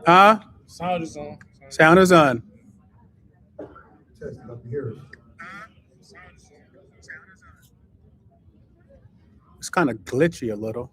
Huh? Sound is on. Sound is on. It's kind of glitchy a little.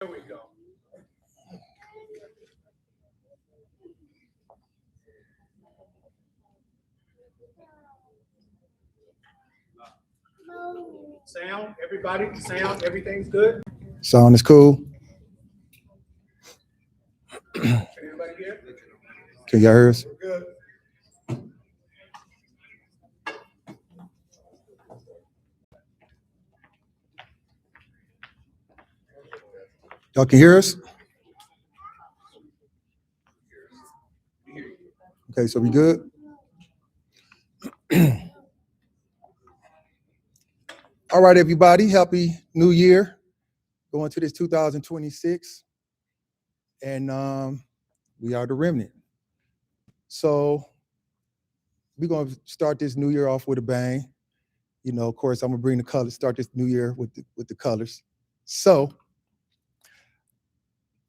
There we go. Sound, everybody, sound, everything's good? Sound is cool. Can everybody hear? Can y'all hear us? We're good. Y'all can hear us? Okay, so we good? All right, everybody. Happy New Year. Going to this 2026. And we are the remnant. So we're going to start this new year off with a bang. You know, of course, I'm going to bring the colors, start this new year with the colors. So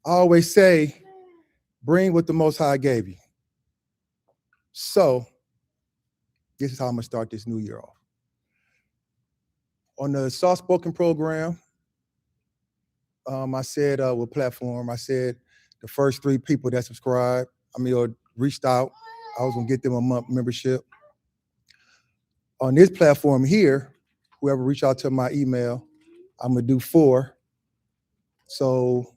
I always say, bring what the Most High gave you. So this is how I'm going to start this new year off. On the soft spoken program, I said with platform, I said the first 3 people that subscribed, or reached out, I was gonna get them a month membership. On this platform here, whoever reached out to my email, I'm gonna do 4. So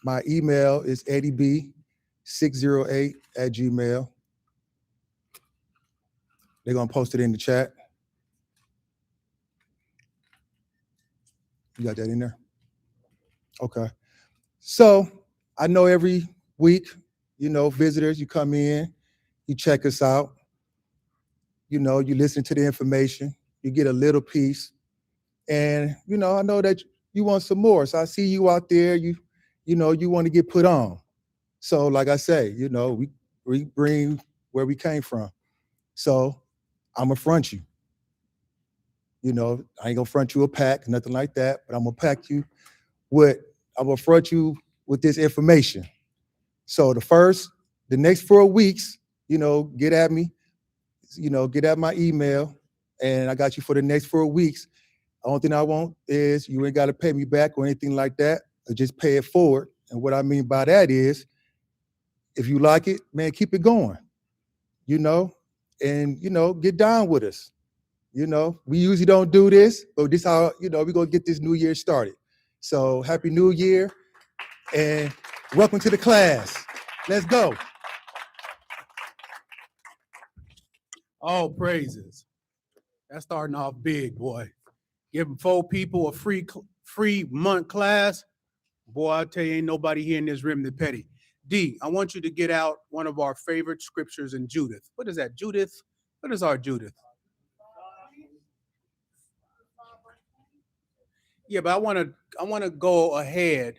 my email is eddieb608@gmail. They're gonna post it in the chat. You got that in there? Okay. So I know every week, visitors, you come in, you check us out, you listen to the information, you get a little piece. And, I know that you want some more. So I see you out there, you want to get put on. So like I say, we bring where we came from. So I'm gonna front you. I ain't gonna front you a pack, nothing like that, but I'm gonna front you with this information. So the next 4 weeks, get at me, get at my email, and I got you for the next 4 weeks. The only thing I want is you ain't got to pay me back or anything like that, or just pay it forward. And what I mean by that is, if you like it, man, keep it going, and, get down with us. We usually don't do this, but this how, we're going to get this new year started. So happy new year and welcome to the class. Let's go. All praises. That's starting off big, boy. Giving 4 people a free month class. Boy, I tell you, ain't nobody here in this remnant petty. D, I want you to get out one of our favorite scriptures in Judith. What is that, Judith? What is our Judith? Yeah, but I want to go ahead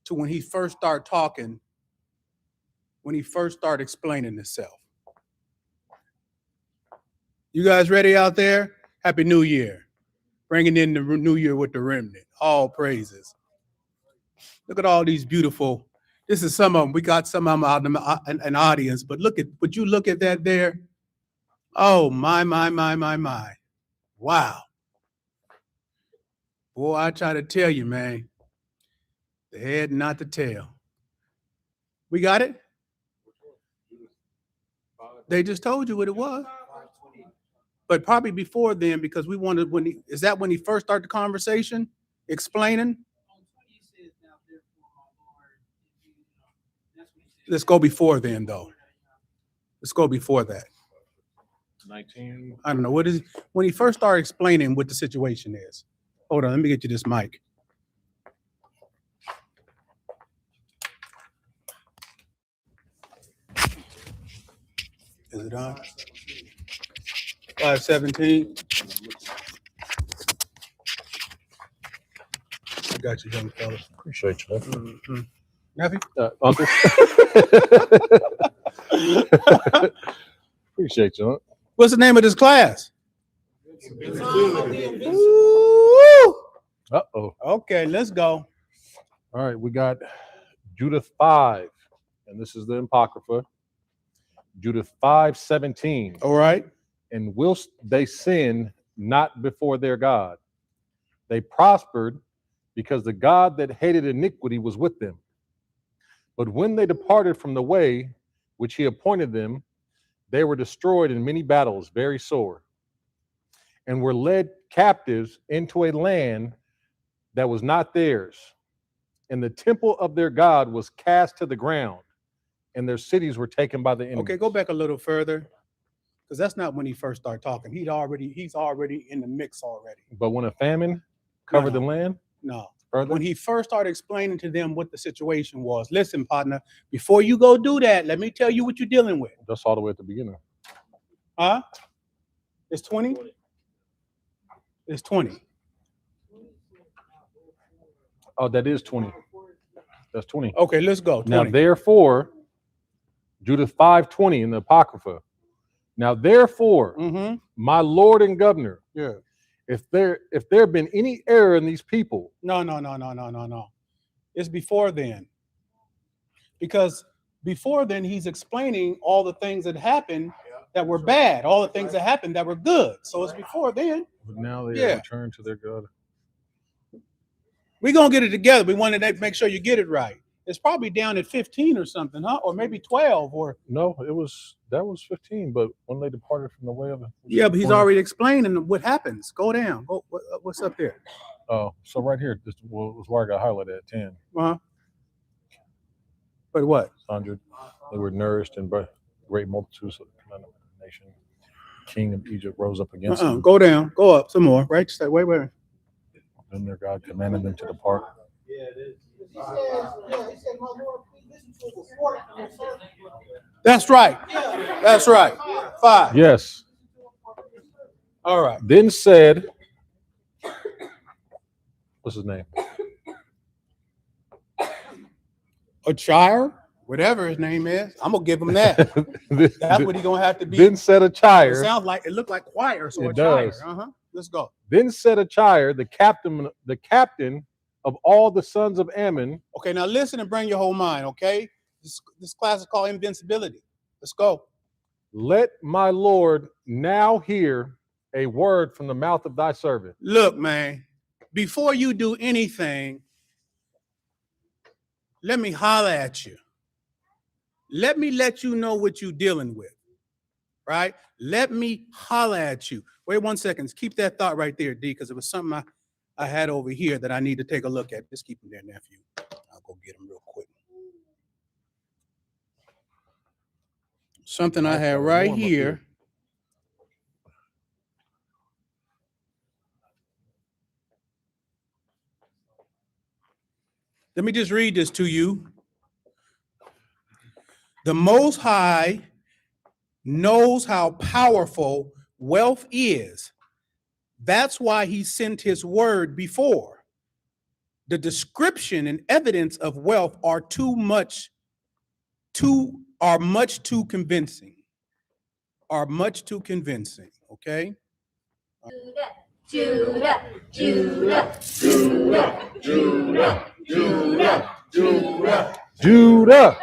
to when he first started talking, when he first started explaining himself. You guys ready out there? Happy New Year. Bringing in the new year with the remnant. All praises. Look at all these beautiful. This is some of them. We got some of them out in an audience, but would you look at that there? Oh, my. Wow. Boy, I try to tell you, man. The head, not the tail. We got it? They just told you what it was. But probably before then, because we wanted is that when he first started the conversation? Explaining? Let's go before then, though. Let's go before that. 19. I don't know. What is when he first started explaining what the situation is? Hold on, let me get you this mic. Is it on? 5:17. I got you, young fella. Appreciate you. Mm-hmm. Nephew? Uncle. Appreciate you. What's the name of this class? Uh-oh. Okay, let's go. All right, we got Judith 5, and this is the Apocrypha. Judith 5:17. All right. And whilst they sinned not before their God, they prospered because the God that hated iniquity was with them. But when they departed from the way which he appointed them, they were destroyed in many battles, very sore, and were led captives into a land that was not theirs. And the temple of their God was cast to the ground, and their cities were taken by the enemy. Okay, go back a little further, because that's not when he first started talking. He's already in the mix already. But when a famine covered the land? No. Further? When he first started explaining to them what the situation was, listen, partner, before you go do that, let me tell you what you're dealing with. That's all the way at the beginning. Huh? It's 20? It's 20. Oh, that is 20. That's 20. Okay, let's go. 20. Now, therefore, Judith 5:20 in the Apocrypha. Now, therefore, my Lord and Governor, Yeah. if there have been any error in these people. No. It's before then. Because before then, he's explaining all the things that happened that were bad, all the things that happened that were good. So it's before then. But now they have returned to their God. We're going to get it together. We wanted to make sure you get it right. It's probably down at 15 or something, huh? Or maybe 12 or. No, that was 15, but when they departed from the way of it. Yeah, but he's already explaining what happens. Go down. Go. What's up there? Oh, so right here, this was where I got highlighted at 10. Uh-huh. But what? 100. They were nourished in great multitudes of the nation. King of Egypt rose up against them. Go down. Go up some more. Right? Wait. Then their God commanded them to depart. Yeah, it is. He said, my Lord, please listen to a report from your servant. That's right. That's right. 5. Yes. All right. Then said, what's his name? Achire, whatever his name is. I'm gonna give him that. That's what he's gonna have to be. Then said Achire. It looked like choir, so it Achire. does. Let's go. Then said Achire, the captain of all the sons of Ammon. Okay, now listen and bring your whole mind, okay? This class is called Invincibility. Let's go. Let my Lord now hear a word from the mouth of thy servant. Look, man, before you do anything, let me holler at you. Let me let you know what you're dealing with, right? Let me holler at you. Wait 1 second. Keep that thought right there, D, because it was something I had over here that I need to take a look at. Just keep him there, nephew. I'll go get him real quick. Something I had right here. Let me just read this to you. The Most High knows how powerful wealth is. That's why he sent his word before. The description and evidence of wealth are much too convincing. Okay? Judah.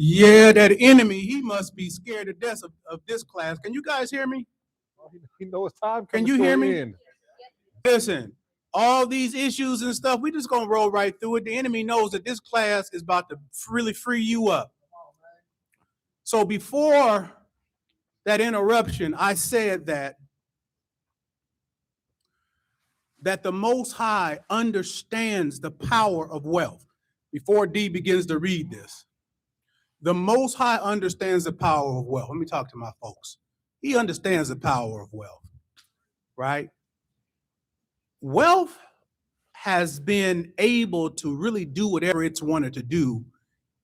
Yeah, that enemy, he must be scared to death of this class. Can you guys hear me? He knows time Can coming you to hear an me? end. Listen, all these issues and stuff, we just gonna roll right through it. The enemy knows that this class is about to really free you up. So before that interruption, I said that the Most High understands the power of wealth. Before D begins to read this, the Most High understands the power of wealth. Let me talk to my folks. He understands the power of wealth, right? Wealth has been able to really do whatever it's wanted to do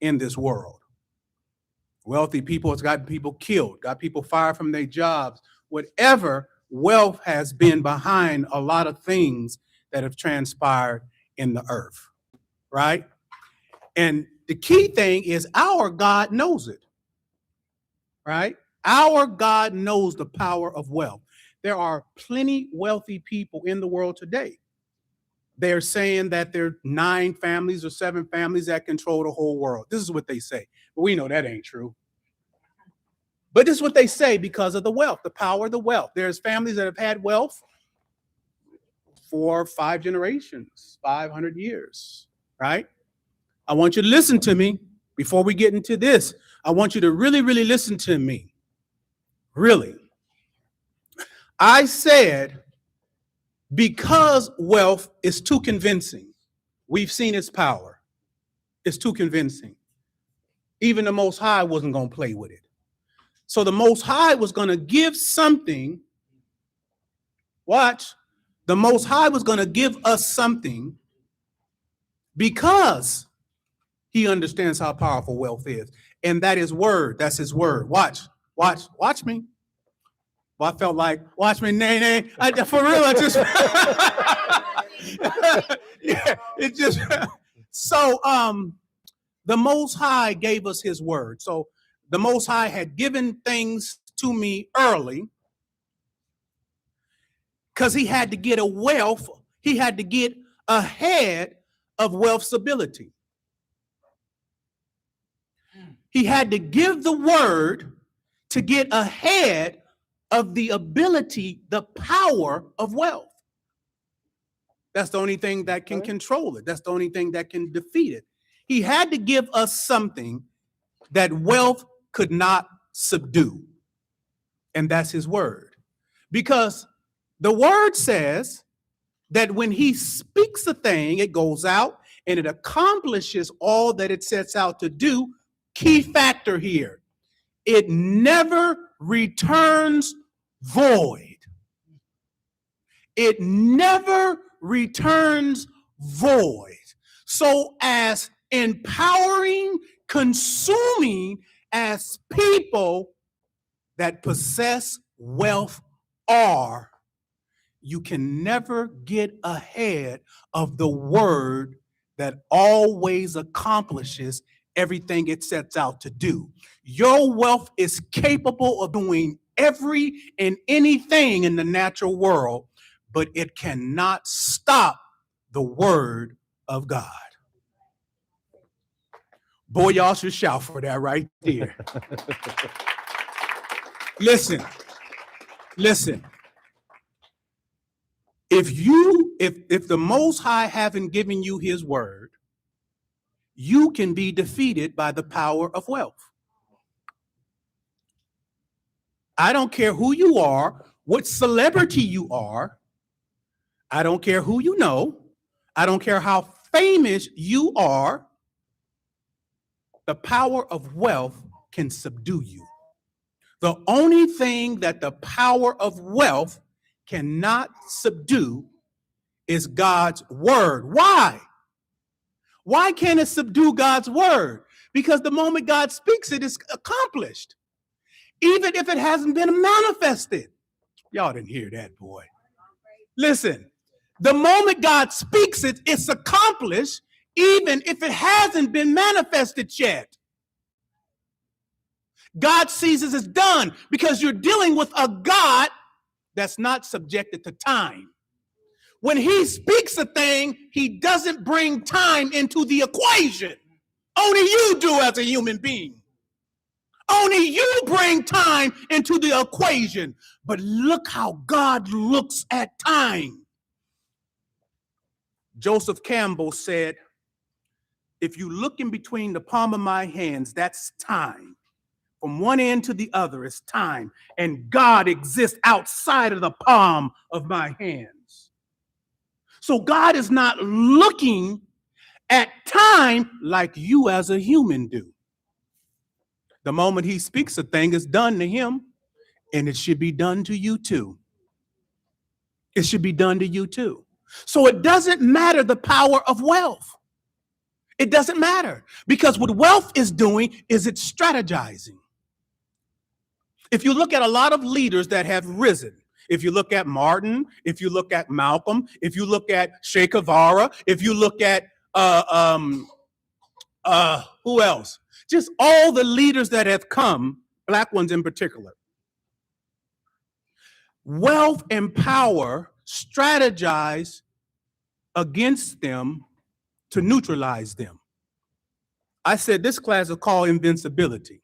in this world. Wealthy people, it's got people killed, got people fired from their jobs, whatever. Wealth has been behind a lot of things that have transpired in the earth, right? And the key thing is our God knows it, right? Our God knows the power of wealth. There are plenty wealthy people in the world today. They're saying that there are 9 families or 7 families that control the whole world. This is what they say. But we know that ain't true. But this is what they say because of the wealth, the power of the wealth. There's families that have had wealth for 5 generations, 500 years, right? I want you to listen to me before we get into this. I want you to really, really listen to me. Really. I said, because wealth is too convincing, we've seen its power. It's too convincing. Even the Most High wasn't going to play with it. So the Most High was going to give something. Watch. The Most High was going to give us something because he understands how powerful wealth is. And that is word. That's his word. Watch me. Well, I felt like, watch me, nay. For real, I just, yeah, it just, so, the Most High gave us his word. So the Most High had given things to me early because he had to get he had to get ahead of wealth's ability. He had to give the word to get ahead of the ability, the power of wealth. That's the only thing that can control it. That's the only thing that can defeat it. He had to give us something that wealth could not subdue. And that's his word. Because the word says that when he speaks a thing, it goes out and it accomplishes all that it sets out to do. Key factor here. It never returns void. It never returns void. So as empowering, consuming as people that possess wealth are, you can never get ahead of the word that always accomplishes everything it sets out to do. Your wealth is capable of doing every and anything in the natural world, but it cannot stop the word of God. Boy, y'all should shout for that right there. Listen. If the Most High haven't given you his word, you can be defeated by the power of wealth. I don't care who you are, what celebrity you are. I don't care who you know. I don't care how famous you are. The power of wealth can subdue you. The only thing that the power of wealth cannot subdue is God's word. Why? Why can't it subdue God's word? Because the moment God speaks, it is accomplished. Even if it hasn't been manifested. Y'all didn't hear that, boy. Listen, the moment God speaks it, it's accomplished, even if it hasn't been manifested yet. God sees it as done because you're dealing with a God that's not subjected to time. When he speaks a thing, he doesn't bring time into the equation. Only you do as a human being. Only you bring time into the equation. But look how God looks at time. Joseph Campbell said, if you look in between the palm of my hands, that's time. From one end to the other is time. And God exists outside of the palm of my hands. So God is not looking at time like you as a human do. The moment he speaks, a thing is done to him, and it should be done to you too. It should be done to you too. So it doesn't matter the power of wealth. It doesn't matter, because what wealth is doing is it's strategizing. If you look at a lot of leaders that have risen, if you look at Martin, if you look at Malcolm, if you look at Che Guevara, if you look at who else? Just all the leaders that have come, black ones in particular. Wealth and power strategize against them to neutralize them. I said this class is called invincibility.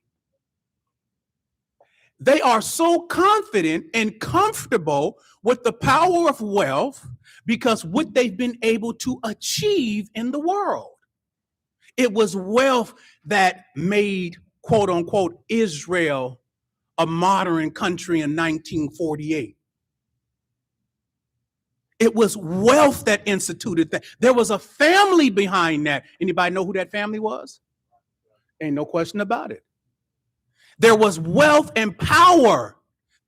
They are so confident and comfortable with the power of wealth because what they've been able to achieve in the world. It was wealth that made, quote unquote, Israel a modern country in 1948. It was wealth that instituted that. There was a family behind that. Anybody know who that family was? Ain't no question about it. There was wealth and power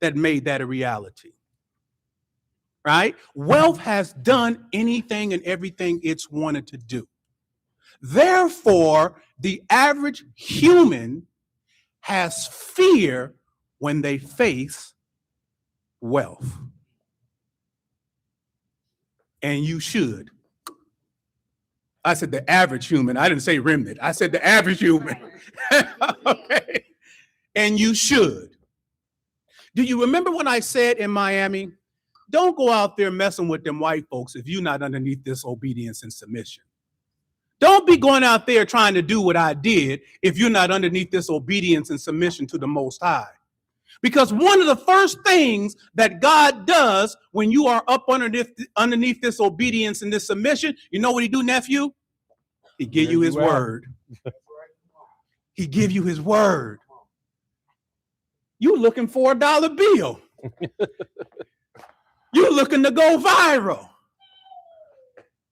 that made that a reality. Right? Wealth has done anything and everything it's wanted to do. Therefore, the average human has fear when they face wealth. And you should. I said the average human. I didn't say remnant. I said the average human. Okay. And you should. Do you remember when I said in Miami, don't go out there messing with them white folks if you're not underneath this obedience and submission? Don't be going out there trying to do what I did if you're not underneath this obedience and submission to the Most High. Because one of the first things that God does when you are up underneath this obedience and this submission, you know what he do, nephew? He give you his word. He give you his word. You looking for a dollar bill. You're looking to go viral.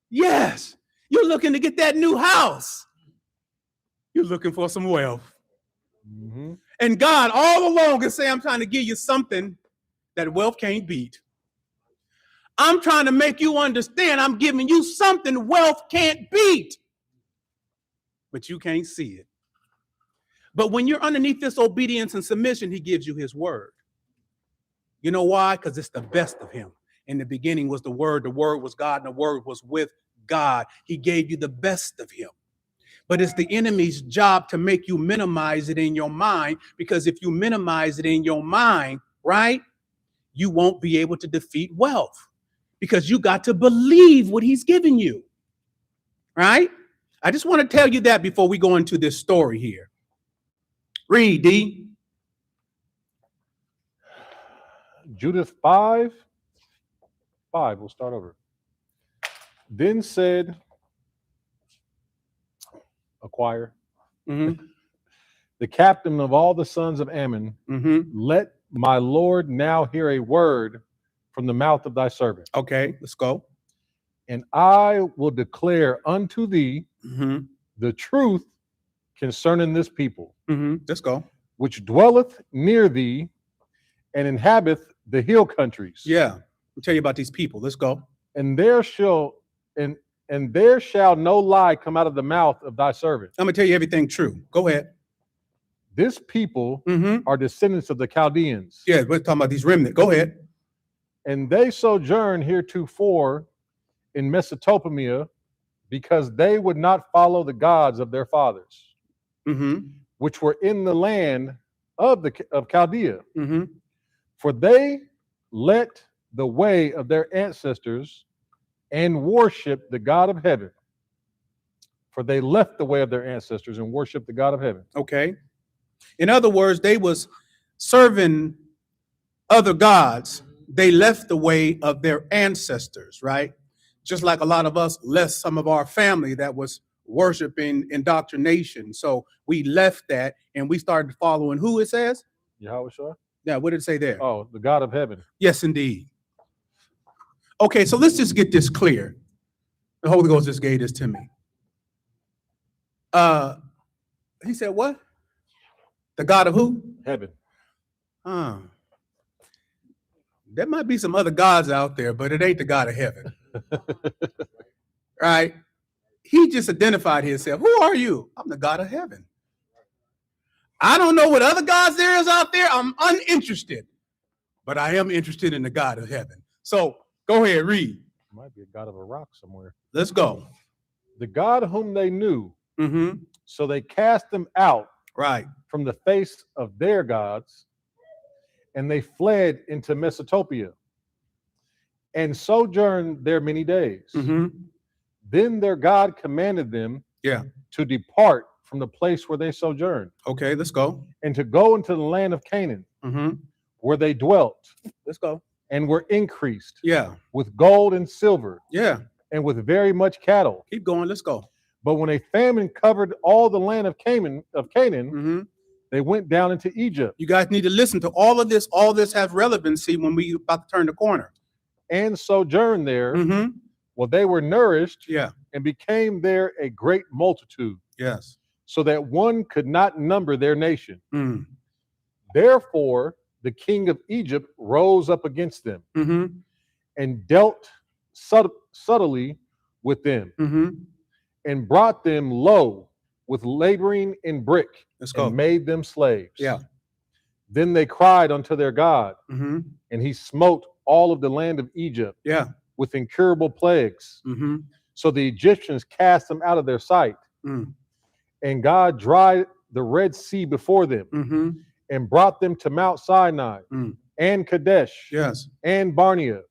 Yes. You're looking to get that new house. You're looking for some wealth. Mm-hmm. And God all along is saying, I'm trying to give you something that wealth can't beat. I'm trying to make you understand I'm giving you something wealth can't beat. But you can't see it. But when you're underneath this obedience and submission, he gives you his word. You know why? Because it's the best of him. In the beginning was the word was God, and the word was with God. He gave you the best of him. But it's the enemy's job to make you minimize it in your mind, because if you minimize it in your mind, right, you won't be able to defeat wealth, because you got to believe what he's given you, right? I just want to tell you that before we go into this story here. Read, D. Judith 5. We'll start over. Then said, acquire, the captain of all the sons of Ammon, let my Lord now hear a word from the mouth of thy servant. Okay, let's go. And I will declare unto thee the truth concerning this people, let's go, which dwelleth near thee and inhabiteth the hill countries. Yeah, I'll tell you about these people. Let's go. And there shall no lie come out of the mouth of thy servant. I'm gonna tell you everything true. Go ahead. This people are descendants of the Chaldeans. Yeah, we're talking about these remnant. Go ahead. And they sojourn heretofore in Mesopotamia, because they would not follow the gods of their fathers, which were in the land of Chaldea. For they let the way of their ancestors and worship the God of heaven. For they left the way of their ancestors and worship the God of heaven. Okay. In other words, they was serving other gods. They left the way of their ancestors, right? Just like a lot of us left some of our family that was worshiping indoctrination. So we left that and we started following who it says? Yahweh Shah? Yeah, what did it say there? Oh, the God of heaven. Yes, indeed. Okay, so let's just get this clear. The Holy Ghost just gave this to me. He said, what? The God of who? Heaven. There might be some other gods out there, but it ain't the God of heaven. Right? He just identified himself. Who are you? I'm the God of heaven. I don't know what other gods there is out there. I'm uninterested, but I am interested in the God of heaven. So go ahead, read. Might be a God of a rock somewhere. Let's go. The God whom they knew, Mm-hmm. so they cast them out Right. from the face of their gods, and they fled into Mesopotamia and sojourned there many days. Mm-hmm. Then their God commanded them Yeah. to depart from the place where they sojourned Okay, let's go. and to go into the land of Canaan, Mm-hmm. where they dwelt Let's go. and were increased Yeah. with gold and silver Yeah. and with very much cattle. Keep going. Let's go. But when a famine covered all the land of Canaan, Mm-hmm. they went down into Egypt You guys need to listen to all of this. All this has relevancy when we about to turn the corner. and sojourned there. Mm-hmm. Well, they were nourished Yeah. and became there a great multitude, Yes. so that one could not number their nation. Mm. Therefore, the king of Egypt rose up against them Mm-hmm. and dealt subtly with them Mm-hmm. and brought them low with laboring in brick Let's go. and made them slaves. Yeah. Then they cried unto their God, Mm-hmm. and he smote all of the land of Egypt Yeah. with incurable plagues. Mm-hmm. So the Egyptians cast them out of their sight, Mm. and God dried the Red Sea before them Mm-hmm. and brought them to Mount Sinai Mm. and Kadesh Yes. and Barnea,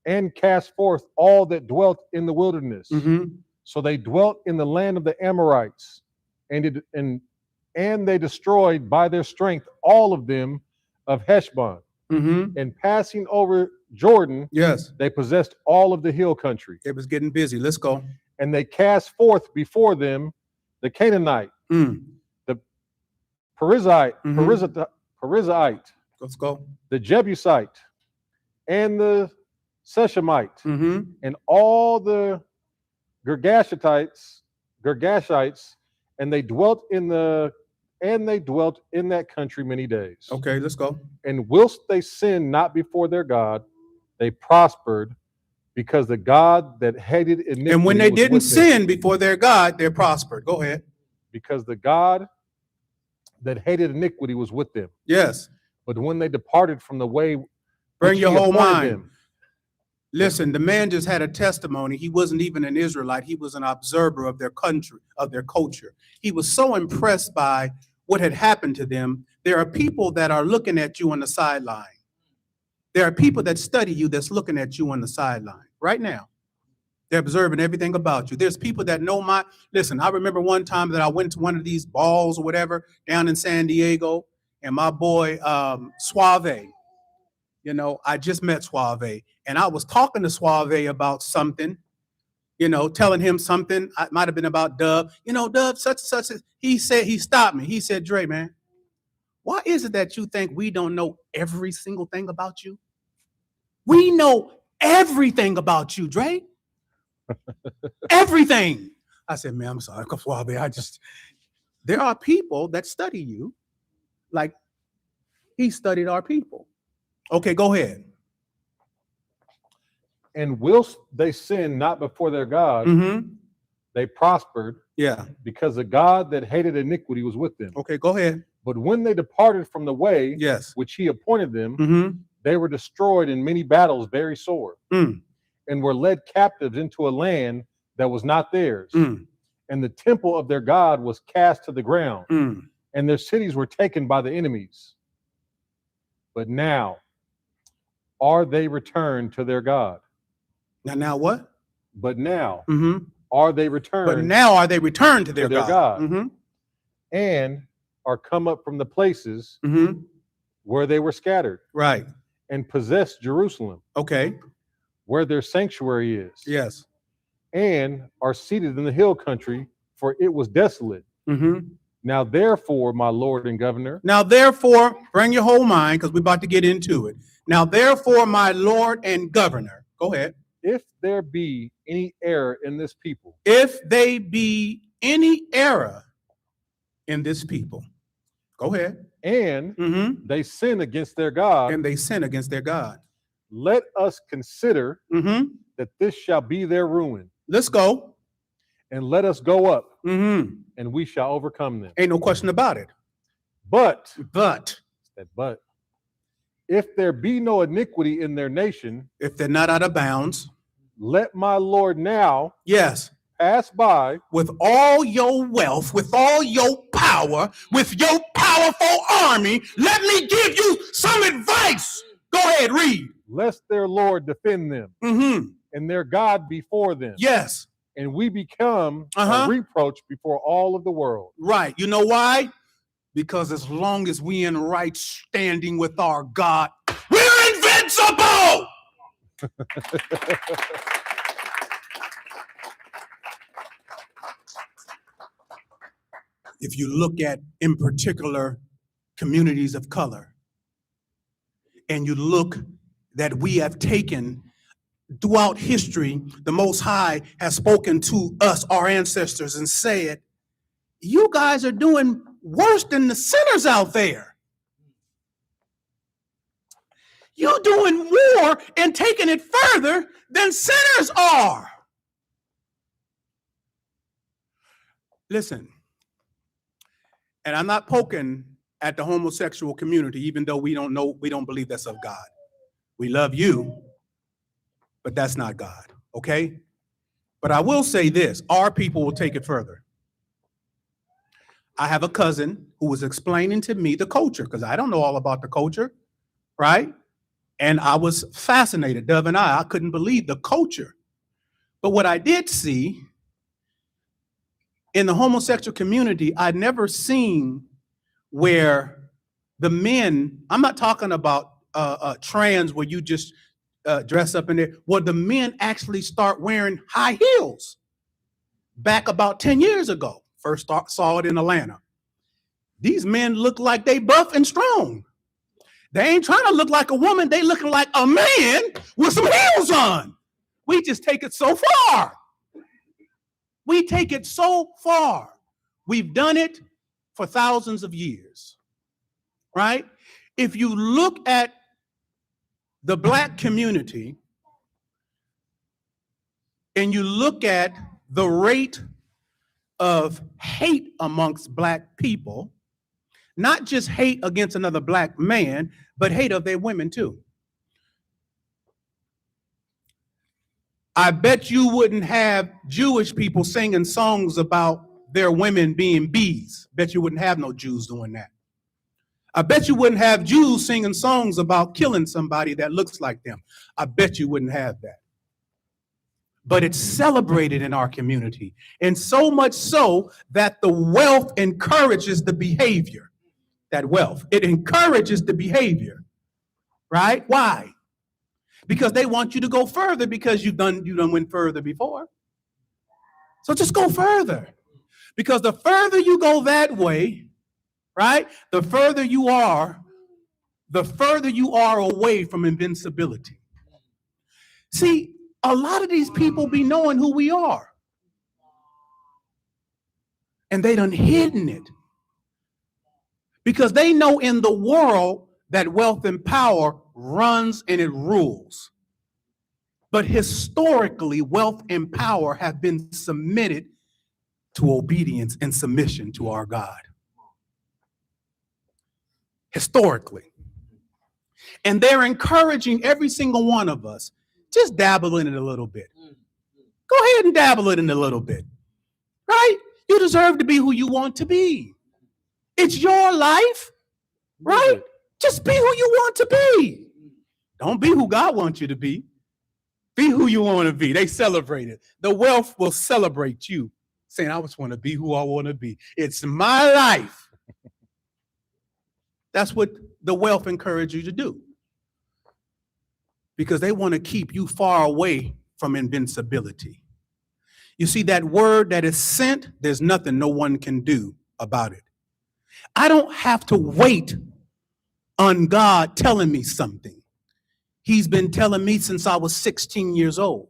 and cast forth all that dwelt in the wilderness. Mm-hmm. So they dwelt in the land of the Amorites, and they destroyed by their strength all of them of Heshbon. Mm-hmm. And passing over Jordan, Yes. they possessed all of the hill country. It was getting busy. Let's go. And they cast forth before them the Canaanite, Mm. the Perizzite, Mhm. Perizzite, Let's go. the Jebusite, and the Shechemite, Mm-hmm. and all the Girgashites, and they dwelt in that country many days. Okay, let's go. And whilst they sinned not before their God, they prospered, because the God that hated iniquity And when they was didn't with them. sin before their God, they prospered. Go ahead. Because the God that hated iniquity was with them. Yes. But when they departed from the way, Bring which your he whole appointed mind. them, Listen, the man just had a testimony. He wasn't even an Israelite. He was an observer of their country, of their culture. He was so impressed by what had happened to them. There are people that are looking at you on the sideline. There are people that study you that's looking at you on the sideline right now. They're observing everything about you. There's people that know listen, I remember one time that I went to one of these balls or whatever down in San Diego, and my boy, Suave, I just met Suave, and I was talking to Suave about something, telling him something. It might have been about Dub. Dub, such and such. He stopped me. He said, Dre, man, why is it that you think we don't know every single thing about you? We know everything about you, Dre. Everything. I said, man, I'm sorry, Suave. There are people that study you like he studied our people. Okay, go ahead. and whilst they sinned not before their God, Mm-hmm. they prospered, Yeah. because the God that hated iniquity was with them. Okay, go ahead. But when they departed from the way Yes. which he appointed them, Mm-hmm. they were destroyed in many battles very sore, Mm. and were led captives into a land that was not theirs. Mm. And the temple of their God was cast to the ground, Mm. and their cities were taken by the enemies. But now are they returned to their God. Now what? But now Mm-hmm. are they returned But now are they returned to their their God? God. Mm-hmm. and are come up from the places Mm-hmm. where they were scattered Right. and possess Jerusalem, Okay. where their sanctuary is, Yes. and are seated in the hill country, for it was desolate. Mm-hmm. Now, therefore, my Lord and Governor, Now, therefore, bring your whole mind because we're about to get into it. Now, therefore, my Lord and Governor, go ahead. if there be any error in this people, If they be any error in this people, go ahead. and Mm-hmm. they sin against their God, And they sin against their God. let us consider Mm-hmm. that this shall be their ruin, Let's go. and let us go up, Mm-hmm. and we shall overcome them. Ain't no question about it. But, But if there be no iniquity in their nation, if they're not out of bounds, let my Lord now yes, pass by with all your wealth, with all your power, with your powerful army, let me give you some advice. Go ahead, read. lest their Lord defend them, Mm-hmm. and their God before them, Yes, and we become Uh-huh. a reproach before all of the world. right. You know why? Because as long as we in right standing with our God, we're invincible. If you look at, in particular, communities of color, and you look that we have taken throughout history, the Most High has spoken to us, our ancestors, and said, you guys are doing worse than the sinners out there. You're doing more and taking it further than sinners are. Listen, and I'm not poking at the homosexual community, even though we don't believe that's of God. We love you, but that's not God, okay? But I will say this, our people will take it further. I have a cousin who was explaining to me the culture, because I don't know all about the culture, right? And I was fascinated, Dove and I couldn't believe the culture. But what I did see in the homosexual community, I'd never seen where the men, I'm not talking about trans where you just dress up in there, where the men actually start wearing high heels back about 10 years ago. First saw it in Atlanta. These men look like they buff and strong. They ain't trying to look like a woman. They looking like a man with some heels on. We just take it so far. We take it so far. We've done it for thousands of years, right? If you look at the Black community and you look at the rate of hate amongst Black people, not just hate against another Black man, but hate of their women too. I bet you wouldn't have Jewish people singing songs about their women being bees. Bet you wouldn't have no Jews doing that. I bet you wouldn't have Jews singing songs about killing somebody that looks like them. I bet you wouldn't have that. But it's celebrated in our community. And so much so that the wealth encourages the behavior. That wealth, it encourages the behavior, right? Why? Because they want you to go further because you done went further before. So just go further. Because the further you go that way, right? The further you are away from invincibility. See, a lot of these people be knowing who we are. And they done hidden it. Because they know in the world that wealth and power runs and it rules. But historically, wealth and power have been submitted to obedience and submission to our God. Historically. And they're encouraging every single one of us, just dabble in it a little bit. Go ahead and dabble in it a little bit, right? You deserve to be who you want to be. It's your life, right? Just be who you want to be. Don't be who God wants you to be. Be who you want to be. They celebrate it. The wealth will celebrate you, saying, I just want to be who I want to be. It's my life. That's what the wealth encourages you to do. Because they want to keep you far away from invincibility. You see, that word that is sent, there's nothing no one can do about it. I don't have to wait on God telling me something. He's been telling me since I was 16 years old.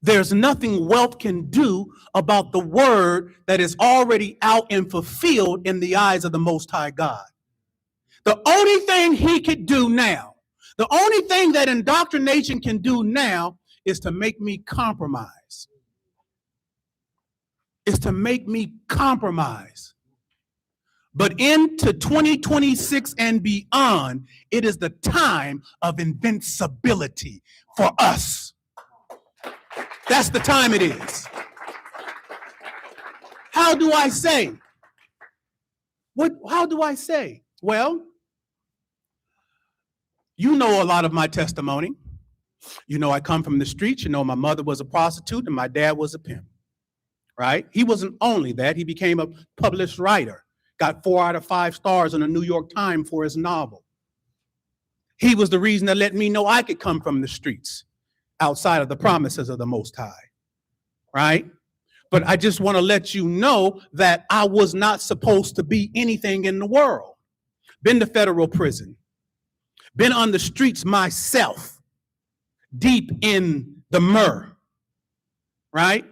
There's nothing wealth can do about the word that is already out and fulfilled in the eyes of the Most High God. The only thing he could do now, the only thing that indoctrination can do now is to make me compromise. Is to make me compromise. But into 2026 and beyond, it is the time of invincibility for us. That's the time it is. How do I say? How do I say? Well, you know a lot of my testimony. You know I come from the streets. You know my mother was a prostitute and my dad was a pimp, right? He wasn't only that. He became a published writer. Got 4 out of 5 stars in the New York Times for his novel. He was the reason that let me know I could come from the streets outside of the promises of the Most High, right? But I just want to let you know that I was not supposed to be anything in the world. Been to federal prison. Been on the streets myself, deep in the myrrh, right?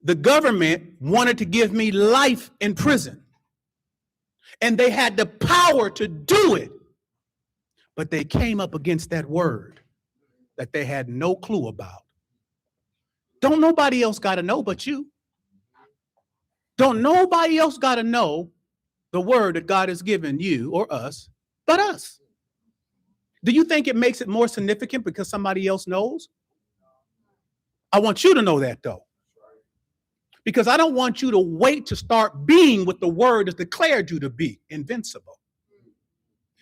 The government wanted to give me life in prison. And they had the power to do it. But they came up against that word that they had no clue about. Don't nobody else got to know but you. Don't nobody else got to know the word that God has given you or us but us. Do you think it makes it more significant because somebody else knows? I want you to know that though. Because I don't want you to wait to start being what the word has declared you to be, invincible.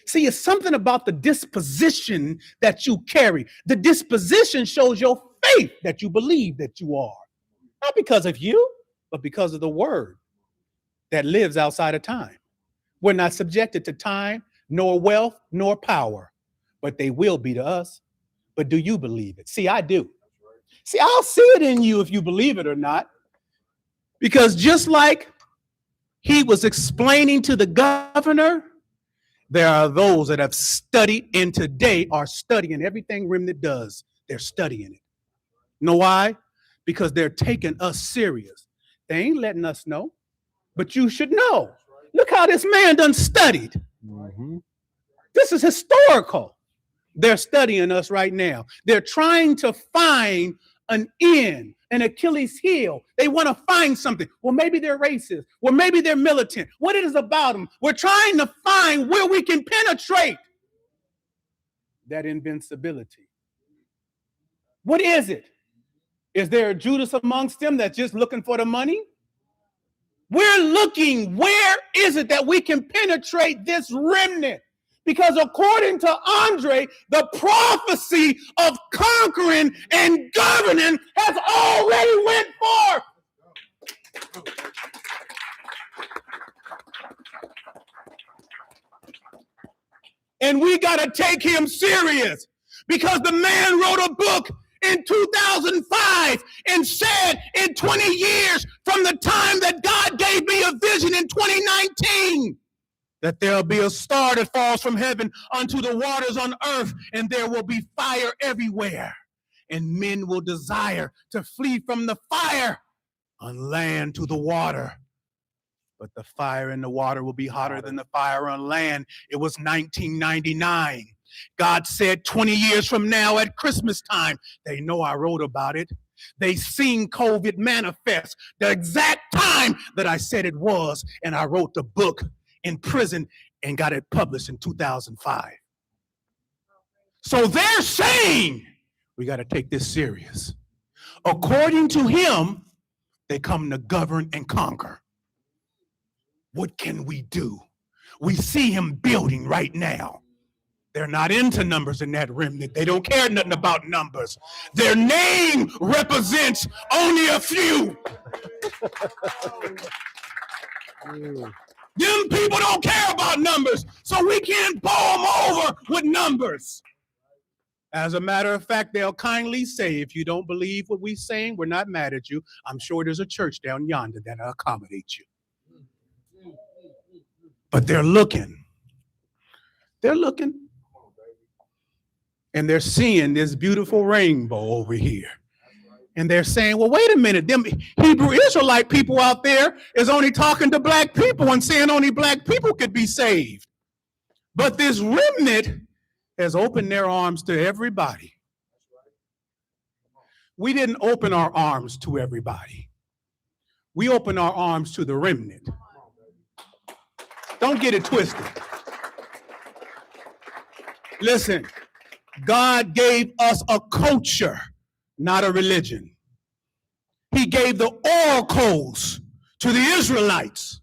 See, it's something about the disposition that you carry. The disposition shows your faith that you believe that you are. Not because of you, but because of the word that lives outside of time. We're not subjected to time, nor wealth, nor power, but they will be to us. But do you believe it? See, I do. See, I'll see it in you if you believe it or not. Because just like he was explaining to the governor, there are those that have studied and today are studying everything Remnant does. They're studying it. Know why? Because they're taking us serious. They ain't letting us know, but you should know. Look how this man done studied. Mm-hmm. This is historical. They're studying us right now. They're trying to find an end, an Achilles heel. They want to find something. Well, maybe they're racist. Well, maybe they're militant. What it is about them? We're trying to find where we can penetrate that invincibility. What is it? Is there a Judas amongst them that's just looking for the money? We're looking, where is it that we can penetrate this remnant? Because according to Andre, the prophecy of conquering and governing has already went forth. And we got to take him serious because the man wrote a book in 2005 and said in 20 years from the time that God gave me a vision in 2019, that there'll be a star that falls from heaven unto the waters on earth, and there will be fire everywhere. And men will desire to flee from the fire on land to the water. But the fire in the water will be hotter than the fire on land. It was 1999. God said 20 years from now at Christmas time, they know I wrote about it. They seen COVID manifest the exact time that I said it was, and I wrote the book in prison and got it published in 2005. So they're saying we got to take this serious. According to him, they come to govern and conquer. What can we do? We see him building right now. They're not into numbers in that remnant. They don't care nothing about numbers. Their name represents only a few. Them people don't care about numbers, so we can't bow them over with numbers. As a matter of fact, they'll kindly say, if you don't believe what we're saying, we're not mad at you. I'm sure there's a church down yonder that'll accommodate you. But they're looking. They're looking. And they're seeing this beautiful rainbow over here. And they're saying, well, wait a minute. Them Hebrew Israelite people out there is only talking to black people and saying only black people could be saved. But this remnant has opened their arms to everybody. We didn't open our arms to everybody. We opened our arms to the remnant. Don't get it twisted. Listen, God gave us a culture, not a religion. He gave the oracles to the Israelites.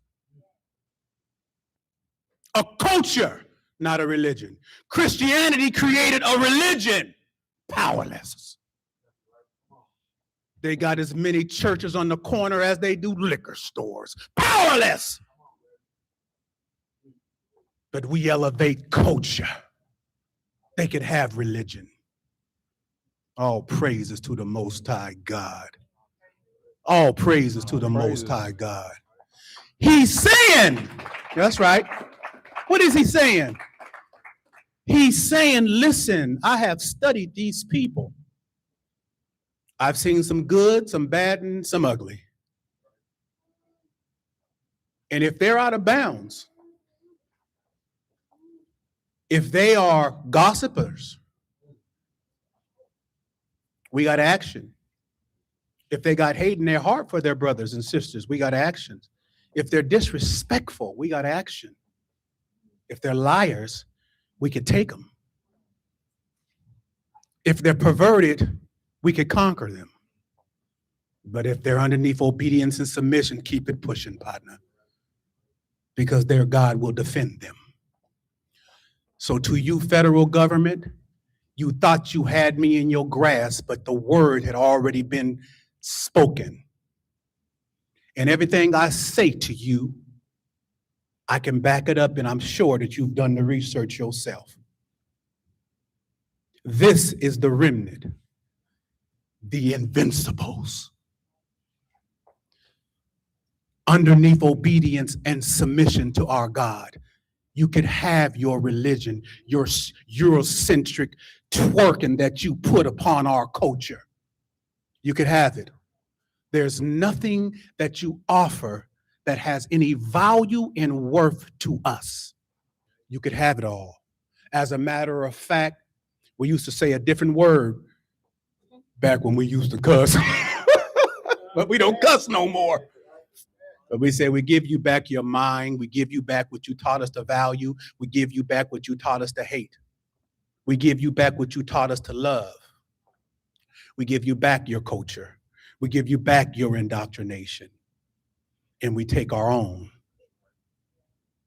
A culture, not a religion. Christianity created a religion, powerless. They got as many churches on the corner as they do liquor stores, powerless. But we elevate culture. They could have religion. All praises to the Most High God. All praises to the Most High God. He's saying, that's right. What is he saying? He's saying, listen, I have studied these people. I've seen some good, some bad, and some ugly. And if they're out of bounds, if they are gossipers, we got action. If they got hate in their heart for their brothers and sisters, we got actions. If they're disrespectful, we got action. If they're liars, we could take them. If they're perverted, we could conquer them. But if they're underneath obedience and submission, keep it pushing, partner. Because their God will defend them. So to you, federal government, you thought you had me in your grasp, but the word had already been spoken. And everything I say to you, I can back it up, and I'm sure that you've done the research yourself. This is the remnant, the invincibles. Underneath obedience and submission to our God, you could have your religion, your Eurocentric twerking that you put upon our culture. You could have it. There's nothing that you offer that has any value and worth to us. You could have it all. As a matter of fact, we used to say a different word back when we used to cuss, but we don't cuss no more. But we say we give you back your mind. We give you back what you taught us to value. We give you back what you taught us to hate. We give you back what you taught us to love. We give you back your culture. We give you back your indoctrination. And we take our own.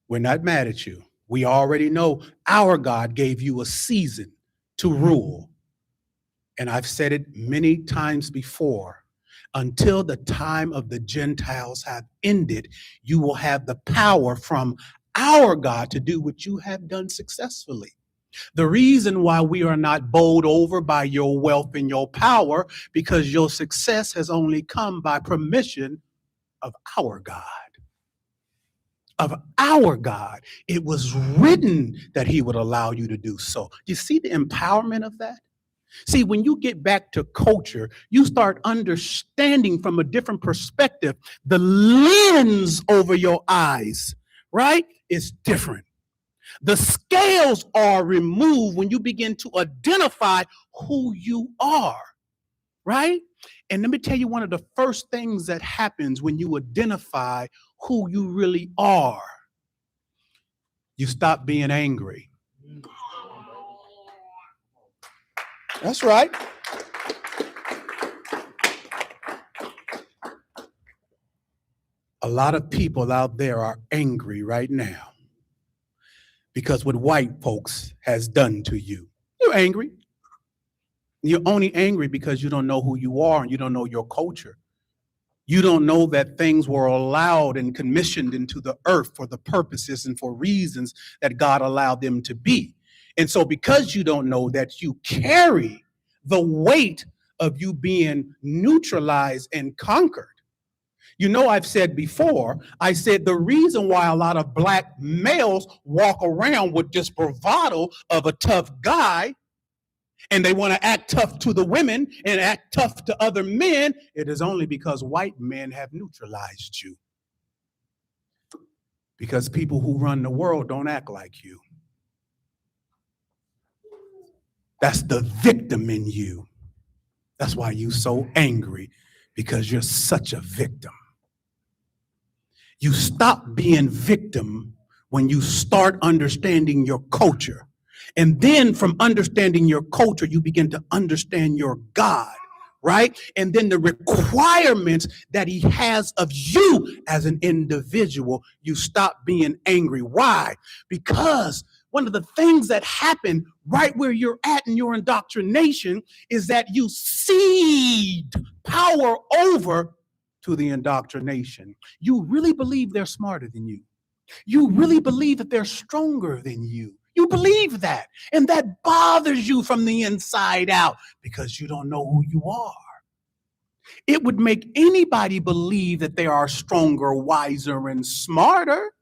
We're not mad at you. We already know our God gave you a season to rule. And I've said it many times before. Until the time of the Gentiles have ended, you will have the power from our God to do what you have done successfully. The reason why we are not bowled over by your wealth and your power, because your success has only come by permission of our God. Of our God. It was written that he would allow you to do so. You see the empowerment of that? See, when you get back to culture, you start understanding from a different perspective. The lens over your eyes, right, is different. The scales are removed when you begin to identify who you are, right? And let me tell you one of the first things that happens when you identify who you really are. You stop being angry. That's right. A lot of people out there are angry right now because what white folks has done to you. You're angry. You're only angry because you don't know who you are and you don't know your culture. You don't know that things were allowed and commissioned into the earth for the purposes and for reasons that God allowed them to be. And so because you don't know that, you carry the weight of you being neutralized and conquered. You know, I've said before, I said the reason why a lot of black males walk around with this bravado of a tough guy, and they want to act tough to the women and act tough to other men, it is only because white men have neutralized you. Because people who run the world don't act like you. That's the victim in you. That's why you're so angry, because you're such a victim. You stop being victim when you start understanding your culture. And then from understanding your culture, you begin to understand your God, right? And then the requirements that he has of you as an individual, you stop being angry. Why? Because one of the things that happen right where you're at in your indoctrination is that you cede power over to the indoctrination. You really believe they're smarter than you. You really believe that they're stronger than you. You believe that. And that bothers you from the inside out because you don't know who you are. It would make anybody believe that they are stronger, wiser, and smarter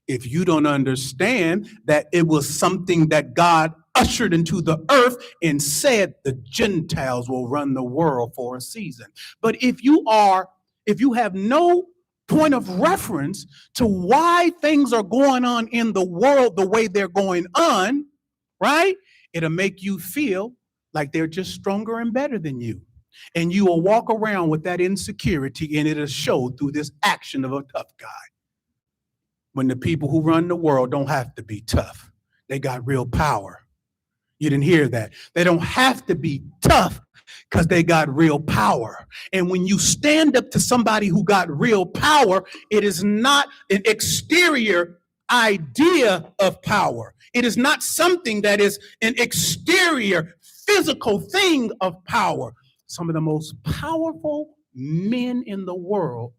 if you don't understand that it was something that God ushered into the earth and said the Gentiles will run the world for a season. But if you have no point of reference to why things are going on in the world the way they're going on, right? It'll make you feel like they're just stronger and better than you. And you will walk around with that insecurity, and it'll show through this action of a tough guy. When the people who run the world don't have to be tough. They got real power. You didn't hear that. They don't have to be tough because they got real power. And when you stand up to somebody who got real power, it is not an exterior idea of power. It is not something that is an exterior physical thing of power. Some of the most powerful men in the world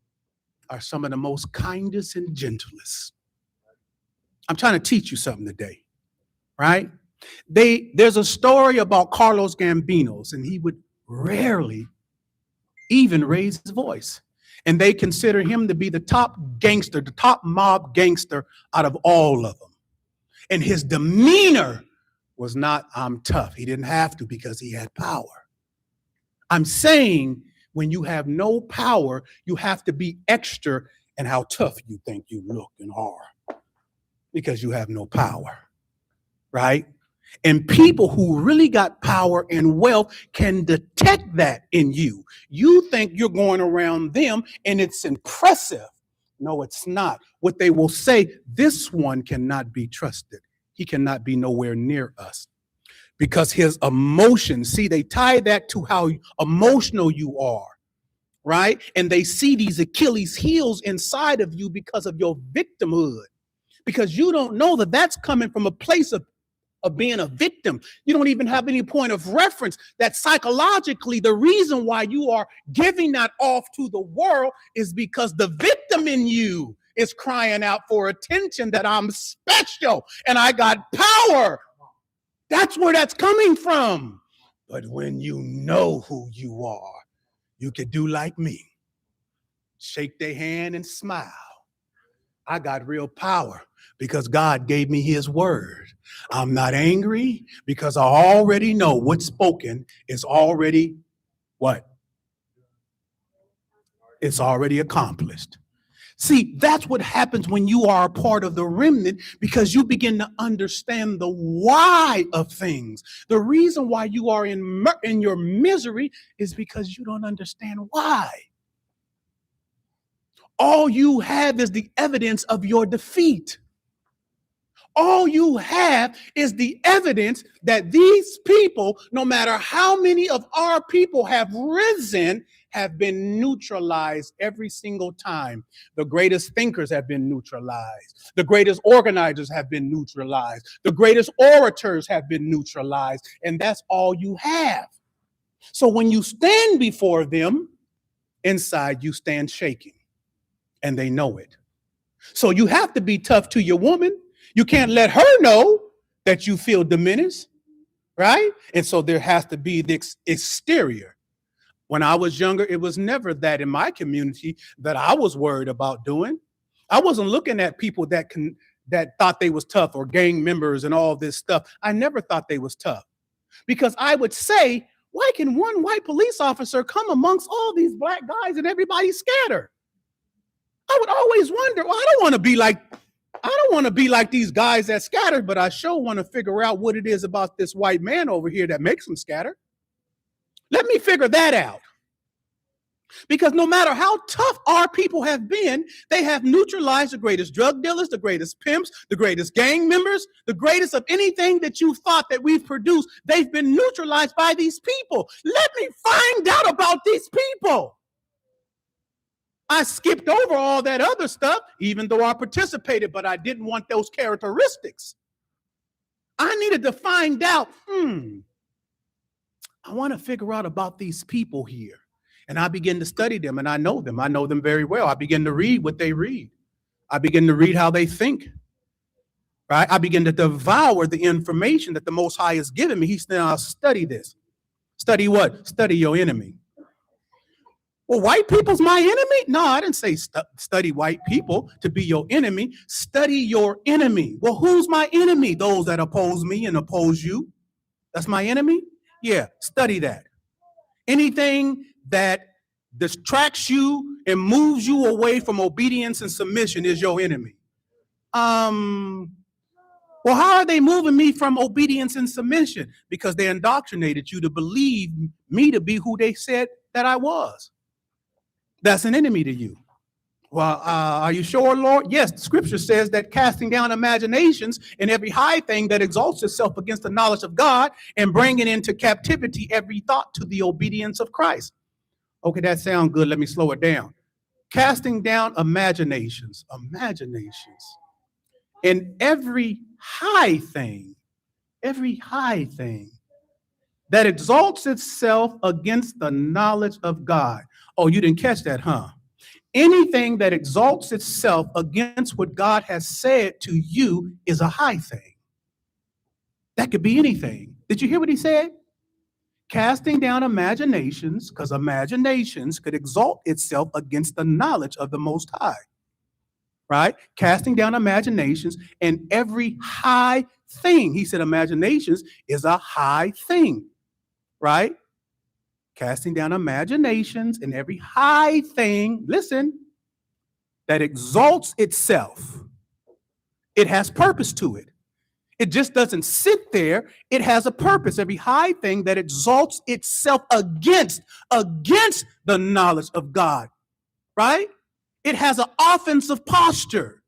are some of the most kindest and gentlest. I'm trying to teach you something today, right? There's a story about Carlos Gambinos, and he would rarely even raise his voice. And they consider him to be the top gangster, the top mob gangster out of all of them. And his demeanor was not, I'm tough. He didn't have to because he had power. I'm saying when you have no power, you have to be extra in how tough you think you look and are because you have no power, right? And people who really got power and wealth can detect that in you. You think you're going around them and it's impressive. No, it's not. What they will say, this one cannot be trusted. He cannot be nowhere near us. Because his emotions, see, they tie that to how emotional you are, right? And they see these Achilles heels inside of you because of your victimhood. Because you don't know that that's coming from a place of being a victim. You don't even have any point of reference that psychologically the reason why you are giving that off to the world is because the victim in you is crying out for attention, that I'm special and I got power. That's where that's coming from. But when you know who you are, you could do like me. Shake their hand and smile. I got real power because God gave me his word. I'm not angry because I already know what's spoken is already what? It's already accomplished. See, that's what happens when you are a part of the remnant, because you begin to understand the why of things. The reason why you are in your misery is because you don't understand why. All you have is the evidence of your defeat. All you have is the evidence that these people, no matter how many of our people have risen, have been neutralized every single time. The greatest thinkers have been neutralized. The greatest organizers have been neutralized. The greatest orators have been neutralized. And that's all you have. So when you stand before them, inside you stand shaking, and they know it. So you have to be tough to your woman. You can't let her know that you feel diminished, right? And so there has to be the exterior. When I was younger, it was never that in my community that I was worried about doing. I wasn't looking at people that thought they was tough, or gang members and all this stuff. I never thought they was tough, because I would say, why can one white police officer come amongst all these black guys and everybody scatter? I would always wonder, well, I don't want to be like these guys that scattered, but I sure want to figure out what it is about this white man over here that makes them scatter. Let me figure that out. Because no matter how tough our people have been, they have neutralized the greatest drug dealers, the greatest pimps, the greatest gang members, the greatest of anything that you thought that we've produced. They've been neutralized by these people. Let me find out about these people. I skipped over all that other stuff, even though I participated, but I didn't want those characteristics. I needed to find out, I want to figure out about these people here. And I begin to study them, and I know them. I know them very well. I begin to read what they read. I begin to read how they think, right? I begin to devour the information that the Most High has given me. He said, I'll study this. Study what? Study your enemy. Well, white people's my enemy? No, I didn't say study white people to be your enemy. Study your enemy. Well, who's my enemy? Those that oppose me and oppose you. That's my enemy? Yeah, study that. Anything that distracts you and moves you away from obedience and submission is your enemy. Well, how are they moving me from obedience and submission? Because they indoctrinated you to believe me to be who they said that I was. That's an enemy to you. Well, are you sure, Lord? Yes, the scripture says that casting down imaginations and every high thing that exalts itself against the knowledge of God, and bringing into captivity every thought to the obedience of Christ. Okay, that sounds good. Let me slow it down. Casting down imaginations, and every high thing that exalts itself against the knowledge of God. Oh, you didn't catch that, huh? Anything that exalts itself against what God has said to you is a high thing. That could be anything. Did you hear what he said? Casting down imaginations, because imaginations could exalt itself against the knowledge of the Most High, right? Casting down imaginations and every high thing. He said imaginations is a high thing, right? Casting down imaginations and every high thing, listen, that exalts itself. It has purpose to it. It just doesn't sit there. It has a purpose. Every high thing that exalts itself against the knowledge of God, right? It has an offensive posture.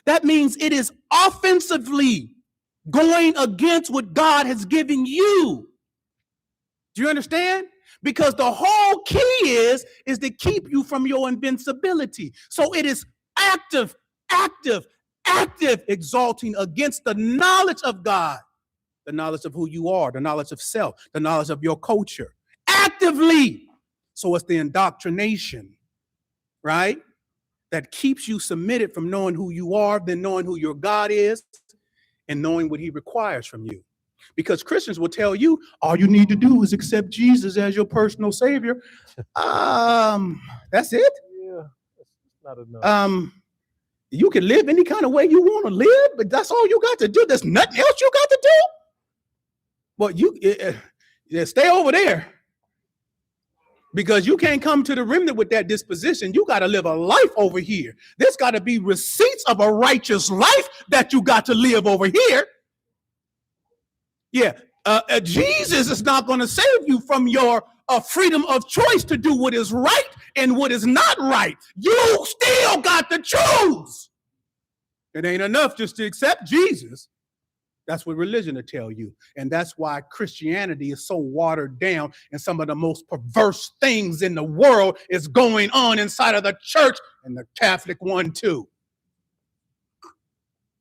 That means it is offensively going against what God has given you. Do you understand? Because the whole key is to keep you from your invincibility. So it is active, exalting against the knowledge of God, the knowledge of who you are, the knowledge of self, the knowledge of your culture, actively. So it's the indoctrination, right? That keeps you submitted from knowing who you are, then knowing who your God is, and knowing what he requires from you. Because Christians will tell you, all you need to do is accept Jesus as your personal savior. That's it? Yeah, that's not enough. You can live any kind of way you want to live, but that's all you got to do. There's nothing else you got to do. Well, you stay over there. Because you can't come to the remnant with that disposition. You got to live a life over here. There's got to be receipts of a righteous life that you got to live over here. Yeah, Jesus is not going to save you from your freedom of choice to do what is right and what is not right. You still got to choose. It ain't enough just to accept Jesus. That's what religion will tell you. And that's why Christianity is so watered down, and some of the most perverse things in the world is going on inside of the church, and the Catholic one too.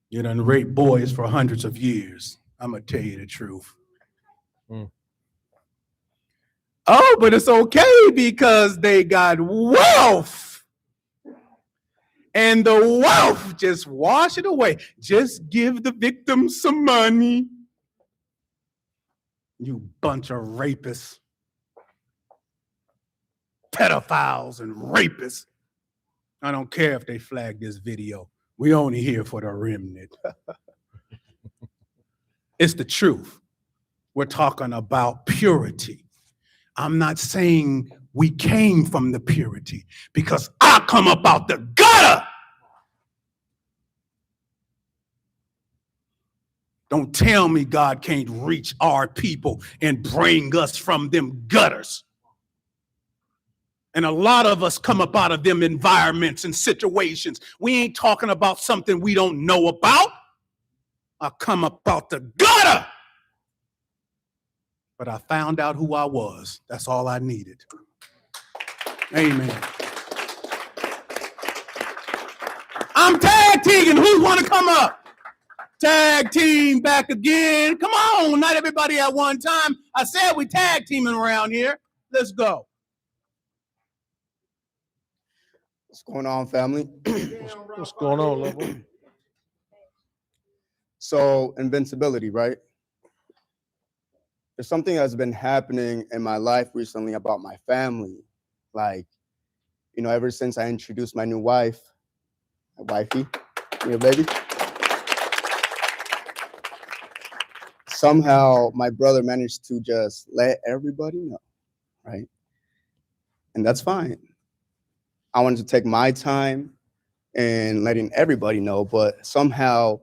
You done raped boys for hundreds of years. I'm going to tell you the truth. Oh, but it's okay because they got wealth. And the wealth just wash it away. Just give the victims some money. You bunch of rapists, pedophiles, and rapists. I don't care if they flag this video. We only here for the remnant. It's the truth. We're talking about purity. I'm not saying we came from the purity because I come up out the gutter. Don't tell me God can't reach our people and bring us from them gutters. And a lot of us come up out of them environments and situations. We ain't talking about something we don't know about. I come up out the gutter. But I found out who I was. That's all I needed. Amen. I'm tag teaming. Who want to come up? Tag team back again. Come on, not everybody at one time. I said we tag teaming around here. Let's go. What's going on, family? What's going on, Level? So, invincibility, right? There's something that's been happening in my life recently about my family. Like, ever since I introduced my new wife, my wifey, your baby, somehow my brother managed to just let everybody know, right? And that's fine. I wanted to take my time and letting everybody know, but somehow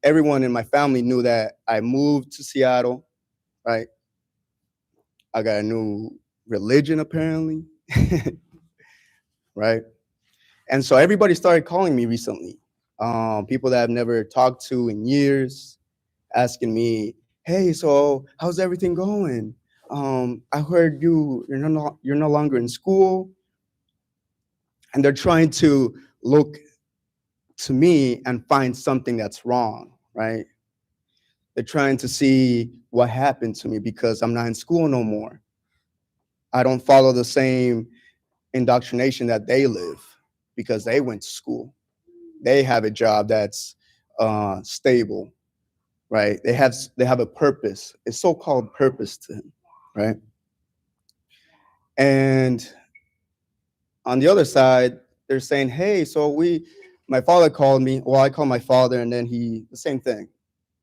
everyone in my family knew that I moved to Seattle, right? I got a new religion apparently, right? And so everybody started calling me recently. People that I've never talked to in years, asking me, "Hey, so how's everything going? I heard you're no longer in school," and they're trying to look to me and find something that's wrong, right? They're trying to see what happened to me because I'm not in school no more. I don't follow the same indoctrination that they live because they went to school. They have a job that's stable, right? They have a purpose, a so-called purpose to them, right? And on the other side, they're saying, "Hey, so my father called me." Well, I called my father, and then the same thing,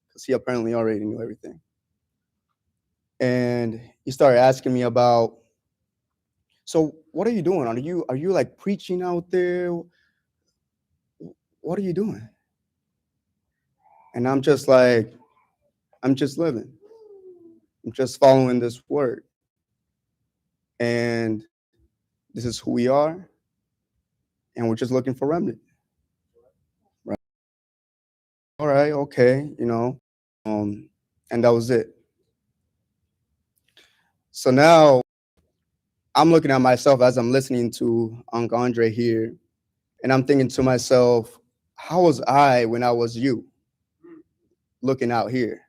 because he apparently already knew everything. And he started asking me about, "So what are you doing? Are you like preaching out there? What are you doing?" And I'm just like, "I'm just living. I'm just following this word. And this is who we are. And we're just looking for remnant." Right? All right, okay, and that was it. So now I'm looking at myself as I'm listening to Uncle Andre here, and I'm thinking to myself, how was I when I was you, looking out here?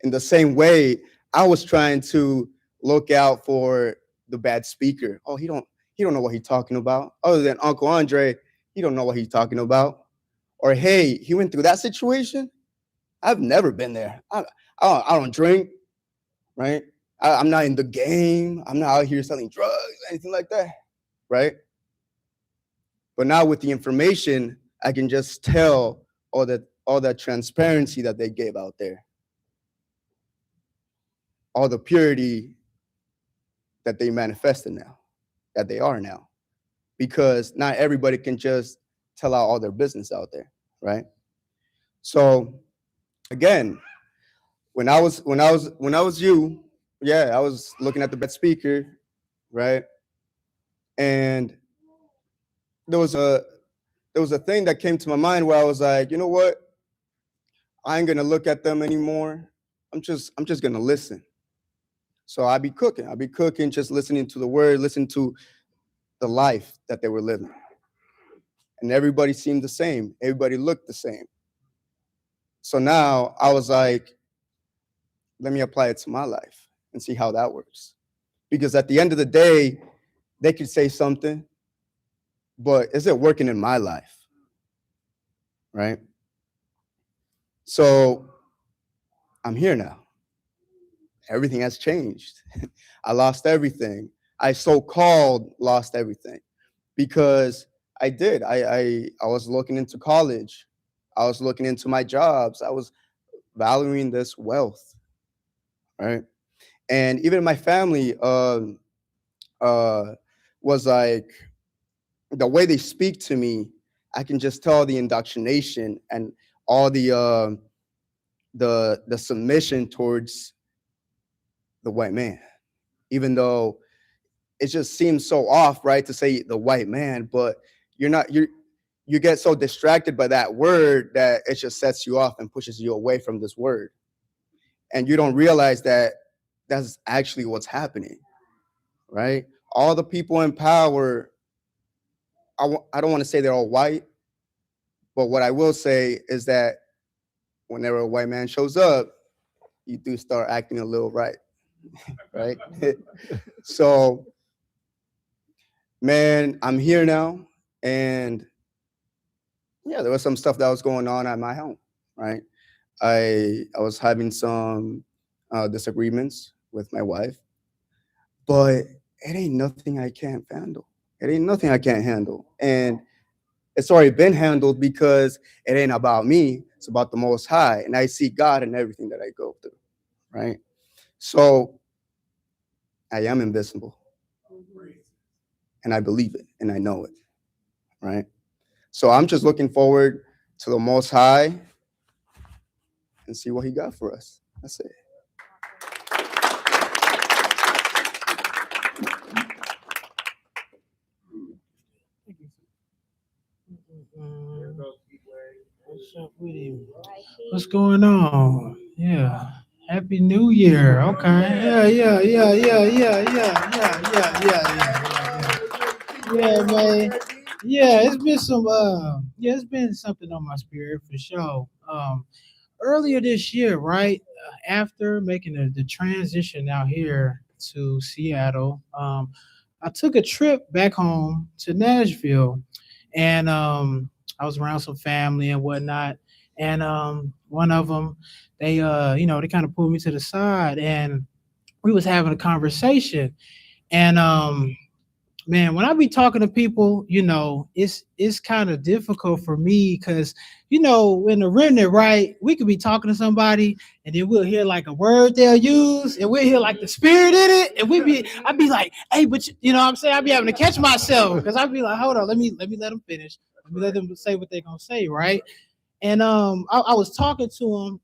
In the same way, I was trying to look out for the bad speaker. Oh, he don't know what he's talking about. Other than Uncle Andre, he don't know what he's talking about. Or, hey, he went through that situation. I've never been there. I don't drink, right? I'm not in the game. I'm not out here selling drugs, anything like that, right? But now with the information, I can just tell all that transparency that they gave out there, all the purity that they manifested now, that they are now, because not everybody can just tell out all their business out there, right? So again, when I was you, yeah, I was looking at the bad speaker, right? And there was a thing that came to my mind where I was like, you know what? I ain't gonna look at them anymore. I'm just gonna listen. So I'd be cooking, just listening to the word, listening to the life that they were living. And everybody seemed the same. Everybody looked the same. So now I was like, let me apply it to my life and see how that works. Because at the end of the day, they could say something, but is it working in my life? Right? So I'm here now. Everything has changed. I lost everything. I so-called lost everything because I did. I was looking into college. I was looking into my jobs. I was valuing this wealth, right? And even my family was like, the way they speak to me, I can just tell the indoctrination and all the submission towards the white man, even though it just seems so off, right, to say the white man, but you get so distracted by that word that it just sets you off and pushes you away from this word. And you don't realize that that's actually what's happening, right? All the people in power, I don't want to say they're all white, but what I will say is that whenever a white man shows up, you do start acting a little right, right? So, man, I'm here now, and yeah, there was some stuff that was going on at my home, right? I was having some disagreements with my wife, but it ain't nothing I can't handle. It ain't nothing I can't handle, and it's already been handled because it ain't about me. It's about the Most High, and I see God in everything that I go through, right? So I am invincible, and I believe it, and I know it, right? So I'm just looking forward to the Most High and see what He got for us. That's it. What's up with him? What's going on? Yeah. Happy New Year. Okay. Yeah, man. Yeah, it's been some it's been something on my spirit for sure. Earlier this year, right? After making the transition out here to Seattle, I took a trip back home to Nashville, and I was around some family and whatnot. And one of them, they kind of pulled me to the side, and we was having a conversation. And man, when I be talking to people, it's kind of difficult for me because, in the remnant, right, we could be talking to somebody and then we'll hear like a word they'll use and we'll hear like the spirit in it. And I'd be like, hey, but you know what I'm saying? I'd be having to catch myself because I'd be like, hold on, let me let them finish. Let me let them say what they're going to say, right? And I was talking to him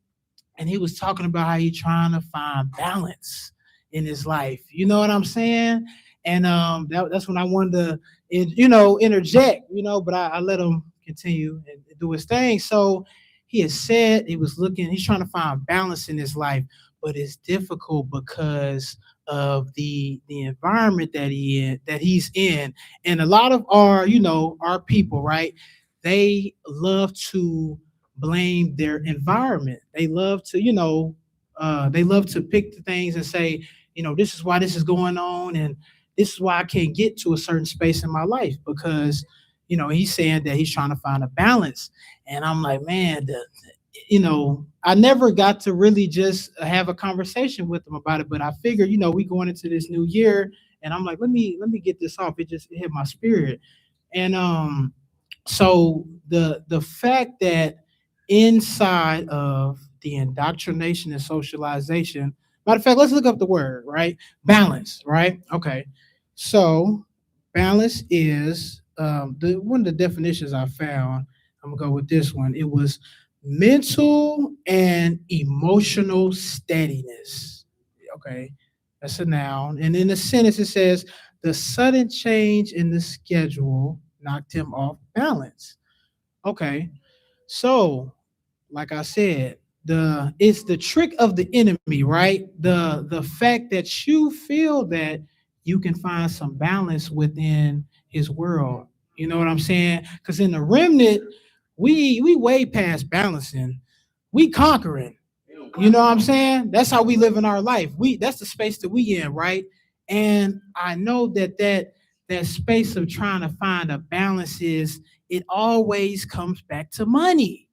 and he was talking about how he trying to find balance in his life. You know what I'm saying? And that's when I wanted to, interject, but I let him continue and do his thing. So he had said he's trying to find balance in his life, but it's difficult because of the environment that he's in. And a lot of our people, right? They love to blame their environment. They love to, pick the things and say, this is why this is going on, and this is why I can't get to a certain space in my life because, he's saying that he's trying to find a balance. And I'm like, man, I never got to really just have a conversation with him about it. But I figured, we going into this new year, and I'm like, let me get this off. It hit my spirit. And so the fact that inside of the indoctrination and socialization, matter of fact, let's look up the word, right? Balance, right? Okay. So balance is one of the definitions I found. I'm gonna go with this one. It was mental and emotional steadiness. Okay, that's a noun. And in the sentence it says the sudden change in the schedule knocked him off balance. Okay, so like I said, it's the trick of the enemy, right? The fact that you feel that you can find some balance within his world. You know what I'm saying? Because in the remnant, we way past balancing. We conquering. You know what I'm saying? That's how we live in our life. That's the space that we in, right? And I know that space of trying to find a balance is, it always comes back to money.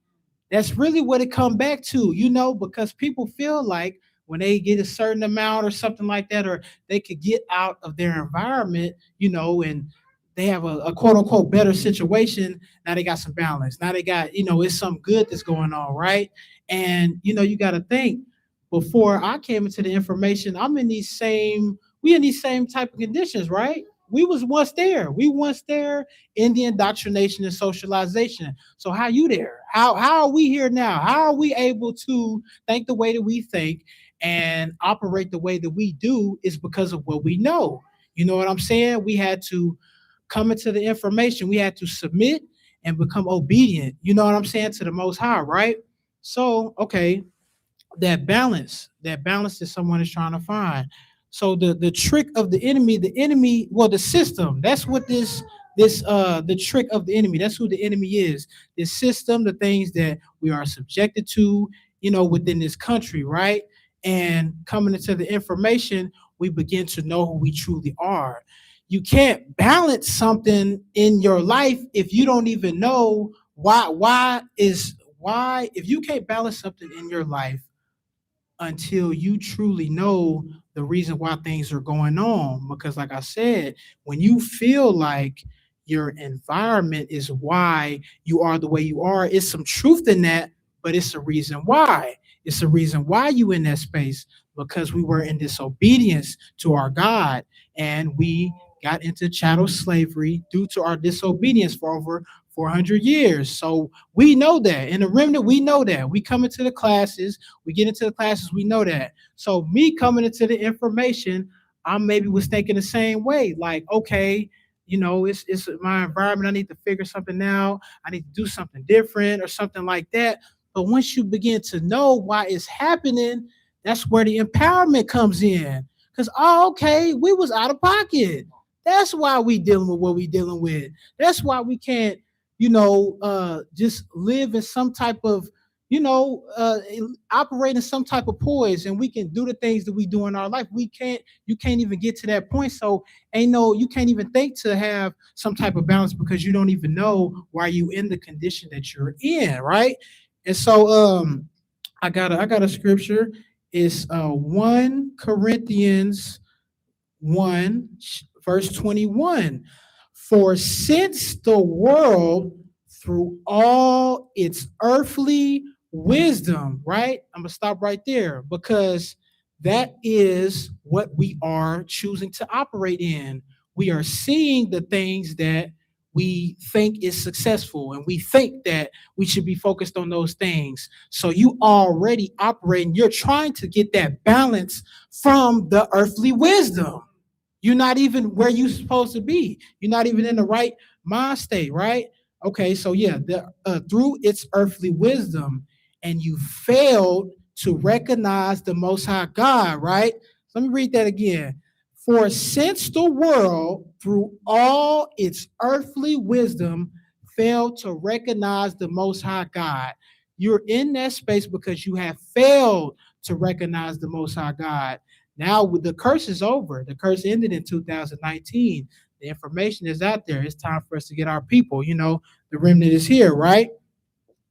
That's really what it come back to, because people feel like when they get a certain amount or something like that, or they could get out of their environment, and they have a quote unquote better situation. Now they got some balance. Now they got, it's some good that's going on, right? And you got to think, before I came into the information, we in these same type of conditions, right? We was once there. We once there in the indoctrination and socialization. So how you there? How are we here now? How are we able to think the way that we think and operate the way that we do? Is because of what we know. You know what I'm saying? We had to come into the information. We had to submit and become obedient. You know what I'm saying, to the Most High, right? So okay, that balance that someone is trying to find. So the trick of the enemy, well, the system, that's what the trick of the enemy, that's who the enemy is. This system, the things that we are subjected to, within this country, right? And coming into the information, we begin to know who we truly are. You can't balance something in your life if you don't even know why. If you can't balance something in your life until you truly know the reason why things are going on. Because, like I said, when you feel like your environment is why you are the way you are, it's some truth in that, but it's a reason why. It's a reason why you in that space, because we were in disobedience to our God, and we got into chattel slavery due to our disobedience for over 400 years. So we know that. In the remnant, we know that. We come into the classes, we get into the classes, we know that. So me coming into the information, I maybe was thinking the same way. Like, okay, it's my environment. I need to figure something out. I need to do something different or something like that. But once you begin to know why it's happening, that's where the empowerment comes in. Because, oh, okay, we was out of pocket. That's why we dealing with what we dealing with. That's why we can't, just live in some type of, operate in some type of poise, and we can do the things that we do in our life. You can't even get to that point. So you can't even think to have some type of balance, because you don't even know why you in the condition that you're in, right? And so I got a scripture. It's 1 Corinthians 1 verse 21. For since the world through all its earthly wisdom, right? I'm going to stop right there, because that is what we are choosing to operate in. We are seeing the things that we think is successful, and we think that we should be focused on those things. So you already operating, you're trying to get that balance from the earthly wisdom. You're not even where you're supposed to be. You're not even in the right mind state, right? Okay, so yeah, through its earthly wisdom, and you failed to recognize the Most High God, right? Let me read that again. For since the world, through all its earthly wisdom, failed to recognize the Most High God, you're in that space because you have failed to recognize the Most High God. Now the curse is over. The curse ended in 2019. The information is out there. It's time for us to get our people. The remnant is here, right?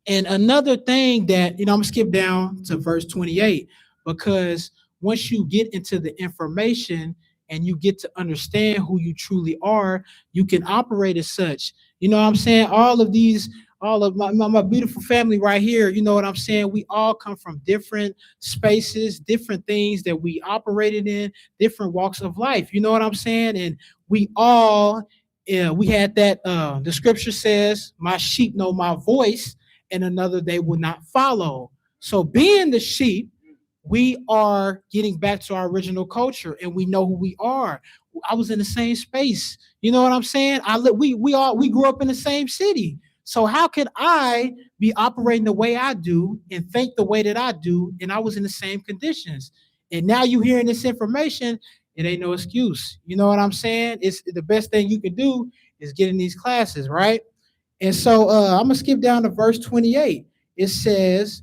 And another thing that, I'm gonna skip down to verse 28, because once you get into the information and you get to understand who you truly are, you can operate as such. You know what I'm saying? All of my beautiful family right here, you know what I'm saying? We all come from different spaces, different things that we operated in, different walks of life. You know what I'm saying? And we all, we had that, the scripture says, my sheep know my voice, and another they will not follow. So being the sheep, we are getting back to our original culture, and we know who we are. I was in the same space. You know what I'm saying? We grew up in the same city. So how could I be operating the way I do and think the way that I do? And I was in the same conditions. And now you hearing this information, it ain't no excuse. You know what I'm saying? It's the best thing you can do is get in these classes, right? And so I'm gonna skip down to verse 28. It says,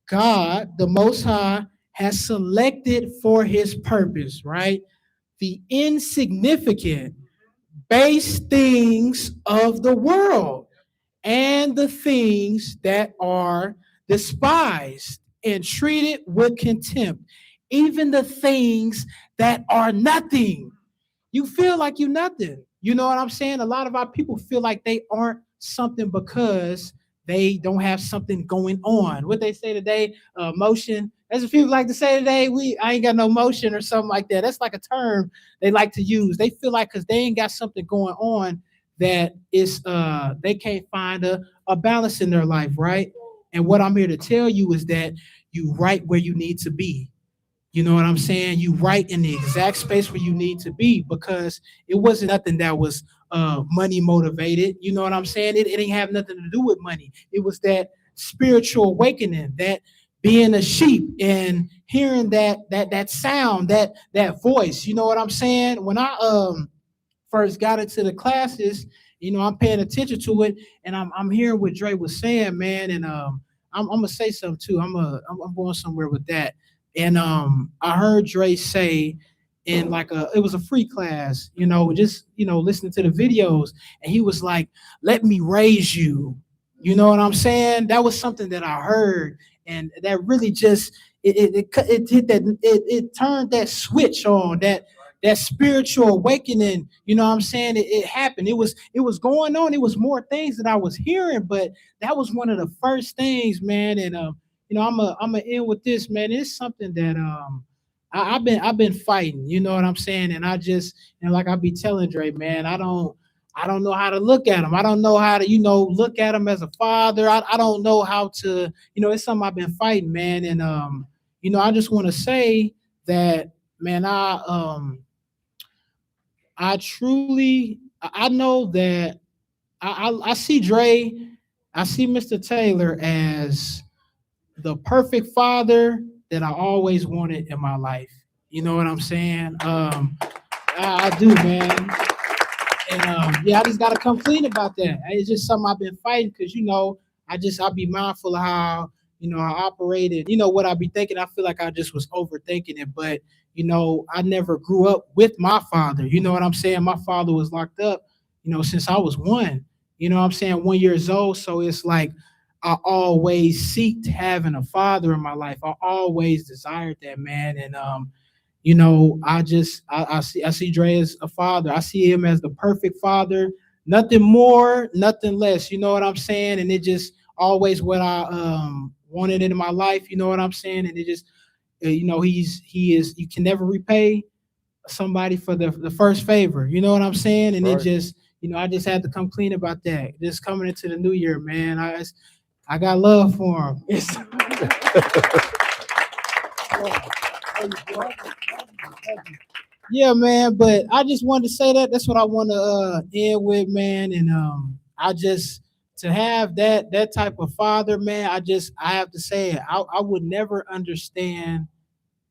God, the Most High, has selected for his purpose, right? the insignificant, base things of the world and the things that are despised and treated with contempt, even the things that are nothing. You feel like you're nothing. You know what I'm saying? A lot of our people feel like they aren't something because they don't have something going on. What they say today, motion. As a people like to say today, I ain't got no motion or something like that. That's like a term they like to use. They feel like because they ain't got something going on that is they can't find a balance in their life, right? And what I'm here to tell you is that you right where you need to be. You know what I'm saying? You right in the exact space where you need to be, because it wasn't nothing that was money motivated. You know what I'm saying? It didn't have nothing to do with money. It was that spiritual awakening, that being a sheep and hearing that sound, that voice. You know what I'm saying? When I first got into the classes, I'm paying attention to it, and I'm hearing what Dre was saying, man. And I'm gonna say something too. I'm going somewhere with that. And I heard Dre say in it was a free class, just listening to the videos, and he was like, "Let me raise you." You know what I'm saying? That was something that I heard, and that really just it hit that it turned that switch on, that spiritual awakening. You know what I'm saying? It happened. It was going on. It was more things that I was hearing, but that was one of the first things, man. And I'm a end with this, man. It's something that I've been fighting. You know what I'm saying? And I just, like I be telling Dre, man, I don't know how to look at him. I don't know how to, look at him as a father. I don't know how to, it's something I've been fighting, man. And I just want to say that, man, I truly, I know that I see Dre, I see Mr. Taylor as the perfect father that I always wanted in my life. You know what I'm saying? I do, man. And yeah, I just gotta come clean about that. It's just something I've been fighting because I'll be mindful of how I operated. What I be thinking. I feel like I just was overthinking it, but I never grew up with my father. You know what I'm saying? My father was locked up, since I was one. You know what I'm saying? 1 year old. So it's like I always seeked having a father in my life. I always desired that, man. And I see Dre as a father. I see him as the perfect father. Nothing more, nothing less. You know what I'm saying? And it just always what I wanted in my life. You know what I'm saying? And it just he is. You can never repay somebody for the first favor. You know what I'm saying? And Right. it just I just had to come clean about that. Just coming into the new year, man. I got love for him. Yeah, man. But I just wanted to say that. That's what I want to end with, man. And I just to have that type of father, man. I have to say it. I would never understand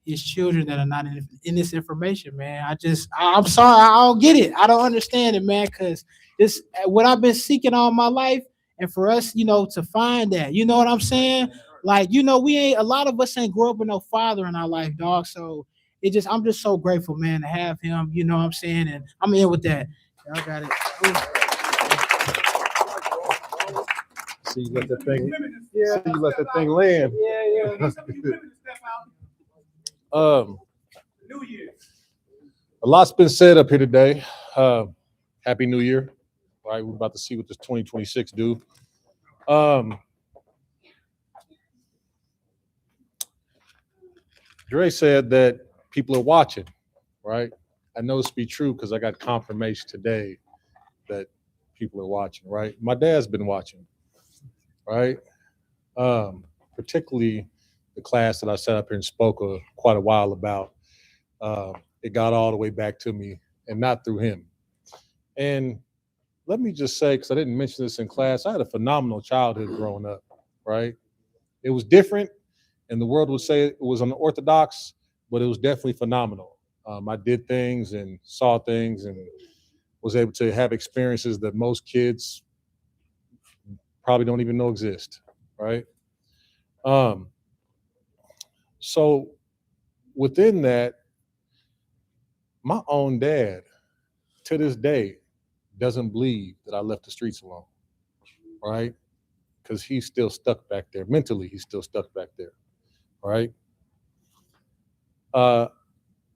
his children that are not in this information, man. I'm sorry, I don't get it. I don't understand it, man. Because this what I've been seeking all my life, and for us, to find that, you know what I'm saying? Like, we ain't a lot of us ain't grow up with no father in our life, dog. So I'm just so grateful, man, to have him. You know what I'm saying? And I'm in with that. Y'all got it. See, you let that thing. Yeah. See, you let that thing land. Yeah. New Year. A lot's been said up here today. Happy New Year. All right, we're about to see what this 2026 do. Dre said that people are watching, right? I know this to be true because I got confirmation today that people are watching, right? My dad's been watching, right? Particularly the class that I sat up here and spoke quite a while about. It got all the way back to me, and not through him. And let me just say, because I didn't mention this in class, I had a phenomenal childhood growing up, right? It was different, and the world would say it was unorthodox, but it was definitely phenomenal. I did things and saw things and was able to have experiences that most kids probably don't even know exist, right? So within that, My own dad, to this day, doesn't believe that I left the streets alone, right? Because he's still stuck back there. Mentally, he's still stuck back there, right? I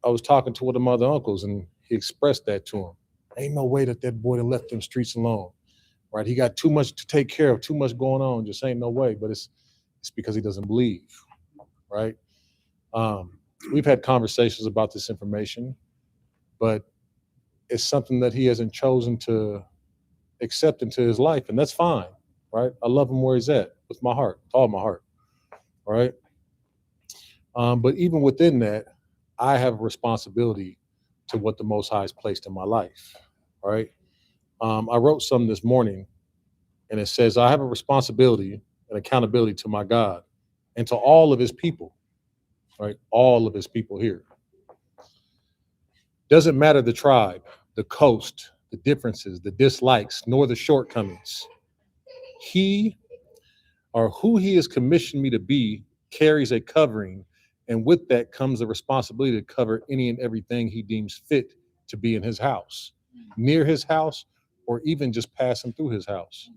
was talking to one of my other uncles, and he expressed that to him. Ain't no way that boy done left them streets alone, right? He got too much to take care of, too much going on. Just ain't no way. But it's because he doesn't believe, right? We've had conversations about this information, but it's something that he hasn't chosen to accept into his life, and that's fine, right? I love him where he's at with my heart, with all my heart, right? But even within that, I have a responsibility to what the Most High has placed in my life, right? I wrote something this morning, and it says, I have a responsibility and accountability to my God and to all of his people, right? All of his people here. Doesn't matter the tribe, the coast, the differences, the dislikes, nor the shortcomings. He, or who he has commissioned me to be, carries a covering, and with that comes the responsibility to cover any and everything he deems fit to be in his house, near his house, or even just passing through his house.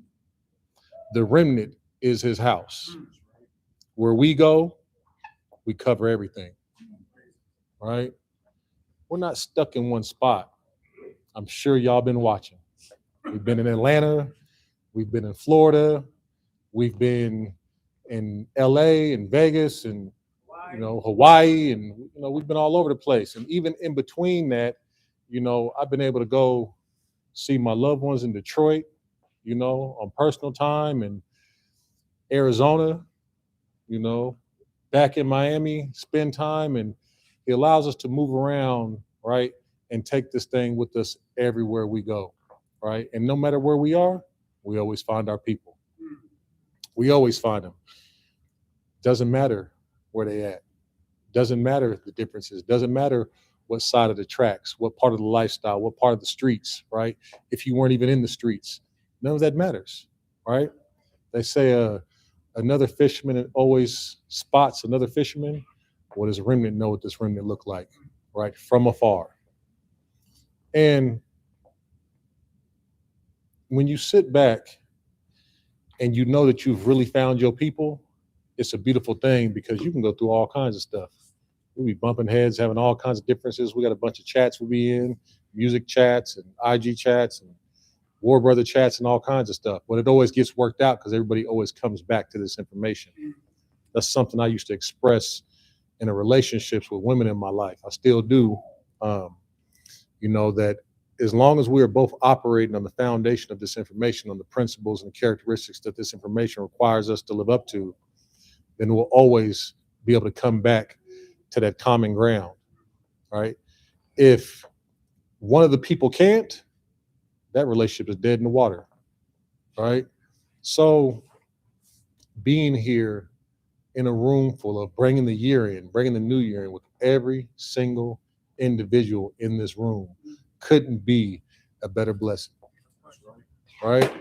The remnant is his house. Where we go, we cover everything, right? We're not stuck in one spot. I'm sure y'all been watching. We've been in Atlanta, we've been in Florida, we've been in LA and Vegas and Hawaii, and we've been all over the place. And even in between that, I've been able to go see my loved ones in Detroit, on personal time, and Arizona, back in Miami, spend time, and it allows us to move around, right, and take this thing with us everywhere we go, right? And no matter where we are, we always find our people. We always find them. Doesn't matter where they at. Doesn't matter the differences. Doesn't matter what side of the tracks, what part of the lifestyle, what part of the streets, right? If you weren't even in the streets, none of that matters, right? They say another fisherman always spots another fisherman. What does a remnant know what this remnant look like, right? From afar. And when you sit back and you know that you've really found your people, it's a beautiful thing because you can go through all kinds of stuff. We'll be bumping heads, having all kinds of differences. We got a bunch of chats we'll be in, music chats and IG chats and War Brother chats and all kinds of stuff. But it always gets worked out because everybody always comes back to this information. That's something I used to express in the relationships with women in my life. I still do. That as long as we are both operating on the foundation of this information, on the principles and characteristics that this information requires us to live up to, then we'll always be able to come back to that common ground, right? If one of the people can't, that relationship is dead in the water, right? So being here in a room full of bringing the year in, bringing the new year in with every single individual in this room couldn't be a better blessing, right?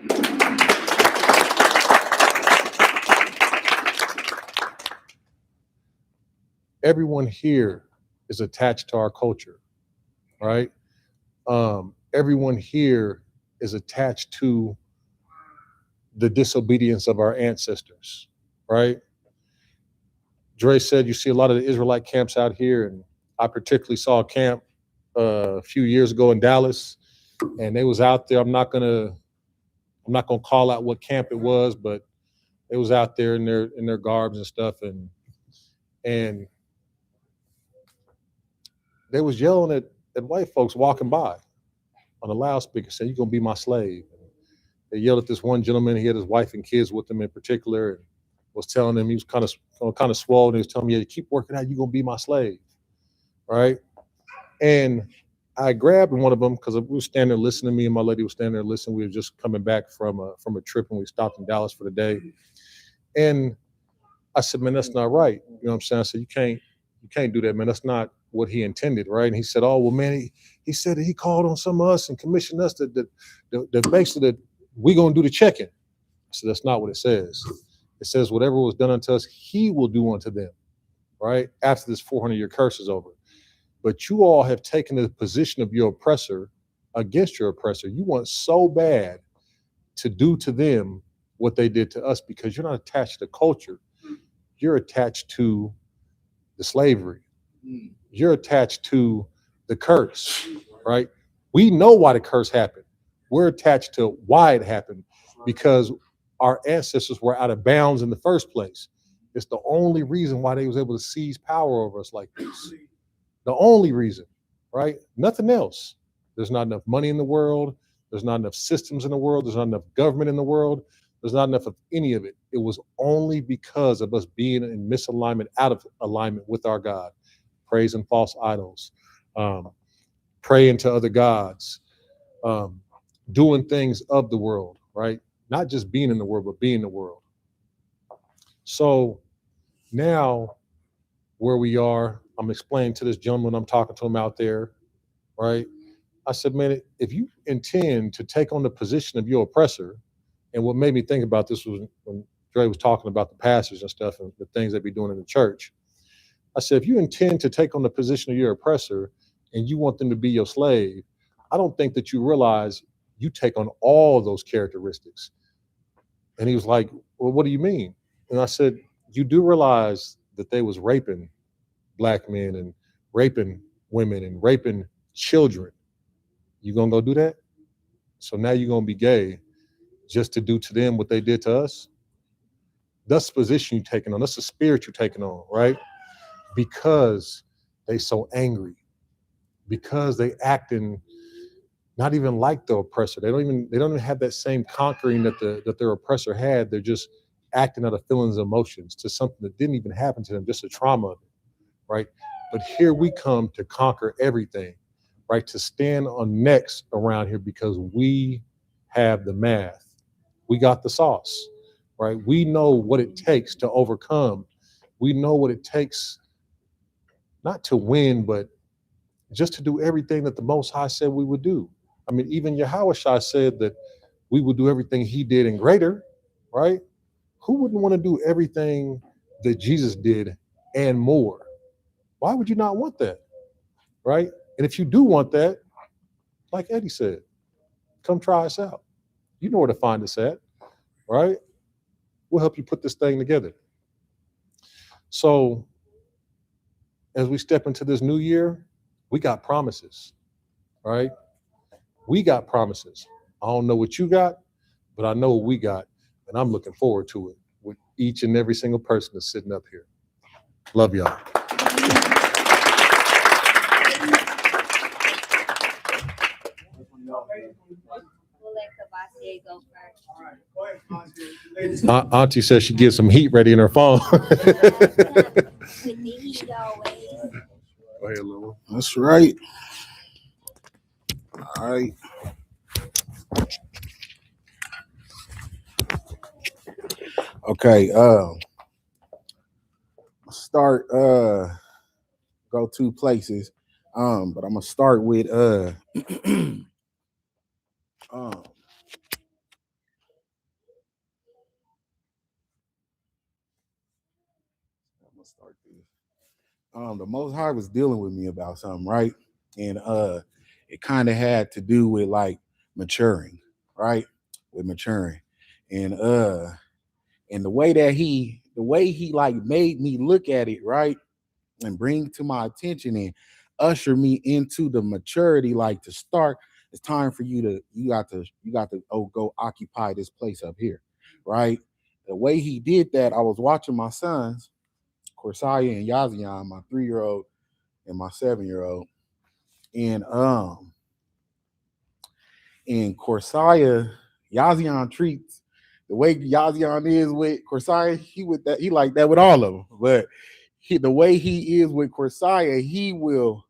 Everyone here is attached to our culture, right? Everyone here is attached to the disobedience of our ancestors, right? Dre said you see a lot of the Israelite camps out here, and I particularly saw a camp a few years ago in Dallas, and they was out there. I'm not gonna call out what camp it was, but it was out there in their garbs and stuff, and they was yelling at white folks walking by on a loudspeaker, saying, "You're gonna be my slave." And they yelled at this one gentleman. He had his wife and kids with him in particular, and was telling him he was kind of swole, and he was telling me, "Yeah, keep working out. You're gonna be my slave," right? And I grabbed one of them because we were standing there listening. Me and my lady was standing there listening. We were just coming back from a trip, and we stopped in Dallas for the day. And I said, "Man, that's not right." You know what I'm saying? I said, you can't do that, man. That's not what he intended, right? And he said, "Oh, well, man, he said that he called on some of us and commissioned us that basically that we gonna do the check-in." I said, "That's not what it says. It says whatever was done unto us, he will do unto them," right? After this 400-year curse is over. But you all have taken the position of your oppressor against your oppressor. You want so bad to do to them what they did to us because you're not attached to culture. You're attached to the slavery. You're attached to the curse, right? We know why the curse happened. We're attached to why it happened because our ancestors were out of bounds in the first place. It's the only reason why they was able to seize power over us like this. The only reason, right? Nothing else. There's not enough money in the world. There's not enough systems in the world. There's not enough government in the world. There's not enough of any of it. It was only because of us being in misalignment, out of alignment with our God, praising false idols, praying to other gods, doing things of the world, right? Not just being in the world, but being the world. So now where we are, I'm explaining to this gentleman, I'm talking to him out there, right? I said, man, if you intend to take on the position of your oppressor, and what made me think about this was when Dre was talking about the pastors and stuff and the things they be doing in the church. I said, if you intend to take on the position of your oppressor and you want them to be your slave, I don't think that you realize you take on all those characteristics. And he was like, well, what do you mean? And I said, you do realize that they was raping black men and raping women and raping children. You gonna go do that? So now you're gonna be gay just to do to them what they did to us? That's the position you're taking on. That's the spirit you're taking on, right? Because they so angry, because they acting not even like the oppressor. They don't even have that same conquering that their oppressor had. They're just acting out of feelings and emotions to something that didn't even happen to them, just a trauma, right? But here we come to conquer everything, right? To stand on necks around here because we have the math. We got the sauce, right? We know what it takes to overcome. We know what it takes not to win, but just to do everything that the Most High said we would do. I mean, even Yahushua said that we would do everything he did and greater, right? Who wouldn't want to do everything that Jesus did and more? Why would you not want that, right? And if you do want that, like Eddie said, come try us out. You know where to find us at, right? We'll help you put this thing together. So as we step into this new year, we got promises, right? We got promises. I don't know what you got, but I know what we got, and I'm looking forward to it with each and every single person that's sitting up here. Love y'all. We'll let Kavasier go first. Auntie says she gets some heat ready in her phone. With the heat always. Go ahead, Lil. That's right. All right. Okay. Start go two places. But I'm gonna start with I'm gonna start this. The Most High was dealing with me about something, right? And it kind of had to do with like maturing, right? With maturing. And the way he like made me look at it, right? And bring to my attention and usher me into the maturity, like to start, it's time for you got to go occupy this place up here, right? The way he did that, I was watching my sons, Corsaya and Yazian, my 3-year-old and my 7-year-old. And Corsaya, Yazian treats the way Yazian is with Corsaya, he like that with all of them. But the way he is with Corsaya, he will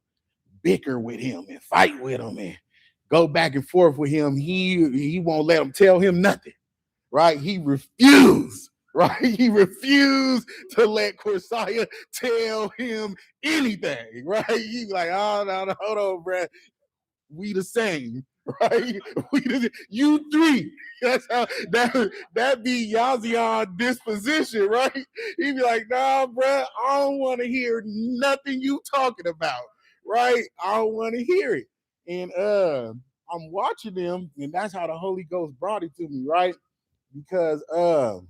bicker with him and fight with him and go back and forth with him. He won't let him tell him nothing, right? He refused, right? He refused to let Corsaya tell him anything, right? He's like, oh, no, hold on, bro. We the same, right? You three. That's how that be Yazian disposition, right? He be like, nah, bro, I don't want to hear nothing you talking about, right? I don't want to hear it. And I'm watching them, and that's how the Holy Ghost brought it to me, right? Because Before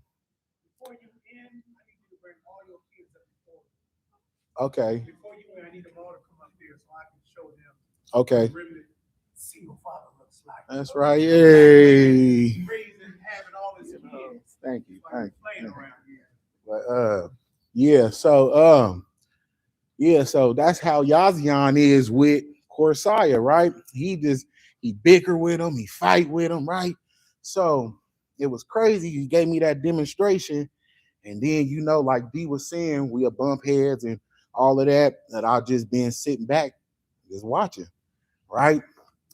you end, I need you to bring all your kids up before. okay, Before you end, I need them all to come up there so I can show them. okay, Really see what Father looks like. that's right. Yay. Raising, having all this kids. Thank you. Like Thank playing you. around here. But yeah, so that's how Yazian is with Corsair, right? He bicker with him, he fight with him, right? So it was crazy. He gave me that demonstration, and then like D was saying, we'll bump heads and all of that. That I've just been sitting back, just watching, right?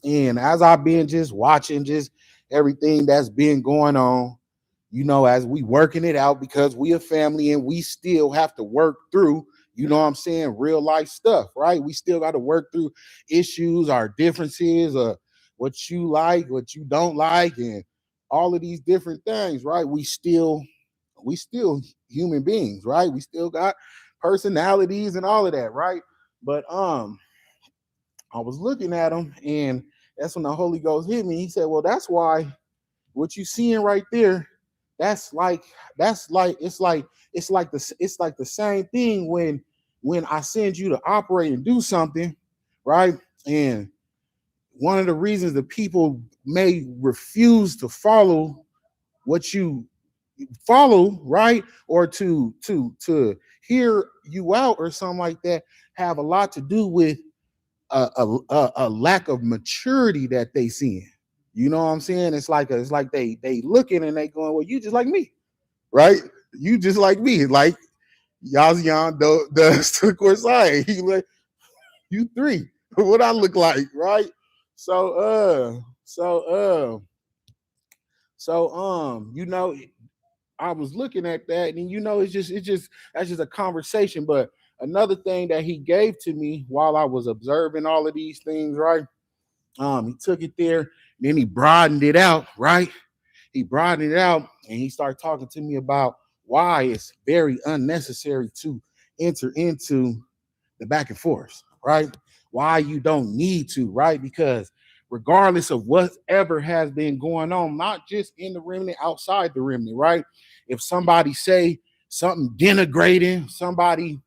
And as I've been just watching, just everything that's been going on, as we working it out, because we a family and we still have to work through, what I'm saying, real life stuff, right? We still got to work through issues, our differences, what you like, what you don't like, and all of these different things, right? We still human beings, right? We still got personalities and all of that, right? But I was looking at him, and that's when the Holy Ghost hit me. He said, well, that's why what you seeing right there, it's like the same thing when I send you to operate and do something, right? And one of the reasons that people may refuse to follow what you follow, right, or to hear you out or something like that, have a lot to do with a lack of maturity that they seeing. You know what I'm saying? It's like they looking and they going, well, you just like me, right? You just like me, like Yazian does to Corsair. He like, you three, what I look like, right? So I was looking at that, and it's just that's just a conversation. But another thing that he gave to me while I was observing all of these things, right? He took it there, then he broadened it out, right? He broadened it out, and he started talking to me about why it's very unnecessary to enter into the back and forth, right? Why you don't need to, right? Because regardless of whatever has been going on, not just in the remnant, outside the remnant, right? If somebody say something denigrating, somebody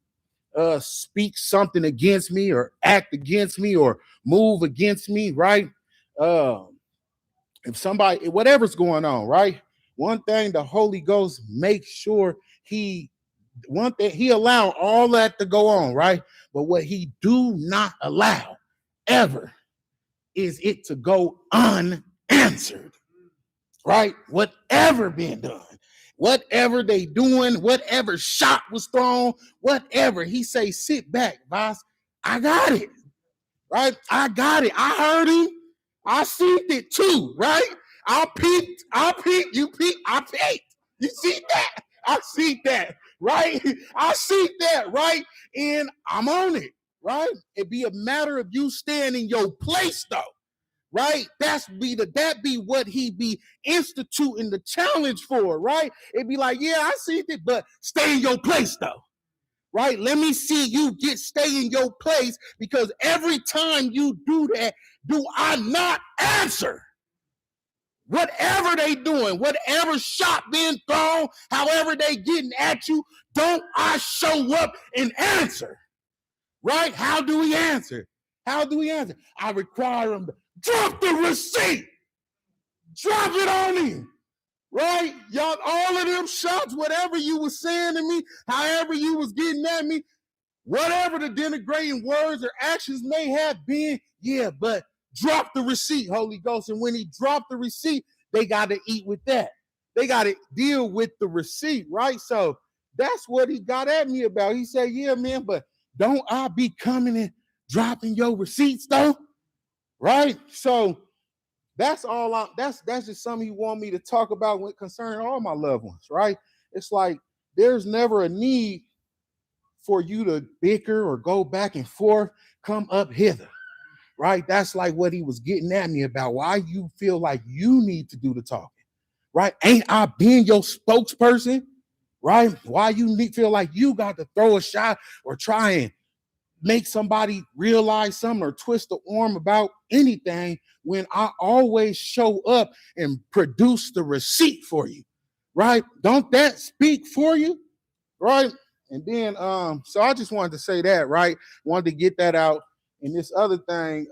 speak something against me or act against me or move against me, right? If somebody, whatever's going on, right? One thing the Holy Ghost makes sure he allow all that to go on, right? But what he do not allow ever is it to go unanswered, right? Whatever being done, whatever they doing, whatever shot was thrown, whatever, he say, sit back, boss. I got it, right? I got it. I heard him. I seen it too, right? I peeked, you peeked, I peeked. You see that? I see that, right? I see that, right? And I'm on it, right? It be a matter of you staying in your place, though, right? That be what he be instituting the challenge for, right? It'd be like, yeah, I see it, but stay in your place, though. Right? Let me see you stay in your place, because every time you do that, do I not answer? Whatever they doing, whatever shot being thrown, however they getting at you, don't I show up and answer? Right? How do we answer? How do we answer? I require them to drop the receipt. Drop it on him. Right? Y'all, all of them shots, whatever you was saying to me, however you was getting at me, whatever the denigrating words or actions may have been, yeah, but drop the receipt, Holy Ghost. And when he dropped the receipt, they got to eat with that. They got to deal with the receipt, right? So that's what he got at me about. He said, yeah, man, but don't I be coming and dropping your receipts, though? Right? So that's all that's just something he want me to talk about when concerning all my loved ones, right? It's like there's never a need for you to bicker or go back and forth. Come up hither, right? That's like what he was getting at me about. Why you feel like you need to do the talking, right? Ain't I been your spokesperson, right? Why you feel like you got to throw a shot or try and make somebody realize something or twist the arm about anything when I always show up and produce the receipt for you, right? Don't that speak for you, right? And then, so I just wanted to say that, right? Wanted to get that out. And this other thing,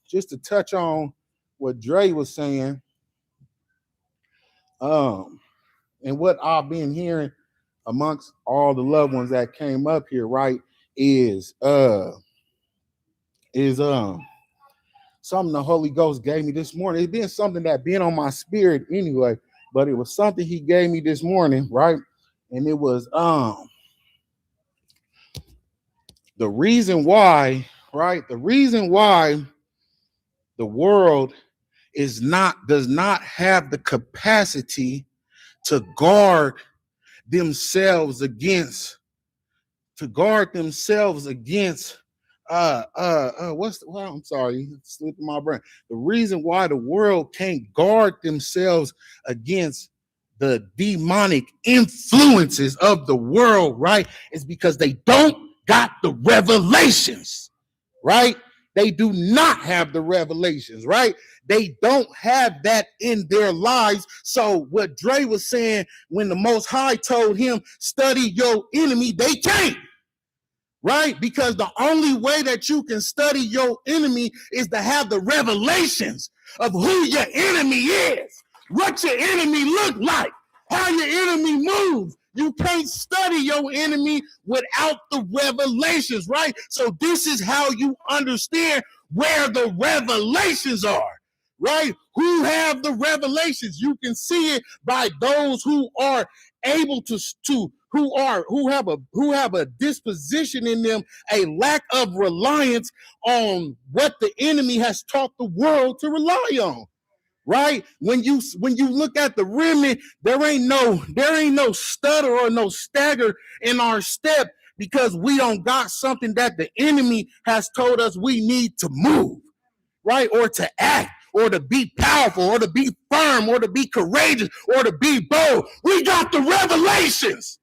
just to touch on what Dre was saying, and what I've been hearing amongst all the loved ones that came up here, right, is something the Holy Ghost gave me this morning. It's been something that been on my spirit anyway, but it was something he gave me this morning, right? And it was the reason why, right? The reason why the world does not have the capacity to guard themselves against I'm sorry, it's slipping my brain. The reason why the world can't guard themselves against the demonic influences of the world, right, is because they don't got the revelations, right? They do not have the revelations, right? They don't have that in their lives. So what Dre was saying, when the Most High told him, study your enemy, they can't, right? Because the only way that you can study your enemy is to have the revelations of who your enemy is, what your enemy look like, how your enemy moves. You can't study your enemy without the revelations, right? So this is how you understand where the revelations are, right? Who have the revelations? You can see it by those who are able to who have a disposition in them, a lack of reliance on what the enemy has taught the world to rely on. Right? When you look at the remnant, there ain't no stutter or no stagger in our step because we don't got something that the enemy has told us we need to move, right? Or to act, or to be powerful, or to be firm, or to be courageous, or to be bold. We got the revelations.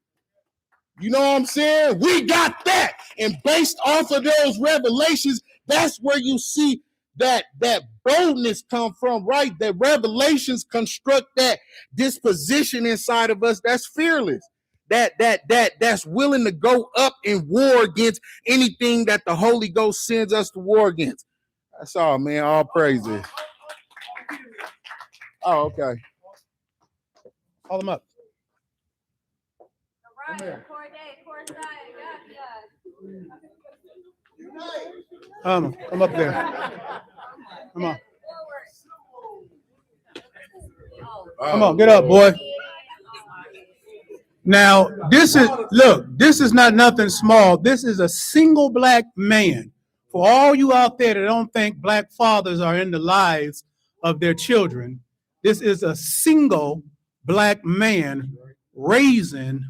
You know what I'm saying? We got that. And based off of those revelations, that's where you see that boldness come from, right? That revelations construct that disposition inside of us that's fearless. That's willing to go up in war against anything that the Holy Ghost sends us to war against. That's all, man. All praises. Oh, okay. Call them up. Come up there. Come on. Come on, get up, boy. Now, this is not nothing small. This is a single black man. For all you out there that don't think black fathers are in the lives of their children, this is a single black man raising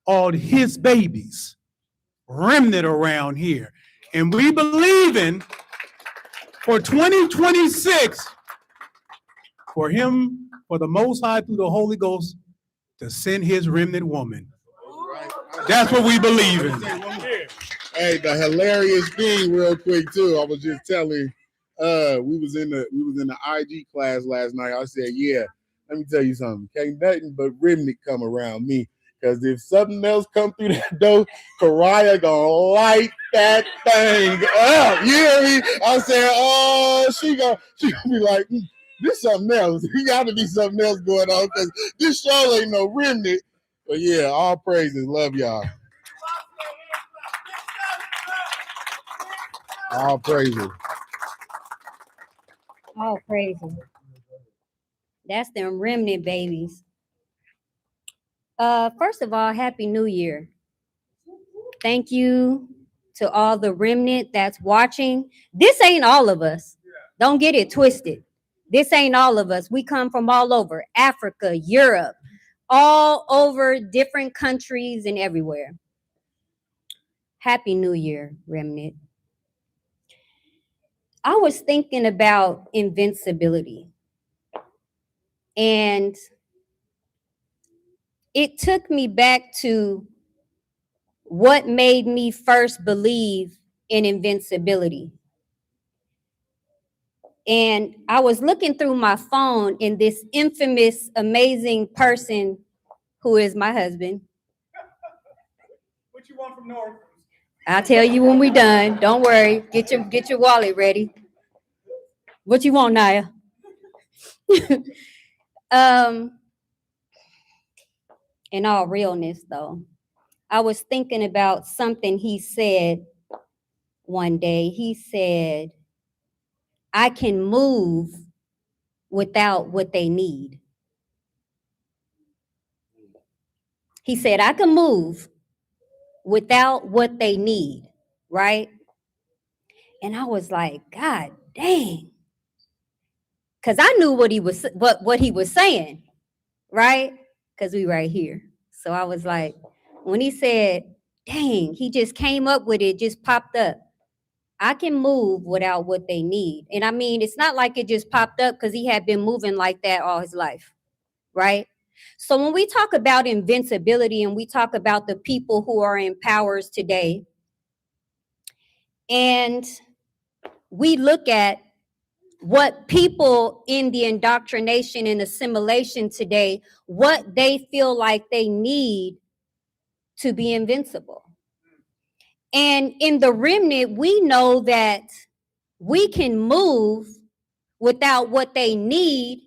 all his babies, remnant around here. And we believe in for 2026 for the Most High through the Holy Ghost to send his remnant woman. That's what we believe in. Hey, the hilarious thing, real quick too. I was just telling, we was in the IG class last night. I said, yeah, let me tell you something. Can't nothing but remnant come around me. Because if something else come through that door, Kariah gonna light that thing up. You hear me? I said, oh, she gonna be like, this something else. You gotta be something else going on because this show ain't no remnant. But yeah, all praises. Love y'all. All praises. All praises. That's them remnant babies. First of all, Happy New Year. Thank you to all the remnant that's watching. This ain't all of us. Don't get it twisted. This ain't all of us. We come from all over Africa, Europe, all over different countries and everywhere. Happy New Year, remnant. I was thinking about invincibility. And it took me back to what made me first believe in invincibility. And I was looking through my phone, and this infamous, amazing person who is my husband. What you want from North? I'll tell you when we're done. Don't worry. Get your wallet ready. What you want, Naya? In all realness, though, I was thinking about something he said one day. He said, I can move without what they need. He said, I can move without what they need, right? And I was like, God dang. Because I knew what he was saying, right? Because we right here. So I was like, when he said, dang, he just came up with it, just popped up. I can move without what they need. And I mean, it's not like it just popped up because he had been moving like that all his life, right? So when we talk about invincibility and we talk about the people who are in powers today, and we look at what people in the indoctrination and assimilation today, what they feel like they need to be invincible. And in the remnant, we know that we can move without what they need.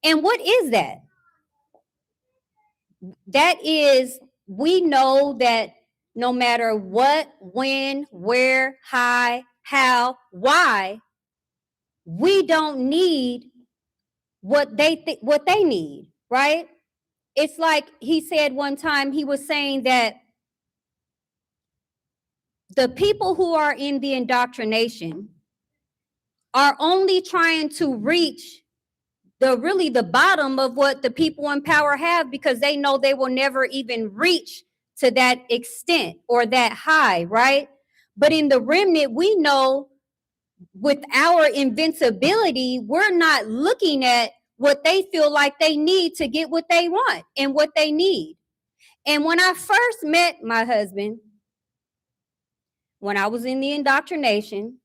And what is that? That is, we know that no matter what, when, where, how, why, we don't need what they need, right? It's like he said one time, he was saying that the people who are in the indoctrination are only trying to reach the bottom of what the people in power have, because they know they will never even reach to that extent or that high, right? But in the remnant, we know with our invincibility, we're not looking at what they feel like they need to get what they want and what they need. And when I first met my husband, when I was in the indoctrination,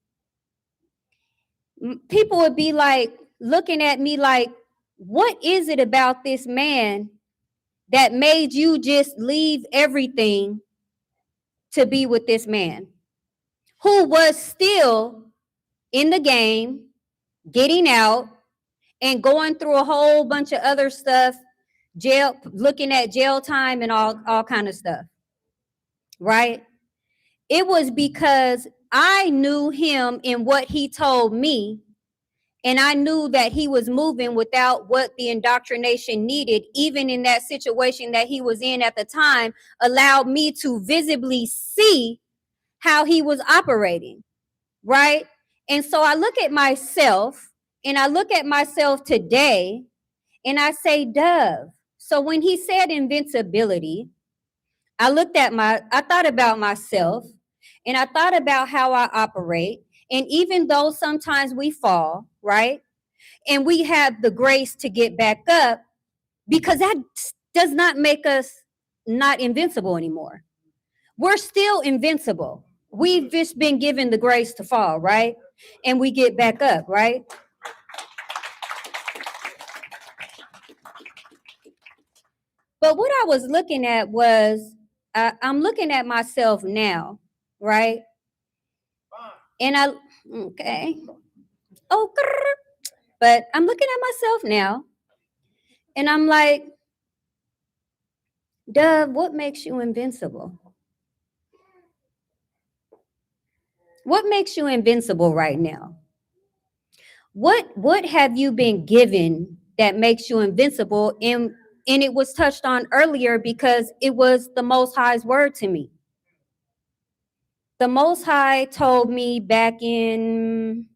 people would be like looking at me like, what is it about this man that made you just leave everything to be with this man who was still in the game, getting out and going through a whole bunch of other stuff, jail, looking at jail time and all kind of stuff, right? It was because I knew him in what he told me, and I knew that he was moving without what the indoctrination needed, even in that situation that he was in at the time, allowed me to visibly see how he was operating, right? And so I look at myself, and I look at myself today, and I say, Dove. So when he said invincibility, I thought about myself, and I thought about how I operate. And even though sometimes we fall, right? And we have the grace to get back up, because that does not make us not invincible anymore. We're still invincible. We've just been given the grace to fall, right? And we get back up, right? But what I was looking at was, I'm looking at myself now, right? And okay. Oh, but I'm looking at myself now, and I'm like, Dove, what makes you invincible? What makes you invincible right now? What have you been given that makes you invincible? And it was touched on earlier because it was the Most High's word to me. The Most High told me back in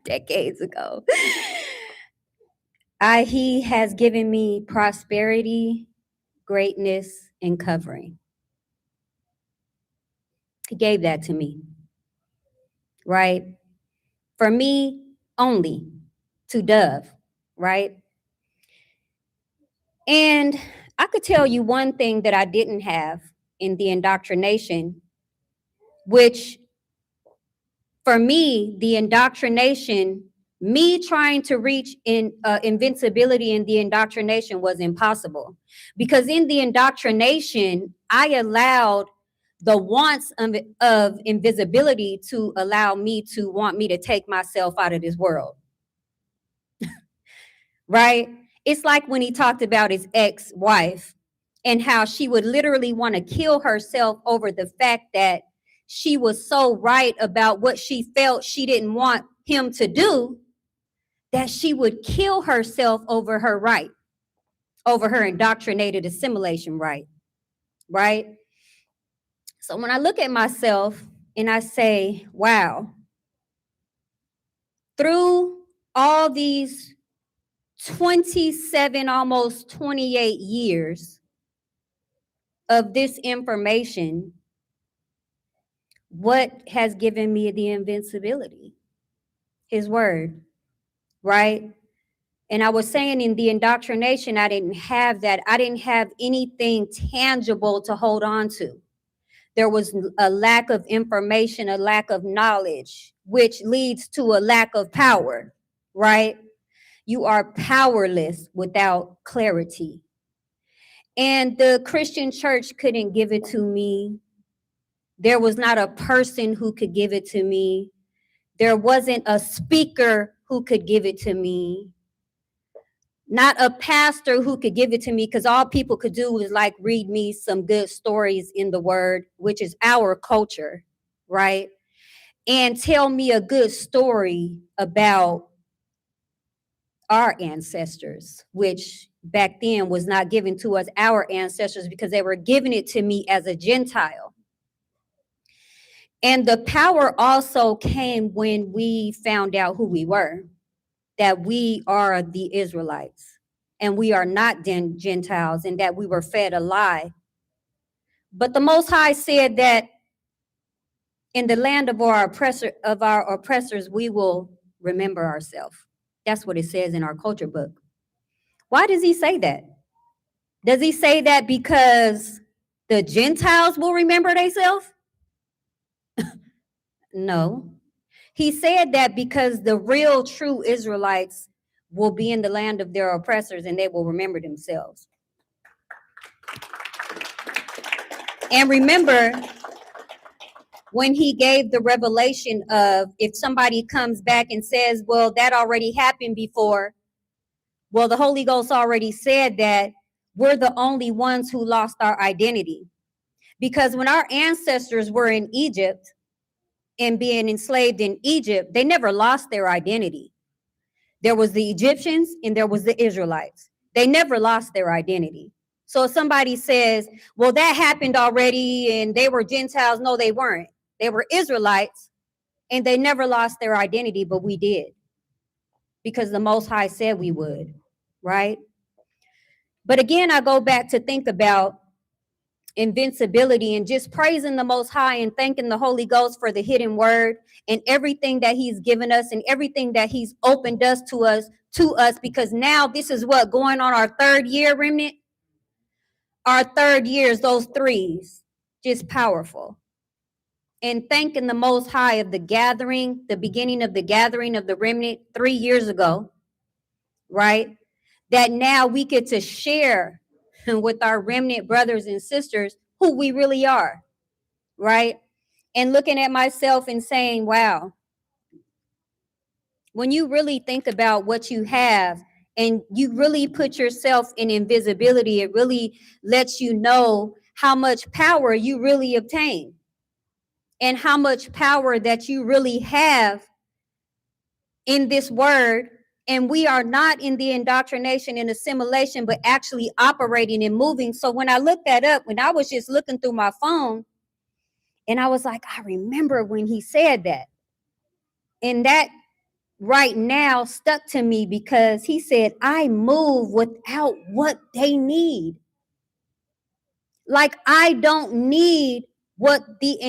decades ago, he has given me prosperity, greatness, and covering. He gave that to me, right? For me only, to Dove, right? And I could tell you one thing that I didn't have in the indoctrination, which for me, the indoctrination, me trying to reach invincibility in the indoctrination was impossible. Because in the indoctrination, I allowed the wants of invisibility to allow me to want me to take myself out of this world. Right? It's like when he talked about his ex-wife and how she would literally want to kill herself over the fact that she was so right about what she felt she didn't want him to do, that she would kill herself over her right, over her indoctrinated assimilation right, right? So when I look at myself and I say, wow, through all these 27, almost 28 years of this information, what has given me the invincibility? His word, right? And I was saying in the indoctrination, I didn't have that. I didn't have anything tangible to hold on to. There was a lack of information, a lack of knowledge, which leads to a lack of power, right? You are powerless without clarity. And the Christian church couldn't give it to me. There was not a person who could give it to me. There wasn't a speaker who could give it to me. Not a pastor who could give it to me, because all people could do was like read me some good stories in the word, which is our culture, right? And tell me a good story about our ancestors, which back then was not given to us, our ancestors, because they were giving it to me as a Gentile. And the power also came when we found out who we were, that we are the Israelites and we are not Gentiles, and that we were fed a lie. But the Most High said that in the land of our oppressors, we will remember ourselves. That's what it says in our culture book. Why does he say that? Does he say that because the Gentiles will remember themselves? No. He said that because the real true Israelites will be in the land of their oppressors and they will remember themselves. And remember, when he gave the revelation of, if somebody comes back and says, well, that already happened before, well, the Holy Ghost already said that we're the only ones who lost our identity. Because when our ancestors were in Egypt and being enslaved in Egypt, they never lost their identity. There was the Egyptians and there was the Israelites. They never lost their identity. So if somebody says, well, that happened already and they were Gentiles, no, they weren't. They were Israelites and they never lost their identity, but we did. Because the Most High said we would, right? But again, I go back to think about invincibility and just praising the Most High and thanking the Holy Ghost for the hidden word and everything that he's given us and everything that he's opened us to us, because now this is what, going on our third year, remnant? Our third years, those threes, just powerful. And thanking the Most High of the gathering, the beginning of the gathering of the remnant 3 years ago, right? That now we get to share with our remnant brothers and sisters who we really are, right? And looking at myself and saying, wow, when you really think about what you have and you really put yourself in invisibility, it really lets you know how much power you really obtain and how much power that you really have in this word. And we are not in the indoctrination and assimilation, but actually operating and moving. So when I looked that up, when I was just looking through my phone, and I was like, I remember when he said that. And that right now stuck to me, because he said, I move without what they need. Like, I don't need what the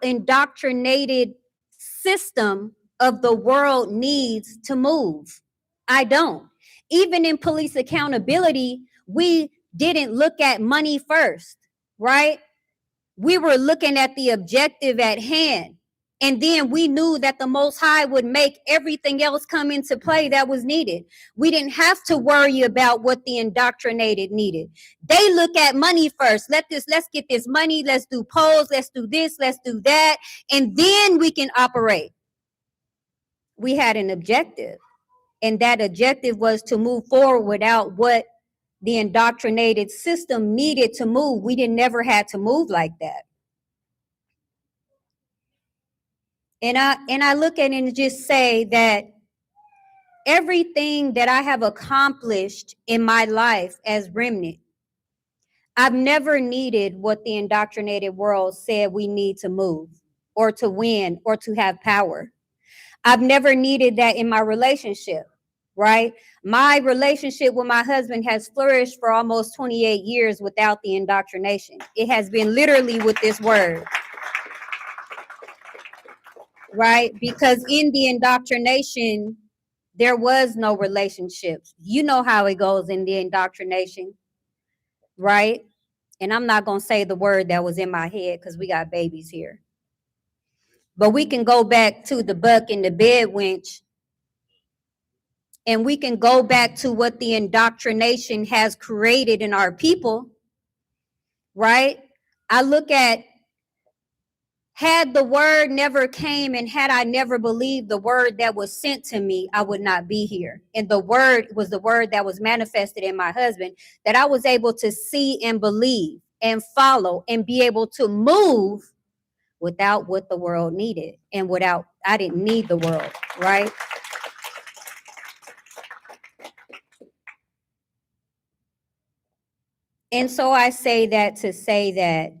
indoctrinated system of the world needs to move. I don't. Even in police accountability, we didn't look at money first, right? We were looking at the objective at hand. And then we knew that the Most High would make everything else come into play that was needed. We didn't have to worry about what the indoctrinated needed. They look at money first. Let's get this money. Let's do polls. Let's do this. Let's do that. And then we can operate. We had an objective. And that objective was to move forward without what the indoctrinated system needed to move. We never had to move like that. And I look at it and just say that everything that I have accomplished in my life as remnant, I've never needed what the indoctrinated world said we need to move or to win or to have power. I've never needed that in my relationship, right? My relationship with my husband has flourished for almost 28 years without the indoctrination. It has been literally with this word. Right? Because in the indoctrination, there was no relationships. You know how it goes in the indoctrination, right? And I'm not going to say the word that was in my head because we got babies here. But we can go back to the buck and the bed winch. And we can go back to what the indoctrination has created in our people, right? I look at, had the word never came and had I never believed the word that was sent to me, I would not be here. And the word was the word that was manifested in my husband, that I was able to see and believe and follow and be able to move without what the world needed and without, I didn't need the world, right? And so I say that to say that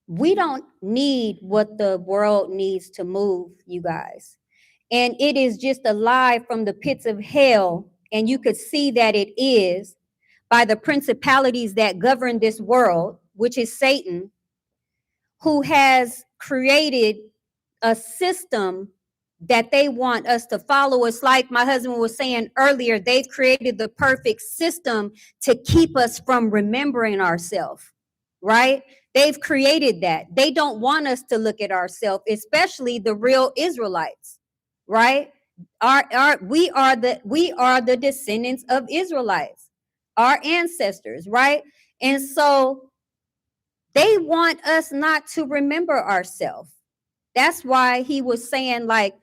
we don't need what the world needs to move, you guys. And it is just a lie from the pits of hell. And you could see that it is by the principalities that govern this world, which is Satan, who has created a system that they want us to follow. It's like my husband was saying earlier, they've created the perfect system to keep us from remembering ourselves, right? They've created that. They don't want us to look at ourselves, especially the real Israelites, right? We are the descendants of Israelites, our ancestors, right? And so they want us not to remember ourselves. That's why he was saying, like,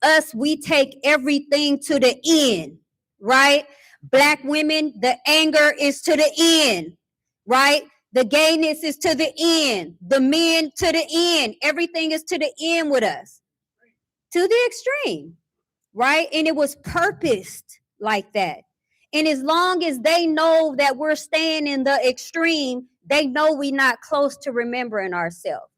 us, we take everything to the end, right? Black women, the anger is to the end, right? The gayness is to the end. The men to the end. Everything is to the end with us. To the extreme, right? And it was purposed like that. And as long as they know that we're staying in the extreme, they know we're not close to remembering ourselves.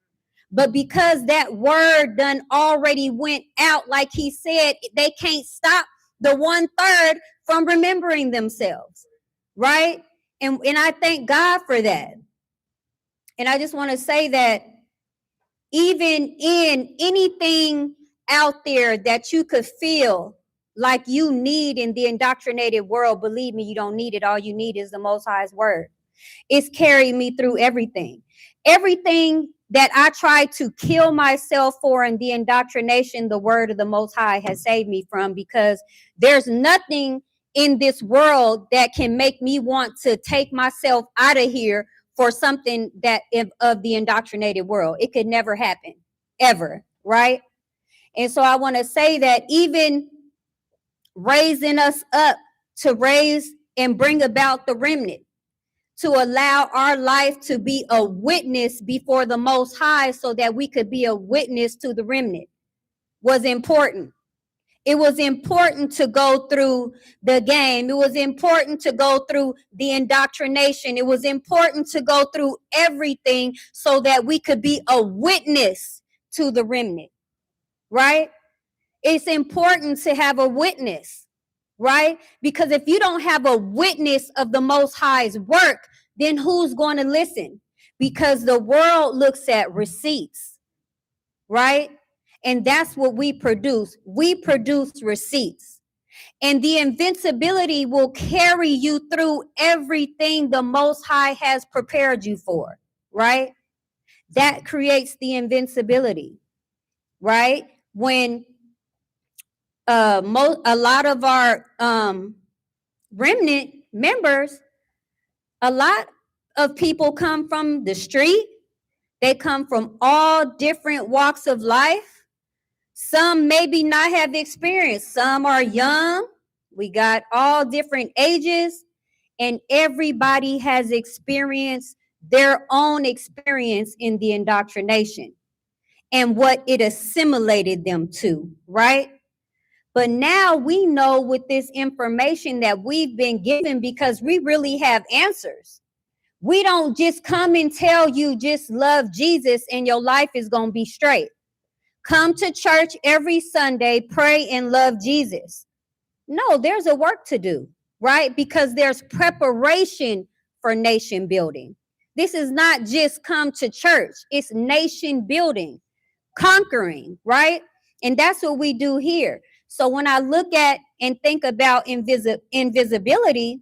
But because that word done already went out, like he said, they can't stop the 1/3 from remembering themselves, right? And I thank God for that. And I just want to say that even in anything out there that you could feel like you need in the indoctrinated world, believe me, you don't need it. All you need is the Most High's word. It's carried me through everything. Everything that I tried to kill myself for in the indoctrination, the word of the Most High has saved me from, because there's nothing in this world that can make me want to take myself out of here for something that of the indoctrinated world. It could never happen, ever, right? And so I want to say that even raising us up to raise and bring about the remnant, to allow our life to be a witness before the Most High so that we could be a witness to the remnant, was important. It was important to go through the game. It was important to go through the indoctrination. It was important to go through everything so that we could be a witness to the remnant, right? It's important to have a witness, right? Because if you don't have a witness of the Most High's work, then who's going to listen? Because the world looks at receipts, right? And that's what we produce. We produce receipts. And the invincibility will carry you through everything the Most High has prepared you for, right? That creates the invincibility, right? When a lot of our remnant members, a lot of people come from the street. They come from all different walks of life. Some maybe not have experience. Some are young. We got all different ages, and everybody has experienced their own experience in the indoctrination and what it assimilated them to, right? But now we know with this information that we've been given, because we really have answers. We don't just come and tell you just love Jesus and your life is going to be straight. Come to church every Sunday, pray and love Jesus. No, there's a work to do, right? Because there's preparation for nation building. This is not just come to church. It's nation building, conquering, right? And that's what we do here. So when I look at and think about invisibility,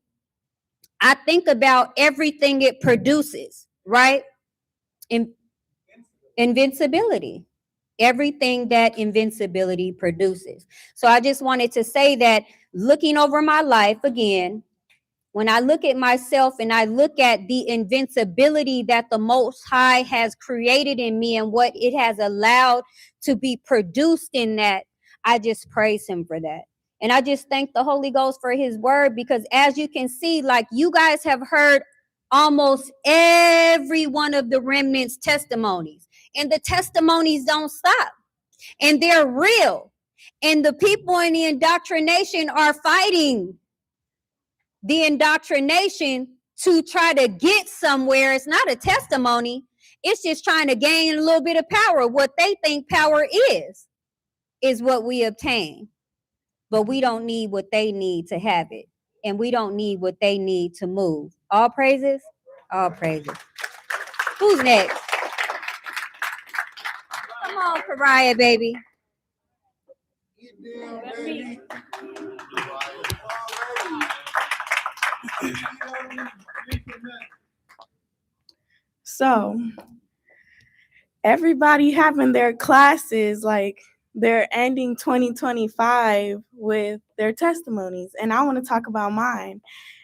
I think about everything it produces, right? Invincibility. Everything that invincibility produces. So I just wanted to say that looking over my life again, when I look at myself and I look at the invincibility that the Most High has created in me and what it has allowed to be produced in that, I just praise him for that. And I just thank the Holy Ghost for his word, because as you can see, like you guys have heard almost every one of the remnants' testimonies, and the testimonies don't stop, and they're real. And the people in the indoctrination are fighting the indoctrination to try to get somewhere. It's not a testimony. It's just trying to gain a little bit of power. What they think power is what we obtain. But we don't need what they need to have it. And we don't need what they need to move. All praises? All praises. Who's next? Come on, Pariah, baby. So everybody having their classes, like they're ending 2025 with their testimonies, and I want to talk about mine.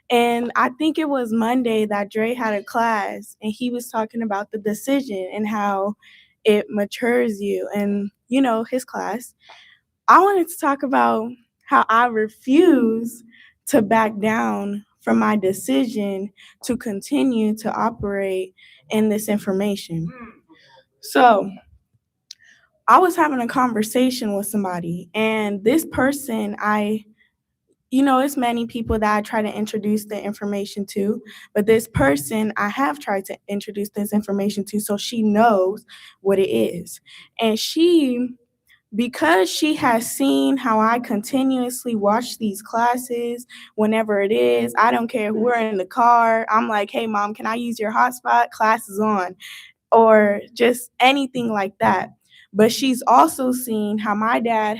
And I think it was Monday that Dre had a class, and he was talking about the decision and how it matures you, and you know, his class. I wanted to talk about how I refuse to back down from my decision to continue to operate in this information. So I was having a conversation with somebody, and this person, it's many people that I try to introduce the information to, but this person I have tried to introduce this information to so she knows what it is. And because she has seen how I continuously watch these classes whenever it is, I don't care if we're in the car, I'm like, hey, mom, can I use your hotspot? Class is on. Or just anything like that. But she's also seen how my dad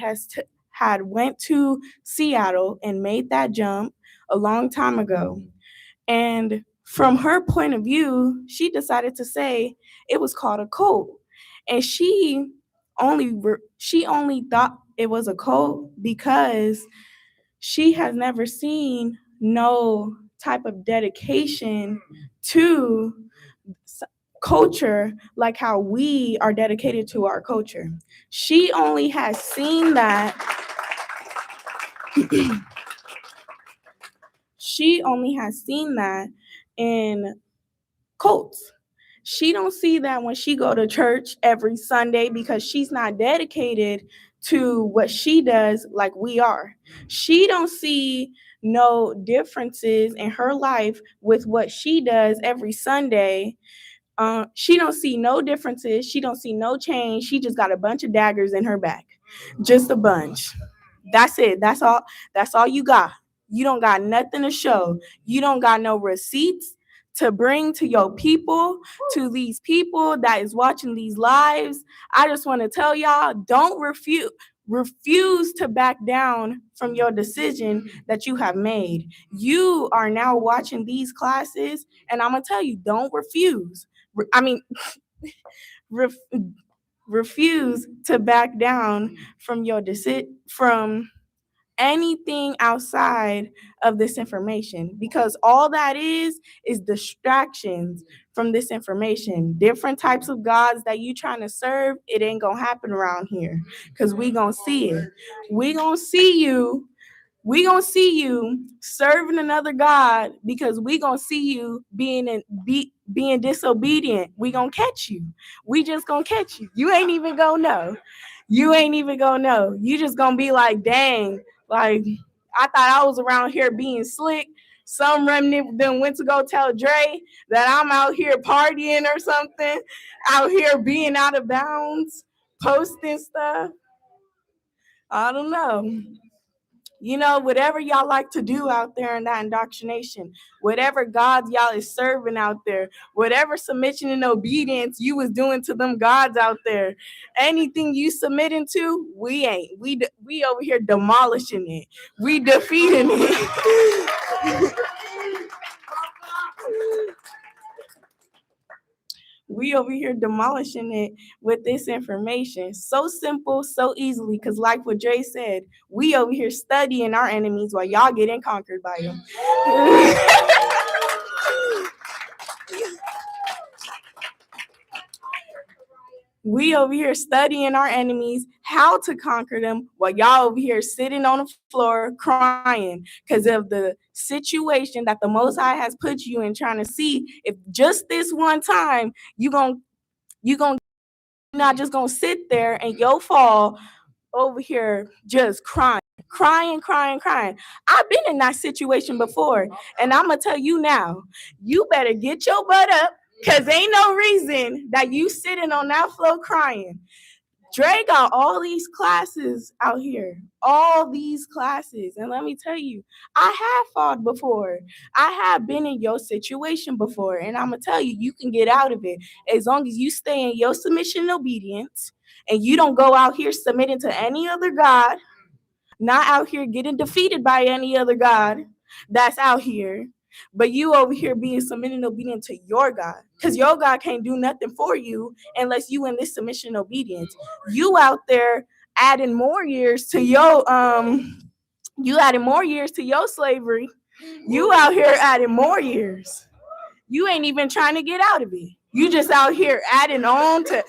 had went to Seattle and made that jump a long time ago. And from her point of view, she decided to say it was called a cult. And she only thought it was a cult because she has never seen no type of dedication to culture like how we are dedicated to our culture. She only has seen that in cults. She don't see that when she go to church every Sunday because she's not dedicated to what she does like we are. She don't see no differences in her life with what she does every Sunday. She don't see no differences. She don't see no change. She just got a bunch of daggers in her back. Just a bunch. That's it. That's all you got. You don't got nothing to show. You don't got no receipts to bring to your people, to these people that is watching these lives. I just want to tell y'all, don't refuse. refuse to back down from your decision that you have made. You are now watching these classes, and I'm gonna tell you, don't refuse. Ref- refuse to back down from your from anything outside of this information, because all that is distractions from this information. Different types of gods that you trying to serve, it ain't gonna happen around here, because we gonna see it. We gonna see you serving another god, because we gonna see you being disobedient. We gonna catch you. We just gonna catch you. You ain't even gonna know. You just gonna be like, dang, like, I thought I was around here being slick. Some remnant then went to go tell Dre that I'm out here partying or something, out here being out of bounds, posting stuff. I don't know. Whatever y'all like to do out there in that indoctrination, whatever gods y'all is serving out there, whatever submission and obedience you was doing to them gods out there, anything you submitting to, we ain't. We over here demolishing it. We defeating it. We over here demolishing it with this information. So simple, so easily, because like what Dre said, we over here studying our enemies while y'all getting conquered by them. We over here studying our enemies, how to conquer them, while y'all over here sitting on the floor crying because of the situation that the Most High has put you in, trying to see if just this one time you not just gonna sit there and you'll fall over here just crying. I've been in that situation before, and I'm gonna tell you now, you better get your butt up, because ain't no reason that you sitting on that floor crying. Dre got all these classes out here, and let me tell you, I have fought before. I have been in your situation before, and I'm gonna tell you, you can get out of it as long as you stay in your submission and obedience, and you don't go out here submitting to any other god, not out here getting defeated by any other god that's out here, but you over here being submitted and obedient to your God, because your God can't do nothing for you unless you in this submission and obedience. You out there adding more years to your slavery. You out here adding more years. You ain't even trying to get out of it. You just out here adding on to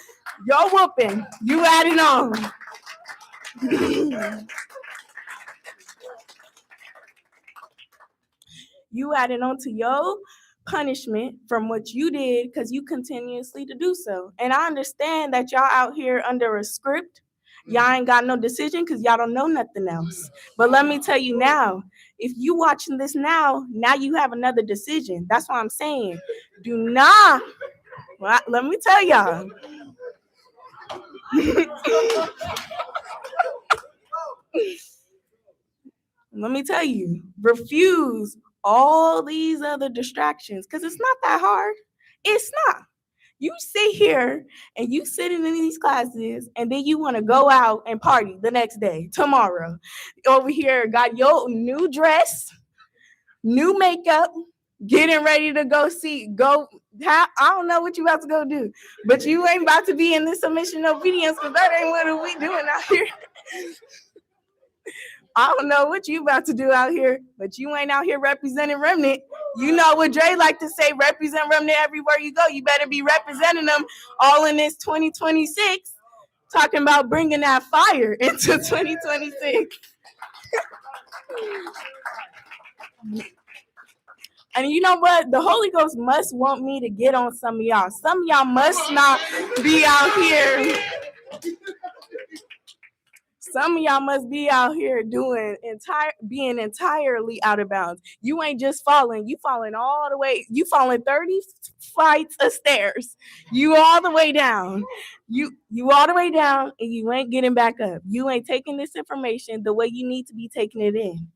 your whooping. You adding on. You added on to your punishment from what you did because you continuously to do so. And I understand that y'all out here under a script. Y'all ain't got no decision because y'all don't know nothing else. But let me tell you now, if you watching this now you have another decision. That's what I'm saying. Do not, well, let me tell y'all. Let me tell you, refuse all these other distractions, because it's not that hard. It's not. You sit here and you sitting in these classes, and then you want to go out and party the next day, tomorrow. Over here, got your new dress, new makeup, getting ready to I don't know what you about to go do, but you ain't about to be in this submission obedience, because that ain't what we doing out here. I don't know what you about to do out here, but you ain't out here representing Remnant. You know what Dre like to say, represent Remnant everywhere you go. You better be representing them all in this 2026, talking about bringing that fire into 2026. And you know what? The Holy Ghost must want me to get on some of y'all. Some of y'all must not be out here. Some of y'all must be out here being entirely out of bounds. You ain't just falling. You falling all the way. You falling 30 flights of stairs. You all the way down. You all the way down, and you ain't getting back up. You ain't taking this information the way you need to be taking it in.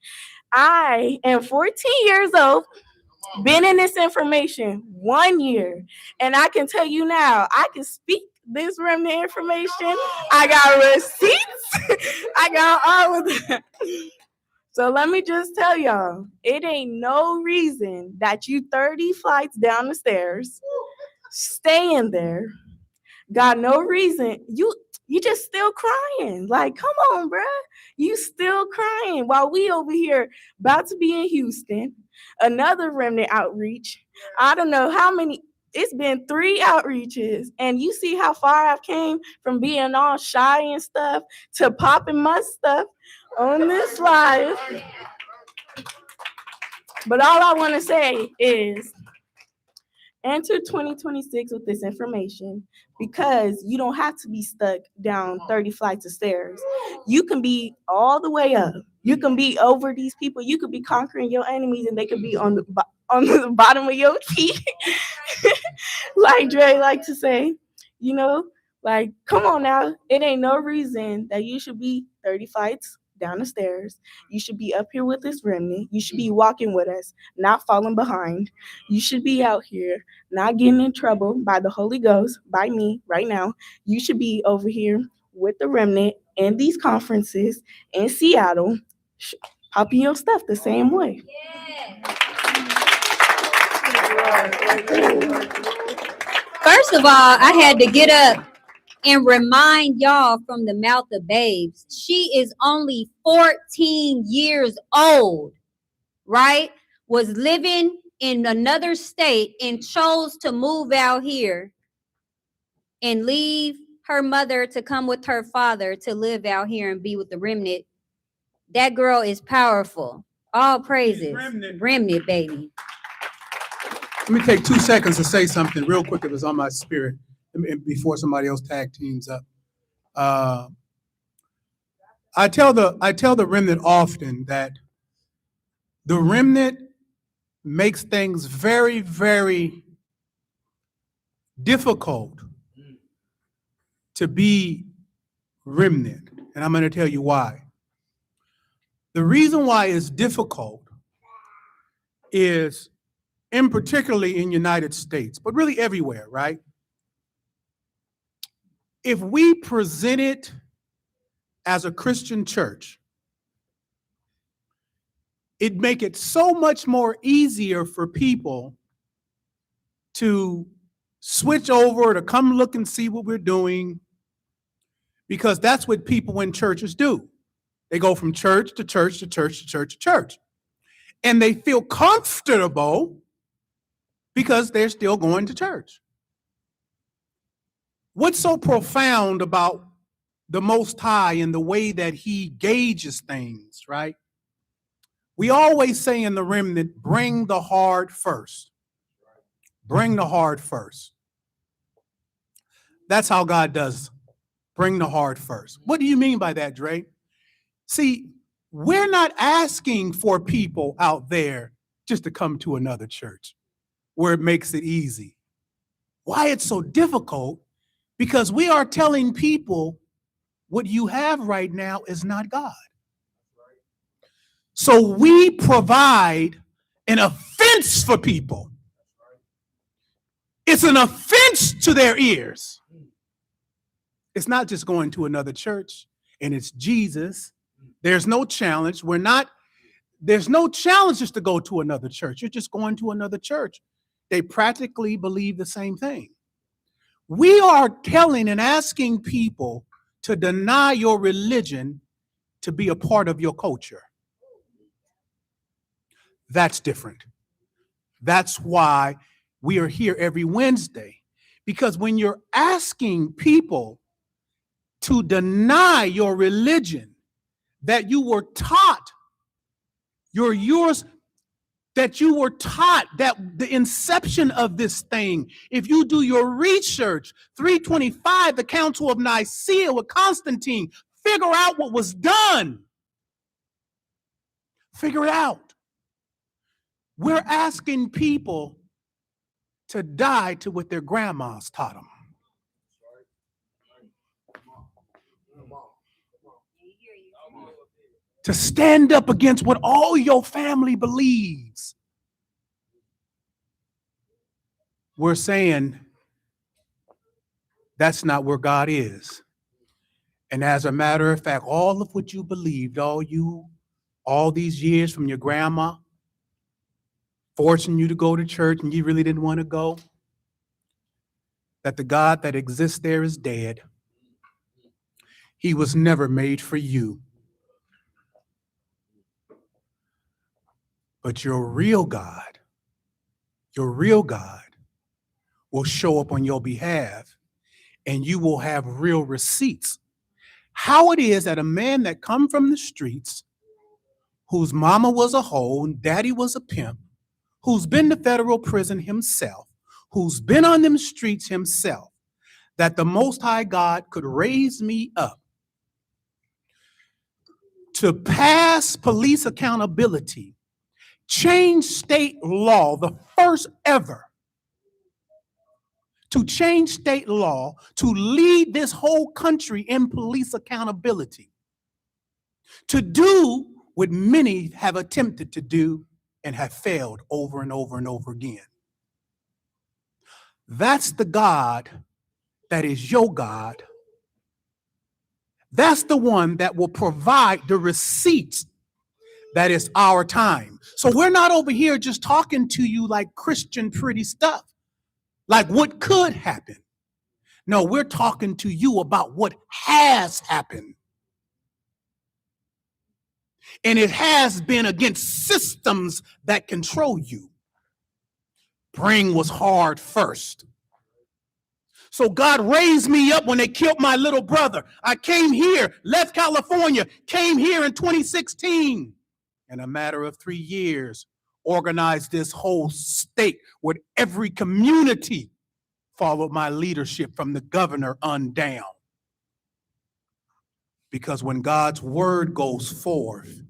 I am 14 years old, been in this information 1 year, and I can tell you now, I can speak this remnant information. I got receipts. I got all of that. So let me just tell y'all, it ain't no reason that you 30 flights down the stairs, staying there, got no reason. You just still crying. Like, come on, bruh. You still crying while we over here about to be in Houston, another remnant outreach. I don't know how many. It's been 3 outreaches, and you see how far I've came from being all shy and stuff to popping my stuff on this live. But all I want to say is enter 2026 with this information, because you don't have to be stuck down 30 flights of stairs. You can be all the way up. You can be over these people. You could be conquering your enemies, and they could be on the bottom of your feet. Like Dre like to say, you know, like, come on now. It ain't no reason that you should be 30 flights down the stairs. You should be up here with this remnant. You should be walking with us, not falling behind. You should be out here, not getting in trouble by the Holy Ghost, by me right now. You should be over here with the remnant in these conferences in Seattle, popping your stuff the same way. First of all, I had to get up and remind y'all from the mouth of babes. She is only 14 years old, right? Was living in another state and chose to move out here and leave her mother to come with her father to live out here and be with the remnant. That girl is powerful. All praises. Remnant, baby. Let me take 2 seconds to say something real quick if it's on my spirit before somebody else tag teams up. I tell the remnant often that the remnant makes things very, very difficult to be remnant. And I'm going to tell you why. The reason why it's difficult is, in particularly in United States, but really everywhere, right? If we present it as a Christian church, it'd make it so much more easier for people to switch over, to come look and see what we're doing, because that's what people in churches do. They go from church to church to church to church to church. And they feel comfortable because they're still going to church. What's so profound about the Most High and the way that he gauges things, right? We always say in the remnant, bring the hard first. Bring the hard first. That's how God does. Bring the hard first. What do you mean by that, Dre? See, we're not asking for people out there just to come to another church where it makes it easy. Why it's so difficult? Because we are telling people what you have right now is not God. So we provide an offense for people. It's an offense to their ears. It's not just going to another church, and it's Jesus. There's no challenge. There's no challenge just to go to another church. You're just going to another church. They practically believe the same thing. We are telling and asking people to deny your religion to be a part of your culture. That's different. That's why we are here every Wednesday. Because when you're asking people to deny your religion that you were taught, that you were taught, that the inception of this thing, if you do your research, 325, the Council of Nicaea with Constantine, figure out what was done. Figure it out. We're asking people to die to what their grandmas taught them. To stand up against what all your family believes. We're saying That's not where God is. And as a matter of fact, all of what you believed, all these years from your grandma, forcing you to go to church and you really didn't want to go, that the God that exists there is dead. He was never made for you. But your real God will show up on your behalf, and you will have real receipts. How it is that a man that come from the streets, whose mama was a hoe and daddy was a pimp, who's been to federal prison himself, who's been on them streets himself, that the Most High God could raise me up to pass police accountability, change state law, the first ever to change state law to lead this whole country in police accountability, to do what many have attempted to do and have failed over and over and over again. That's the God that is your God. That's the one that will provide the receipts that is our time. So we're not over here just talking to you like Christian pretty stuff, like what could happen. No, we're talking to you about what has happened. And it has been against systems that control you. Praying was hard first. So God raised me up when they killed my little brother. I came here, left California, came here in 2016. In a matter of 3 years, organized this whole state where every community followed my leadership from the governor on down. Because when God's word goes forth,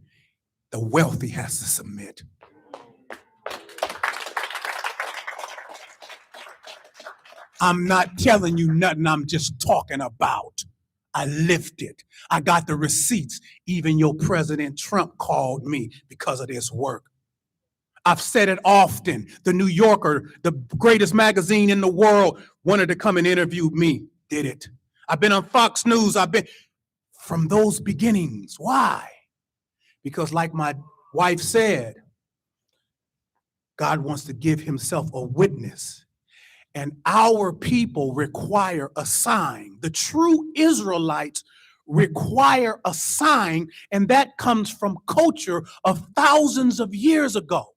the wealthy has to submit. I'm not telling you nothing I'm just talking about. I lived it. I got the receipts. Even your President Trump called me because of this work. I've said it often. The New Yorker, the greatest magazine in the world, wanted to come and interview me. Did it. I've been on Fox News. I've been from those beginnings. Why? Because like my wife said, God wants to give himself a witness. And our people require a sign. The true Israelites require a sign, and that comes from culture of thousands of years ago.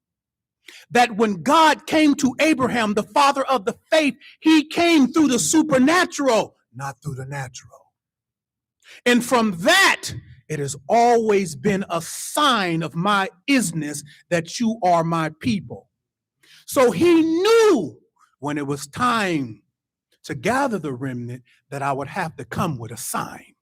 That when God came to Abraham, the father of the faith, he came through the supernatural, not through the natural. And from that, it has always been a sign of my isness that you are my people. So he knew when it was time to gather the remnant that I would have to come with a sign.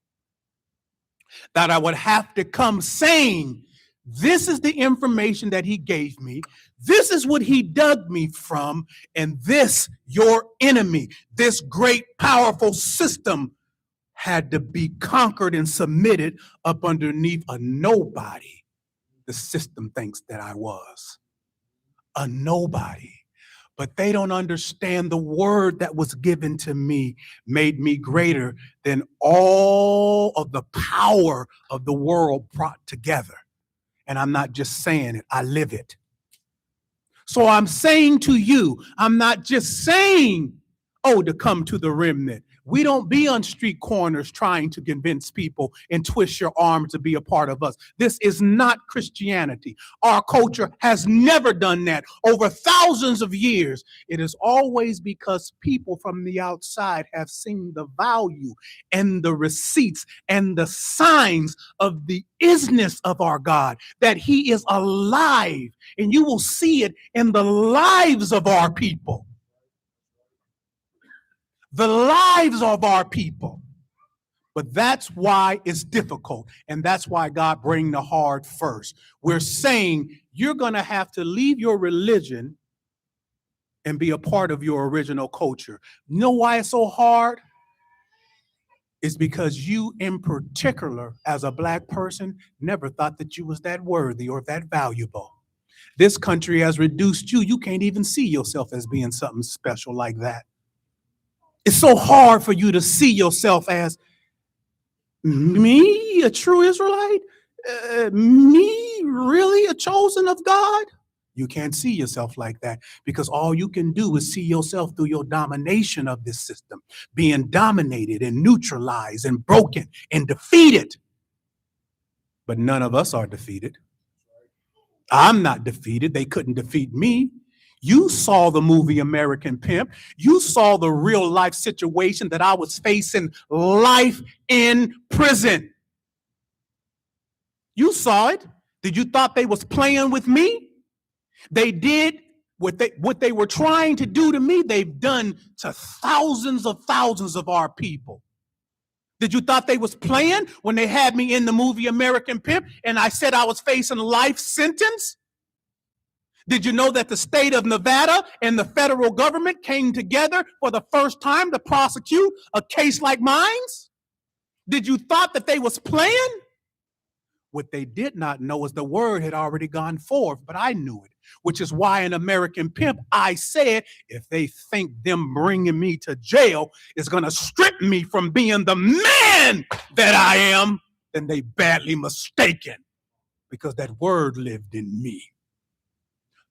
That I would have to come saying, this is the information that he gave me. This is what he dug me from. And this, your enemy, this great powerful system had to be conquered and submitted up underneath a nobody. The system thinks that I was a nobody. But they don't understand the word that was given to me made me greater than all of the power of the world brought together. And I'm not just saying it, I live it. So I'm saying to you, I'm not just saying, oh, to come to the remnant. We don't be on street corners trying to convince people and twist your arm to be a part of us. This is not Christianity. Our culture has never done that. Over thousands of years, it is always because people from the outside have seen the value and the receipts and the signs of the isness of our God, that he is alive. And you will see it in the lives of our people. The lives of our people. But that's why it's difficult. And that's why God bring the hard first. We're saying you're going to have to leave your religion and be a part of your original culture. You know why it's so hard? It's because you in particular, as a black person, never thought that you was that worthy or that valuable. This country has reduced you. You can't even see yourself as being something special like that. It's so hard for you to see yourself as me, a true Israelite? Me, really a chosen of God? You can't see yourself like that because all you can do is see yourself through your domination of this system, being dominated and neutralized and broken and defeated. But none of us are defeated. I'm not defeated. They couldn't defeat me. You saw the movie American Pimp. You saw the real life situation that I was facing, life in prison. You saw it. Did you thought they was playing with me? They did what they were trying to do to me. They've done to thousands of our people. Did you thought they was playing when they had me in the movie American Pimp and I said I was facing life sentence? Did you know that the state of Nevada and the federal government came together for the first time to prosecute a case like mine? Did you thought that they was playing? What they did not know is the word had already gone forth, but I knew it, which is why in American Pimp, I said, if they think them bringing me to jail is going to strip me from being the man that I am, then they badly mistaken, because that word lived in me.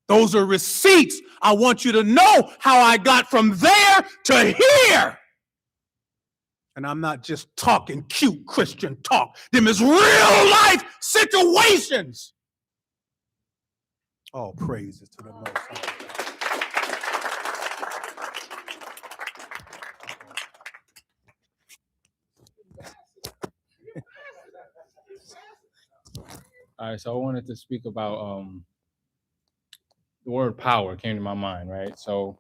Those are receipts. I want you to know how I got from there to here. And I'm not just talking cute Christian talk. Them is real life situations. All praises to the Most High. All right, so I wanted to speak about the word power came to my mind, right? So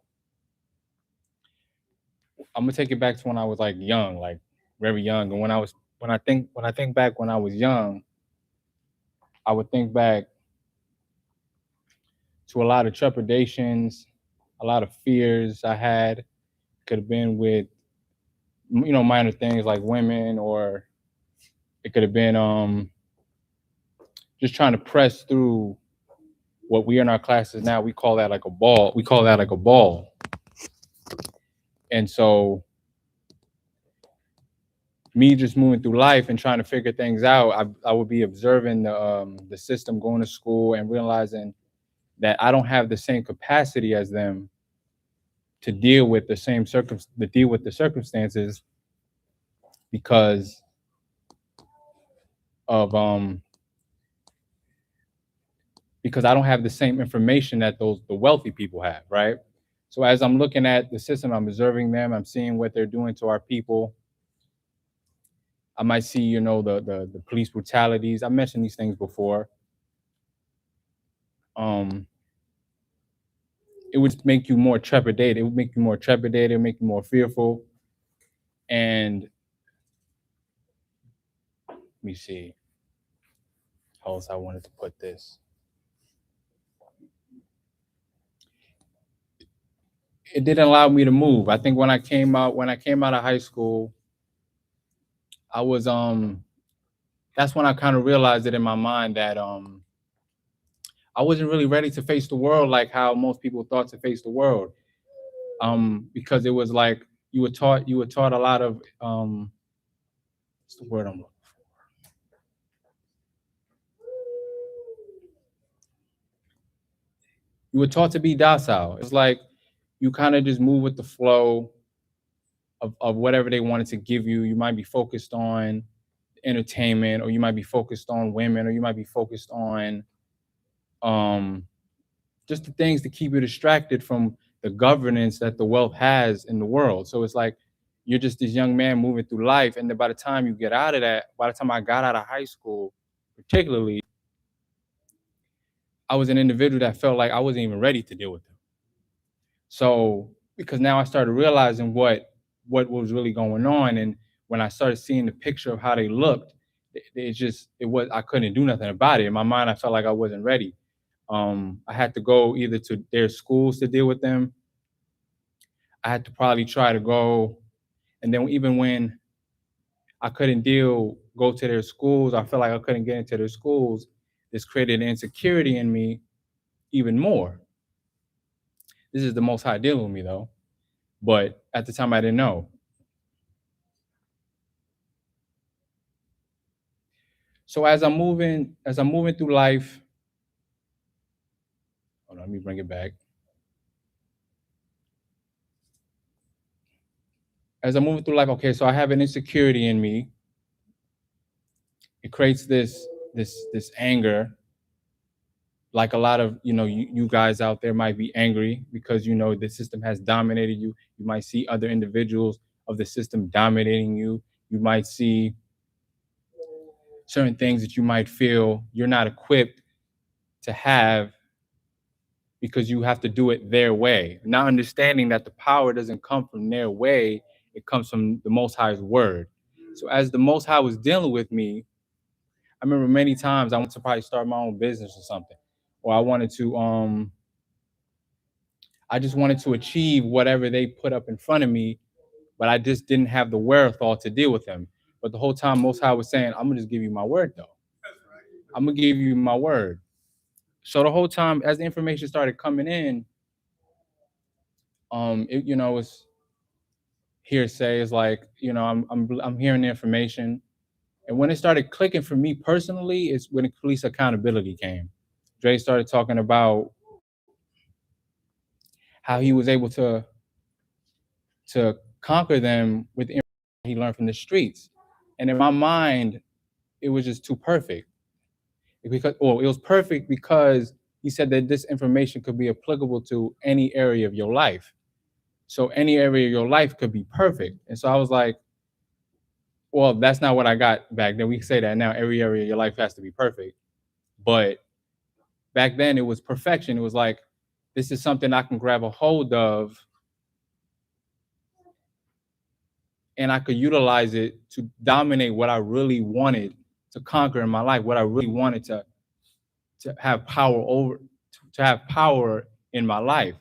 I'm gonna take it back to when I was like young, like very young. And when I think back when I was young, I would think back to a lot of trepidations, a lot of fears I had. Could have been with, you know, minor things like women, or it could have been just trying to press through what we in our classes now, we call that like a ball. We call that like a ball. And so me just moving through life and trying to figure things out, I would be observing the system, going to school and realizing that I don't have the same capacity as them to deal with the circumstances because of because I don't have the same information that the wealthy people have, right? So as I'm looking at the system, I'm observing them, I'm seeing what they're doing to our people. I might see, you know, the police brutalities. I mentioned these things before. It would make you more trepidated. It would make you more trepidated, it would make you more fearful. And let me see how else I wanted to put this. It didn't allow me to move. I think when I came out of high school, I was that's when I kind of realized it in my mind that I wasn't really ready to face the world like how most people thought to face the world. Because it was like you were taught a lot of what's the word I'm looking for? You were taught to be docile. It's like you kind of just move with the flow of whatever they wanted to give you. You might be focused on entertainment, or you might be focused on women, or you might be focused on just the things to keep you distracted from the governance that the wealth has in the world. So it's like you're just this young man moving through life, and then by the time you get out of that, by the time I got out of high school, particularly, I was an individual that felt like I wasn't even ready to deal with them. So because now I started realizing what was really going on, and when I started seeing the picture of how they looked, I couldn't do nothing about it. In my mind, I felt like I wasn't ready. I had to go either to their schools to deal with them. I had to probably try to go, and then even when I couldn't go to their schools, I felt like I couldn't get into their schools. This created an insecurity in me even more. This is the Most High dealing with me though. But at the time I didn't know. So as I'm moving through life, hold on, let me bring it back. As I'm moving through life, okay, so I have an insecurity in me. It creates this anger. Like a lot of, you guys out there might be angry because, the system has dominated you. You might see other individuals of the system dominating you. You might see certain things that you might feel you're not equipped to have because you have to do it their way. Not understanding that the power doesn't come from their way, it comes from the Most High's word. So as the Most High was dealing with me, I remember many times I wanted to probably start my own business or something, or I just wanted to achieve whatever they put up in front of me, but I just didn't have the wherewithal to deal with them. But the whole time, Most High was saying, I'm gonna just give you my word, though. I'm gonna give you my word. So the whole time, as the information started coming in, it's hearsay. It's like, I'm hearing the information, and when it started clicking for me personally, is when police accountability came. Dre started talking about how he was able to conquer them with the information he learned from the streets. And in my mind, it was just too perfect. It was perfect because he said that this information could be applicable to any area of your life. So any area of your life could be perfect. And so I was like, well, that's not what I got back then. We say that now, every area of your life has to be perfect. But back then it was perfection. It was like, this is something I can grab a hold of and I could utilize it to dominate what I really wanted to conquer in my life, what I really wanted to have power over, to have power in my life.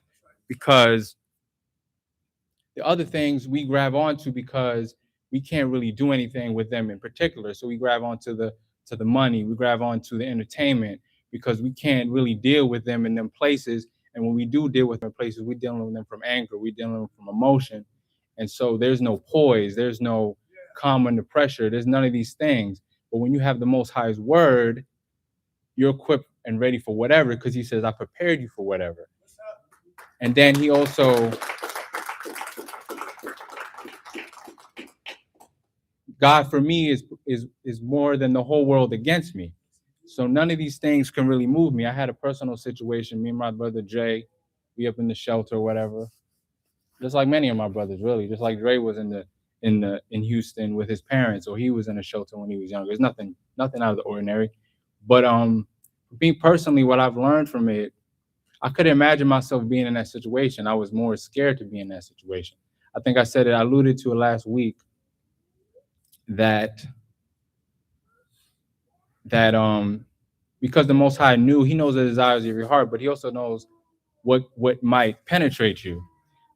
Because the other things we grab onto because we can't really do anything with them in particular. So we grab onto the money, we grab onto the entertainment because we can't really deal with them in them places. And when we do deal with them in places, we're dealing with them from anger, we're dealing with them from emotion. And so there's no poise, there's no calm under pressure, there's none of these things. But when you have the Most High's word, you're equipped and ready for whatever, because he says, I prepared you for whatever. And then he also, God for me is more than the whole world against me. So none of these things can really move me. I had a personal situation, me and my brother Jay, we up in the shelter or whatever. Just like many of my brothers, really. Just like Dre was in Houston with his parents, or he was in a shelter when he was younger. It's nothing out of the ordinary. But me personally, what I've learned from it, I couldn't imagine myself being in that situation. I was more scared to be in that situation. I think I said it, I alluded to it last week, that because the Most High knew, he knows the desires of your heart, but he also knows what might penetrate you.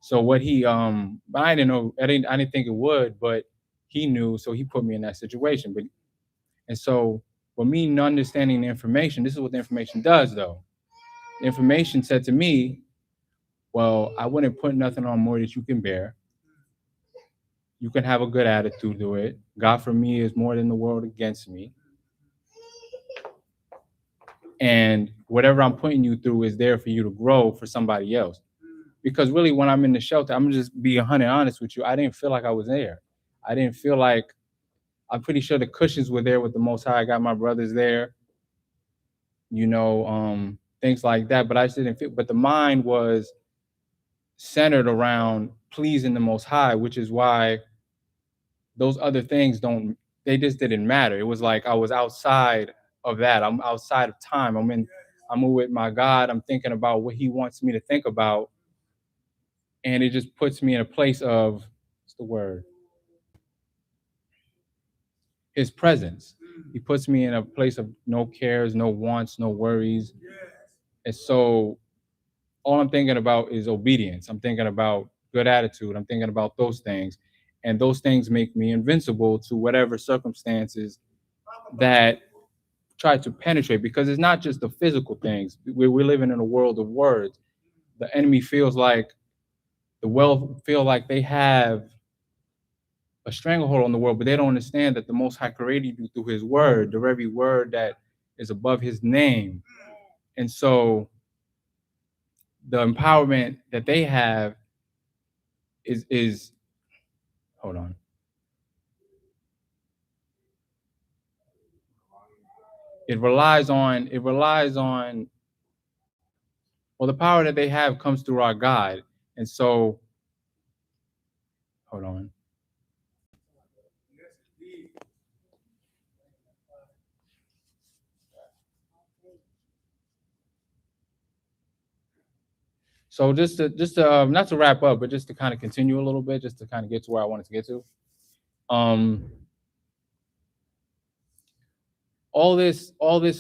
So what he I didn't know, I didn't think it would, but he knew, so he put me in that situation. And so for me not understanding the information, this is what the information does though. The information said to me, well, I wouldn't put nothing on more that you can bear. You can have a good attitude to it. God for me is more than the world against me. And whatever I'm putting you through is there for you to grow for somebody else. Because really, when I'm in the shelter, I'm gonna just be 100 honest with you. I didn't feel like I was there. I didn't feel like, I'm pretty sure the cushions were there with the Most High. I got my brothers there, things like that. But I just didn't feel, but the mind was centered around pleasing the Most High, which is why those other things they just didn't matter. It was like I was outside of that. I'm outside of time. I'm with my God. I'm thinking about what he wants me to think about. And it just puts me in a place of, what's the word? His presence. He puts me in a place of no cares, no wants, no worries. And so all I'm thinking about is obedience. I'm thinking about good attitude. I'm thinking about those things. And those things make me invincible to whatever circumstances that try to penetrate, because it's not just the physical things. We're living in a world of words. The enemy feels like the world feel like they have a stranglehold on the world, but they don't understand that the Most High created you through His word, the very word that is above His name. And so the empowerment that they have is hold on. It relies on, well, the power that they have comes through our God. And so, hold on. So just to not to wrap up, but just to kind of continue a little bit, just to kind of get to where I wanted to get to. All this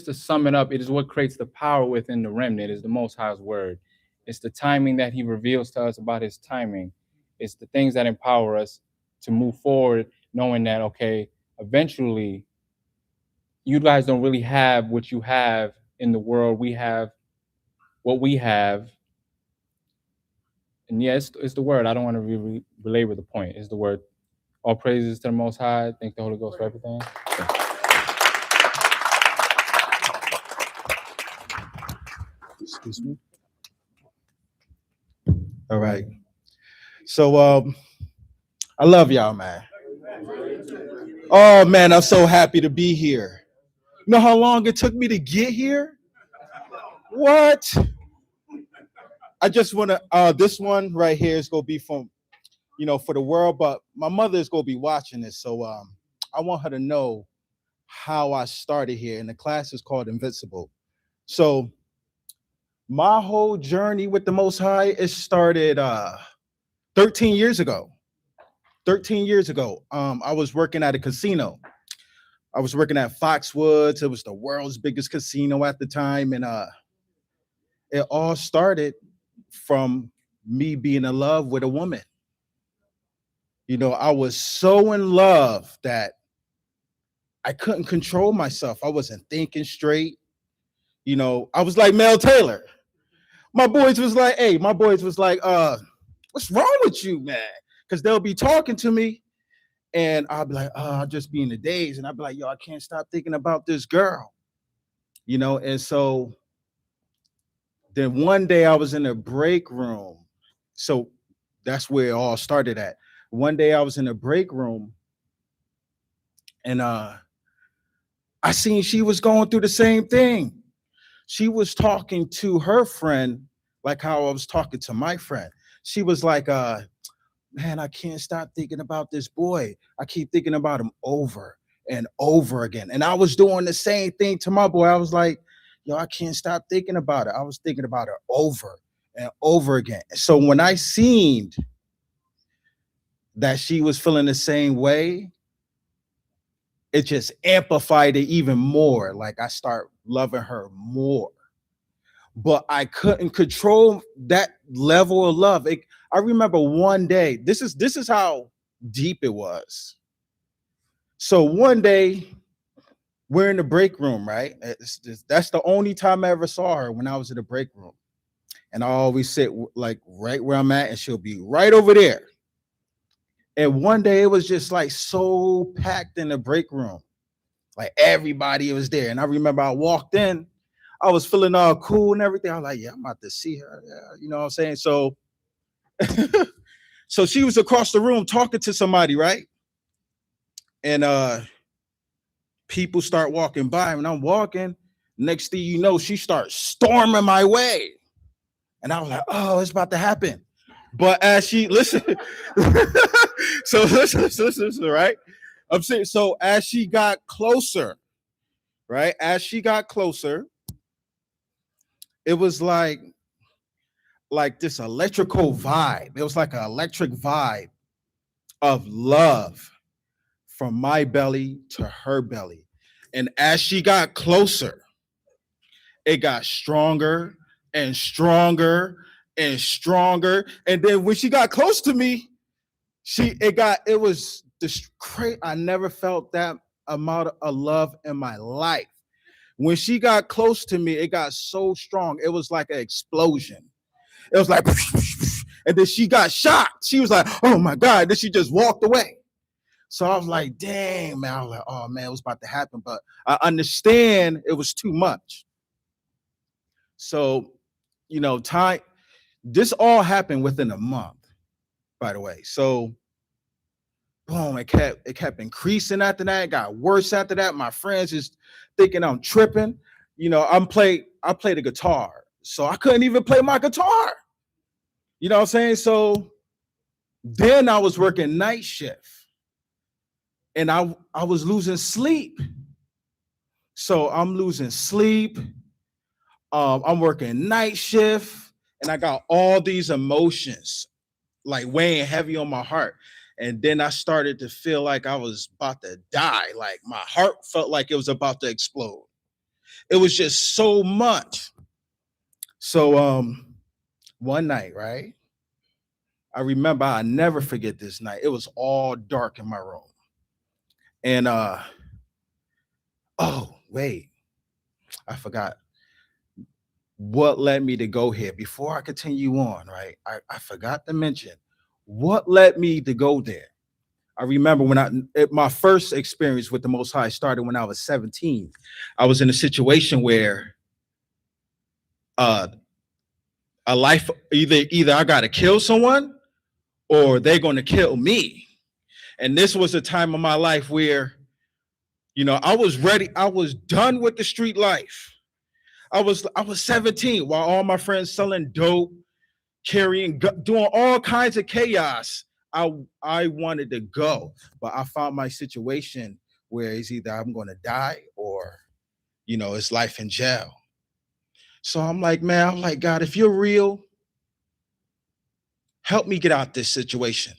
to sum it up, it is what creates the power within the remnant, is the Most High's word. It's the timing that He reveals to us about His timing. It's the things that empower us to move forward, knowing that, okay, eventually you guys don't really have what you have in the world. We have what we have. And yeah, it's the word. I don't want to belabor the point. It's the word. All praises to the Most High. Thank the Holy Ghost for everything. Excuse me. All right. So I love y'all, man. Oh man, I'm so happy to be here. You know how long it took me to get here? What? I just want to this one right here is gonna be from, for the world, but my mother is gonna be watching this. So I want her to know how I started here. And the class is called Invincible. So my whole journey with the Most High, it started 13 years ago. 13 years ago, I was working at a casino. I was working at Foxwoods. It was the world's biggest casino at the time. And it all started from me being in love with a woman. I was so in love that I couldn't control myself. I wasn't thinking straight. I was like Mel Taylor. My boys was like, what's wrong with you, man? Because they'll be talking to me and I'll be like, I'll just be in the daze. And I'll be like, yo, I can't stop thinking about this girl. And so then one day I was in a break room. So that's where it all started at. One day I was in a break room and I seen she was going through the same thing. She was talking to her friend like how I was talking to my friend. She was like, man, I can't stop thinking about this boy. I keep thinking about him over and over again. And I was doing the same thing to my boy. I was like, yo, I can't stop thinking about it. I was thinking about her over and over again. So when I seen that she was feeling the same way, it just amplified it even more. Like I start loving her more. But I couldn't control that level of love. I remember one day, this is how deep it was. So one day, we're in the break room, right? That's the only time I ever saw her, when I was in the break room. And I always sit like right where I'm at, and she'll be right over there. And one day it was just like so packed in the break room. Like everybody was there. And I remember I walked in, I was feeling all cool and everything. I was like, yeah, I'm about to see her. Yeah, you know what I'm saying? So, so she was across the room talking to somebody, right? And people start walking by, and I'm walking. Next thing you know, she starts storming my way. And I was like, oh, it's about to happen. But as she, listen, so listen, right? I'm saying, so as she got closer, right? As she got closer, it was like this electrical vibe. It was like an electric vibe of love from my belly to her belly. And as she got closer, it got stronger and stronger and stronger. And then when she got close to me, it was this crazy. I never felt that amount of love in my life. When she got close to me, it got so strong. It was like an explosion. It was like, And then she got shocked. She was like, oh my God. Then she just walked away. So I was like, dang, man. I was like, oh man, it was about to happen. But I understand it was too much. So, this all happened within a month, by the way. So boom, it kept increasing after that. It got worse after that. My friends is thinking I'm tripping. I play the guitar. So I couldn't even play my guitar. You know what I'm saying? So then I was working night shift. And I was losing sleep. So I'm losing sleep. I'm working night shift, and I got all these emotions like weighing heavy on my heart. And then I started to feel like I was about to die. Like my heart felt like it was about to explode. It was just so much. So one night, right? I remember, I'll never forget this night. It was all dark in my room. And oh, wait, I forgot what led me to go here. Before I continue on, right? I forgot to mention what led me to go there. I remember my first experience with the Most High started when I was 17. I was in a situation where a life, either I got to kill someone or they're going to kill me. And this was a time of my life where, I was ready. I was done with the street life. I was 17 while all my friends selling dope, carrying, doing all kinds of chaos. I wanted to go, but I found my situation where it's either I'm going to die or, it's life in jail. So I'm like, God, if you're real, help me get out this situation.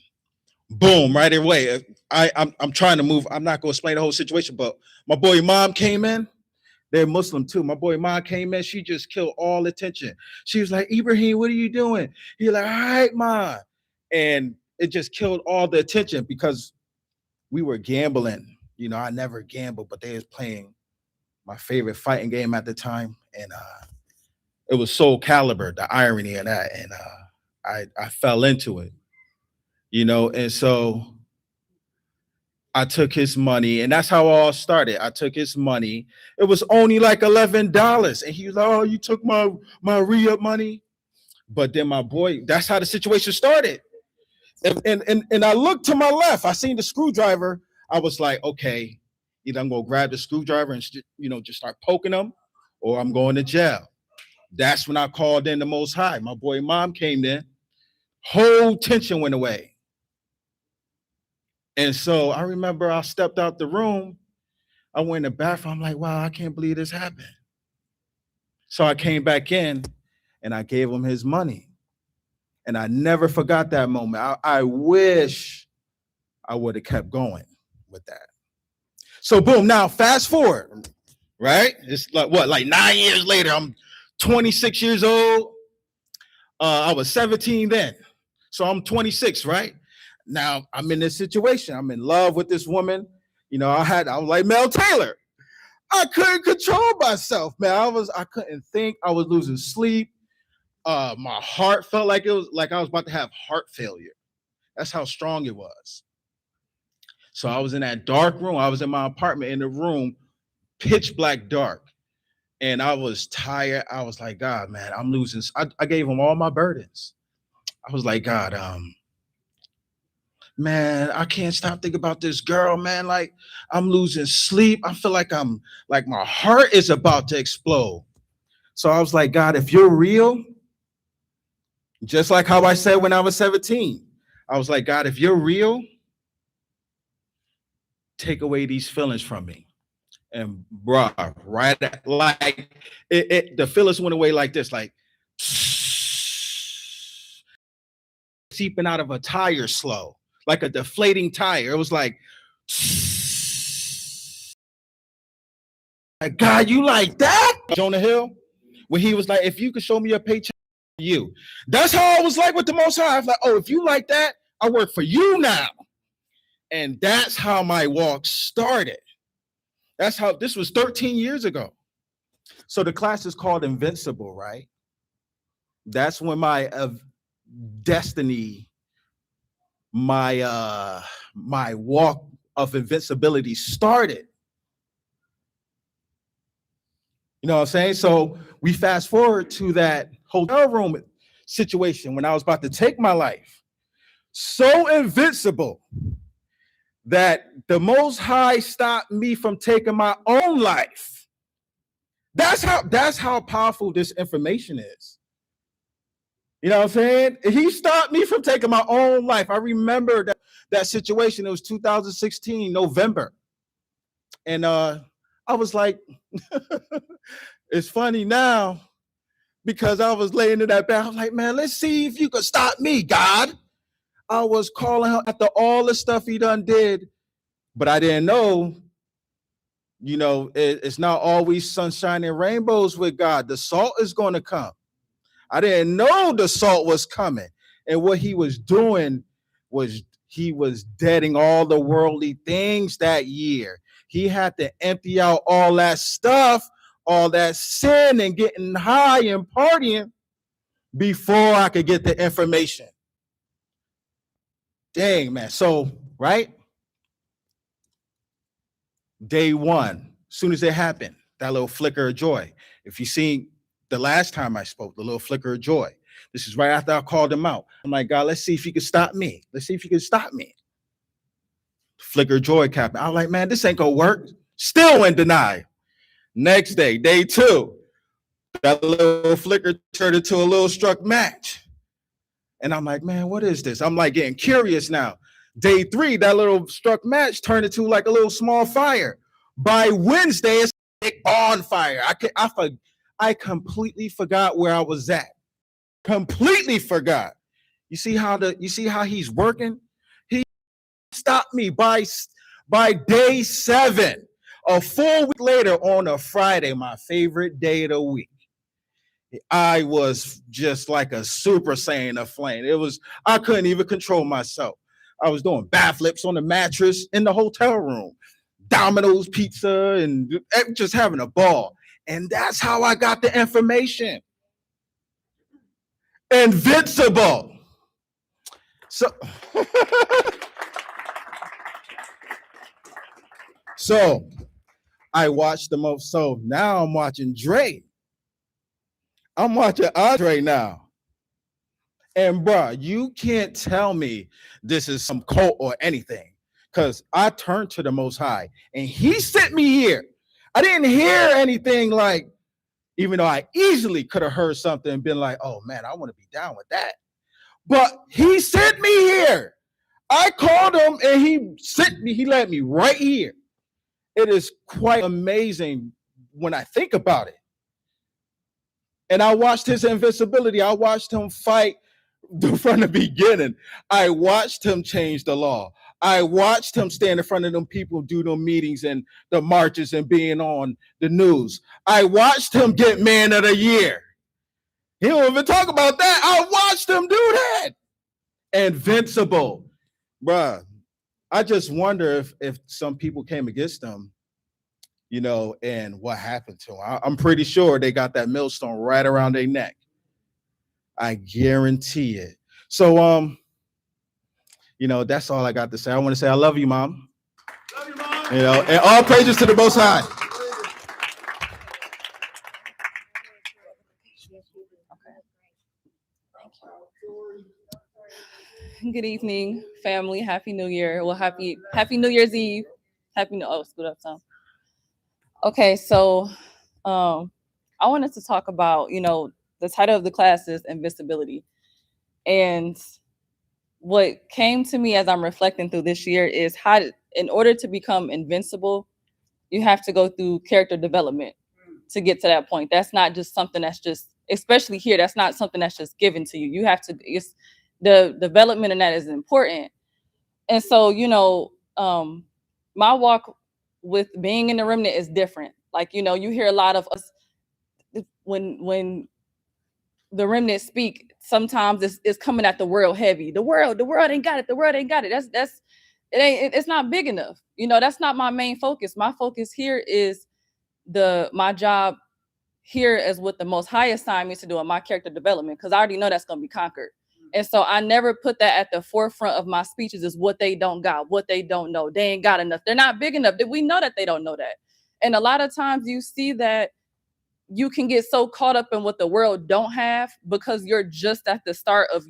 Boom, right away. I'm trying to move. I'm not going to explain the whole situation, but my boy mom came in. They're Muslim too. My boy mom came in. She just killed all attention. She was like, Ibrahim, what are you doing? He like, all right, mom. And it just killed all the attention because we were gambling. I never gambled, but they was playing my favorite fighting game at the time. And it was Soul Calibur, the irony of that. And I fell into it, and so I took his money, and that's how it all started. I took his money. It was only like $11. And he was like, oh, you took my re-up money. But then my boy, that's how the situation started. And I looked to my left. I seen the screwdriver. I was like, okay, either I'm going to grab the screwdriver and, just start poking them, or I'm going to jail. That's when I called in the Most High. My boy mom came in. Whole tension went away. And so I remember I stepped out the room. I went in the bathroom. I'm like, wow, I can't believe this happened. So I came back in and I gave him his money. And I never forgot that moment. I wish I would have kept going with that. So boom, now fast forward, right? It's like 9 years later, I'm 26 years old. I was 17 then. So I'm 26, right? Now I'm in this situation. I'm in love with this woman. I was like Mel Taylor. I couldn't control myself, man. I couldn't think. I was losing sleep. My heart felt like it was like I was about to have heart failure. That's how strong it was. So I was in that dark room. I was in my apartment in the room, pitch black dark. And I was tired. I was like, God, man, I'm losing. I gave him all my burdens. I was like, God, man, I can't stop thinking about this girl, man. Like, I'm losing sleep. I feel like my heart is about to explode. So I was like, God, if you're real, just like how I said when I was 17, I was like, God, if you're real, take away these feelings from me. And bruh, right, like the feelings went away like this, like seeping out of a tire slow, like a deflating tire. It was like, God, you like that? Jonah Hill, when he was like, if you could show me a paycheck for you. That's how I was like with the Most High. I was like, oh, if you like that, I work for you now. And that's how my walk started. That's how, this was 13 years ago. So the class is called Invincible, right? That's when destiny, my walk of invincibility started. You know what I'm saying? So we fast forward to that hotel room situation when I was about to take my life. So invincible that the Most High stopped me from taking my own life. That's how powerful this information is. You know what I'm saying? He stopped me from taking my own life. I remember that situation. It was 2016, November. And I was like, it's funny now because I was laying in that bed. I was like, man, let's see if you could stop me, God. I was calling him after all the stuff he done did, but I didn't know, you know, it's not always sunshine and rainbows with God. The salt is going to come. I didn't know the salt was coming. And what he was doing was he was deading all the worldly things that year. He had to empty out all that stuff, all that sin and getting high and partying before I could get the information. Dang, man. So, right? Day one, as soon as it happened, that little flicker of joy. If you seen the last time I spoke, the little flicker of joy. This is right after I called him out. I'm like, God, let's see if you can stop me. Let's see if you can stop me. Flicker of joy happened. I'm like, man, this ain't gonna work. Still in denial. Next day, day two, that little flicker turned into a little struck match. And I'm like, man, what is this? I'm like getting curious now. Day three, that little struck match turned into like a little small fire. By Wednesday, it's a big bonfire. I completely forgot where I was at. Completely forgot. You see how he's working? He stopped me by day 7, a full week later on a Friday, my favorite day of the week. I was just like a super saiyan of flame. I couldn't even control myself. I was doing backflips on the mattress in the hotel room, Domino's pizza, and just having a ball. And that's how I got the information. Invincible. So I watched the most. So now I'm watching Dre. I'm watching Andre now. And bruh, you can't tell me this is some cult or anything, because I turned to the Most High and he sent me here. I didn't hear anything like, even though I easily could have heard something and been like, oh man, I want to be down with that. But he sent me here. I called him and he sent me, he led me right here. It is quite amazing when I think about it. And I watched his invincibility. I watched him fight from the beginning. I watched him change the law. I watched him stand in front of them people, do them meetings and the marches and being on the news. I watched him get Man of the Year. He don't even talk about that. I watched him do that. Invincible. Bruh, I just wonder if some people came against him, you know, and what happened to him. I'm pretty sure they got that millstone right around their neck. I guarantee it. So, you know, that's all I got to say. I want to say I love you, Mom. Love you, Mom. You know, and all praises to the Most High. Good evening, family. Happy New Year. Well, happy New Year's Eve. Scoot up some. Okay, so I wanted to talk about, you know, the title of the class is Invincibility. And what came to me as I'm reflecting through this year is in order to become invincible, you have to go through character development to get to that point. That's not just something that's just, especially here, that's not something that's just given to you. You have to, the development in that is important. And so, you know, my walk with being in the remnant is different. Like, you know, you hear a lot of us when the remnant speak, sometimes it's coming at the world heavy. The world ain't got it. The world ain't got it. It's not big enough. You know, that's not my main focus. My focus here is my job here is what the Most High assigned me to do in my character development, because I already know that's going to be conquered. And so I never put that at the forefront of my speeches, is what they don't got, what they don't know. They ain't got enough. They're not big enough. We know that they don't know that. And a lot of times you see that you can get so caught up in what the world don't have because you're just at the start of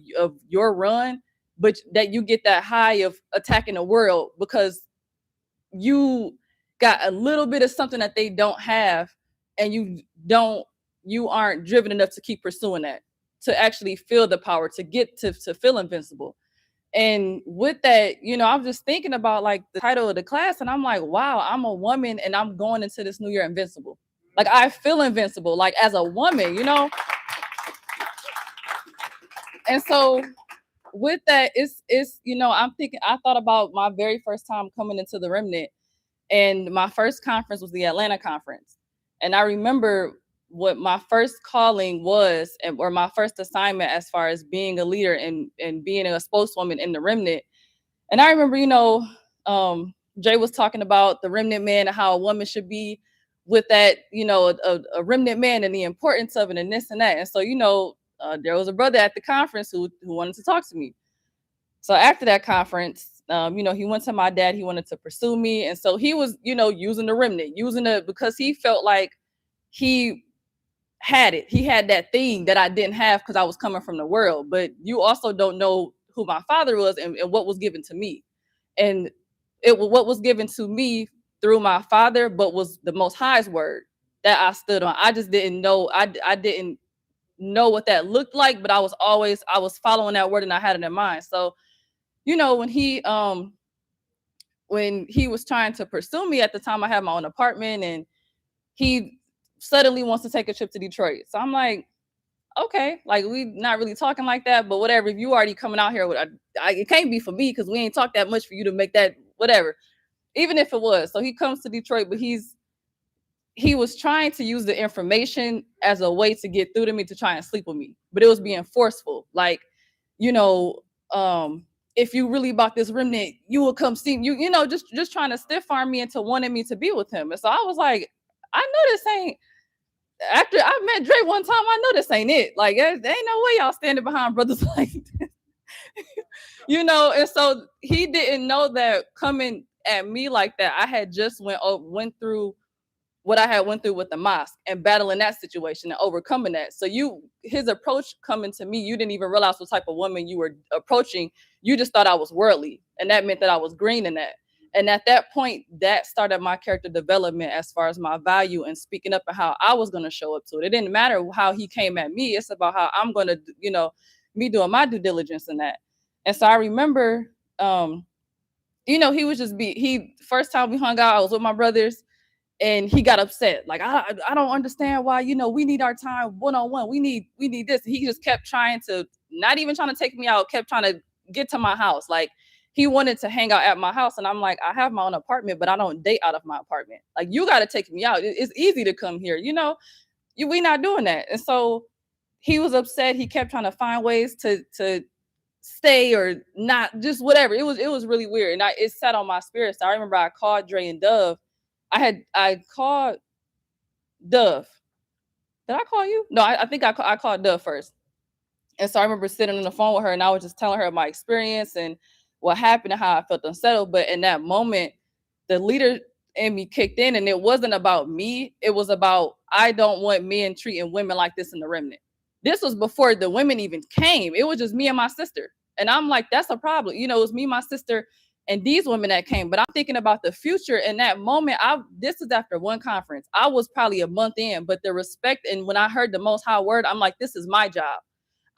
your run, but that you get that high of attacking the world because you got a little bit of something that they don't have, and you aren't driven enough to keep pursuing that, to actually feel the power, to get to feel invincible. And with that, I was just thinking about like the title of the class, and I'm like, wow, I'm a woman and I'm going into this new year invincible. Like I feel invincible, like as a woman, And so with that, it's I thought about my very first time coming into the Remnant, and my first conference was the Atlanta conference. And I remember what my first calling was, or my first assignment as far as being a leader and being a spokeswoman in the Remnant. And I remember, Jay was talking about the Remnant man and how a woman should be with that, a Remnant man and the importance of it and this and that. And so, there was a brother at the conference who wanted to talk to me. So after that conference, he went to my dad, he wanted to pursue me. And so he was, using the Remnant, because he felt like he had it. He had that thing that I didn't have because I was coming from the world. But you also don't know who my father was and what was given to me. And what was given to me through my father, but was the Most High's word that I stood on. I just didn't know. I didn't know what that looked like, but I was following that word and I had it in mind. So, when he was trying to pursue me at the time, I had my own apartment, and he suddenly wants to take a trip to Detroit. So I'm like, okay, like we not really talking like that, but whatever. If you already coming out here, it can't be for me because we ain't talked that much for you to make that whatever. Even if it was. So he comes to Detroit, but he was trying to use the information as a way to get through to me, to try and sleep with me, but it was being forceful. Like, if you really bought this Remnant, you will come see me, just trying to stiff arm me into wanting me to be with him. And so I was like, I know this ain't, after I met Dre one time, I know this ain't it. Like, there ain't no way y'all standing behind brothers like this. And so he didn't know that coming at me like that, I had just went through what I had went through with the mosque and battling that situation and overcoming that. So his approach coming to me, you didn't even realize what type of woman you were approaching. You just thought I was worldly, and that meant that I was green in that. And at that point, that started my character development as far as my value and speaking up and how I was going to show up to it. It didn't matter how he came at me. It's about how I'm going to, me doing my due diligence in that. And so I remember, he was just first time we hung out, I was with my brothers, and he got upset. Like, I don't understand why, we need our time one-on-one. We need this. He just kept trying to, not even trying to take me out, kept trying to get to my house. Like, he wanted to hang out at my house. And I'm like, I have my own apartment, but I don't date out of my apartment. Like, you got to take me out. It's easy to come here. We not doing that. And so he was upset. He kept trying to find ways to stay or not, just whatever. It was really weird. And it sat on my spirit. So I remember I called Dre and Dove. I called Dove. Did I call you? No, I think I called Dove first. And so I remember sitting on the phone with her, and I was just telling her my experience and what happened and how I felt unsettled. But in that moment, the leader in me kicked in, and it wasn't about me. It was about, I don't want men treating women like this in the Remnant. This was before the women even came. It was just me and my sister. And I'm like, that's a problem. It was me, my sister, and these women that came. But I'm thinking about the future. In that moment, this is after one conference. I was probably a month in, but the respect, and when I heard the Most High word, I'm like, this is my job.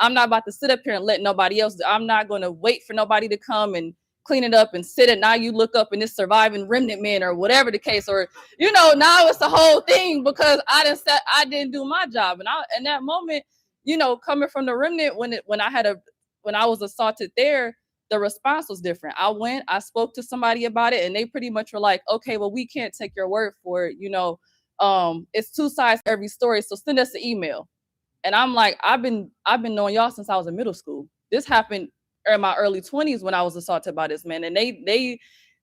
I'm not about to sit up here and let nobody else. I'm not going to wait for nobody to come and clean it up and sit it. Now you look up and it's surviving Remnant men or whatever the case, or, now it's the whole thing because I didn't do my job. And in that moment, coming from the Remnant, when I was assaulted there, the response was different. I spoke to somebody about it, and they pretty much were like, okay, well, we can't take your word for it. It's two sides to every story. So send us an email. And I'm like, I've been knowing y'all since I was in middle school. This happened in my early 20s when I was assaulted by this man. And they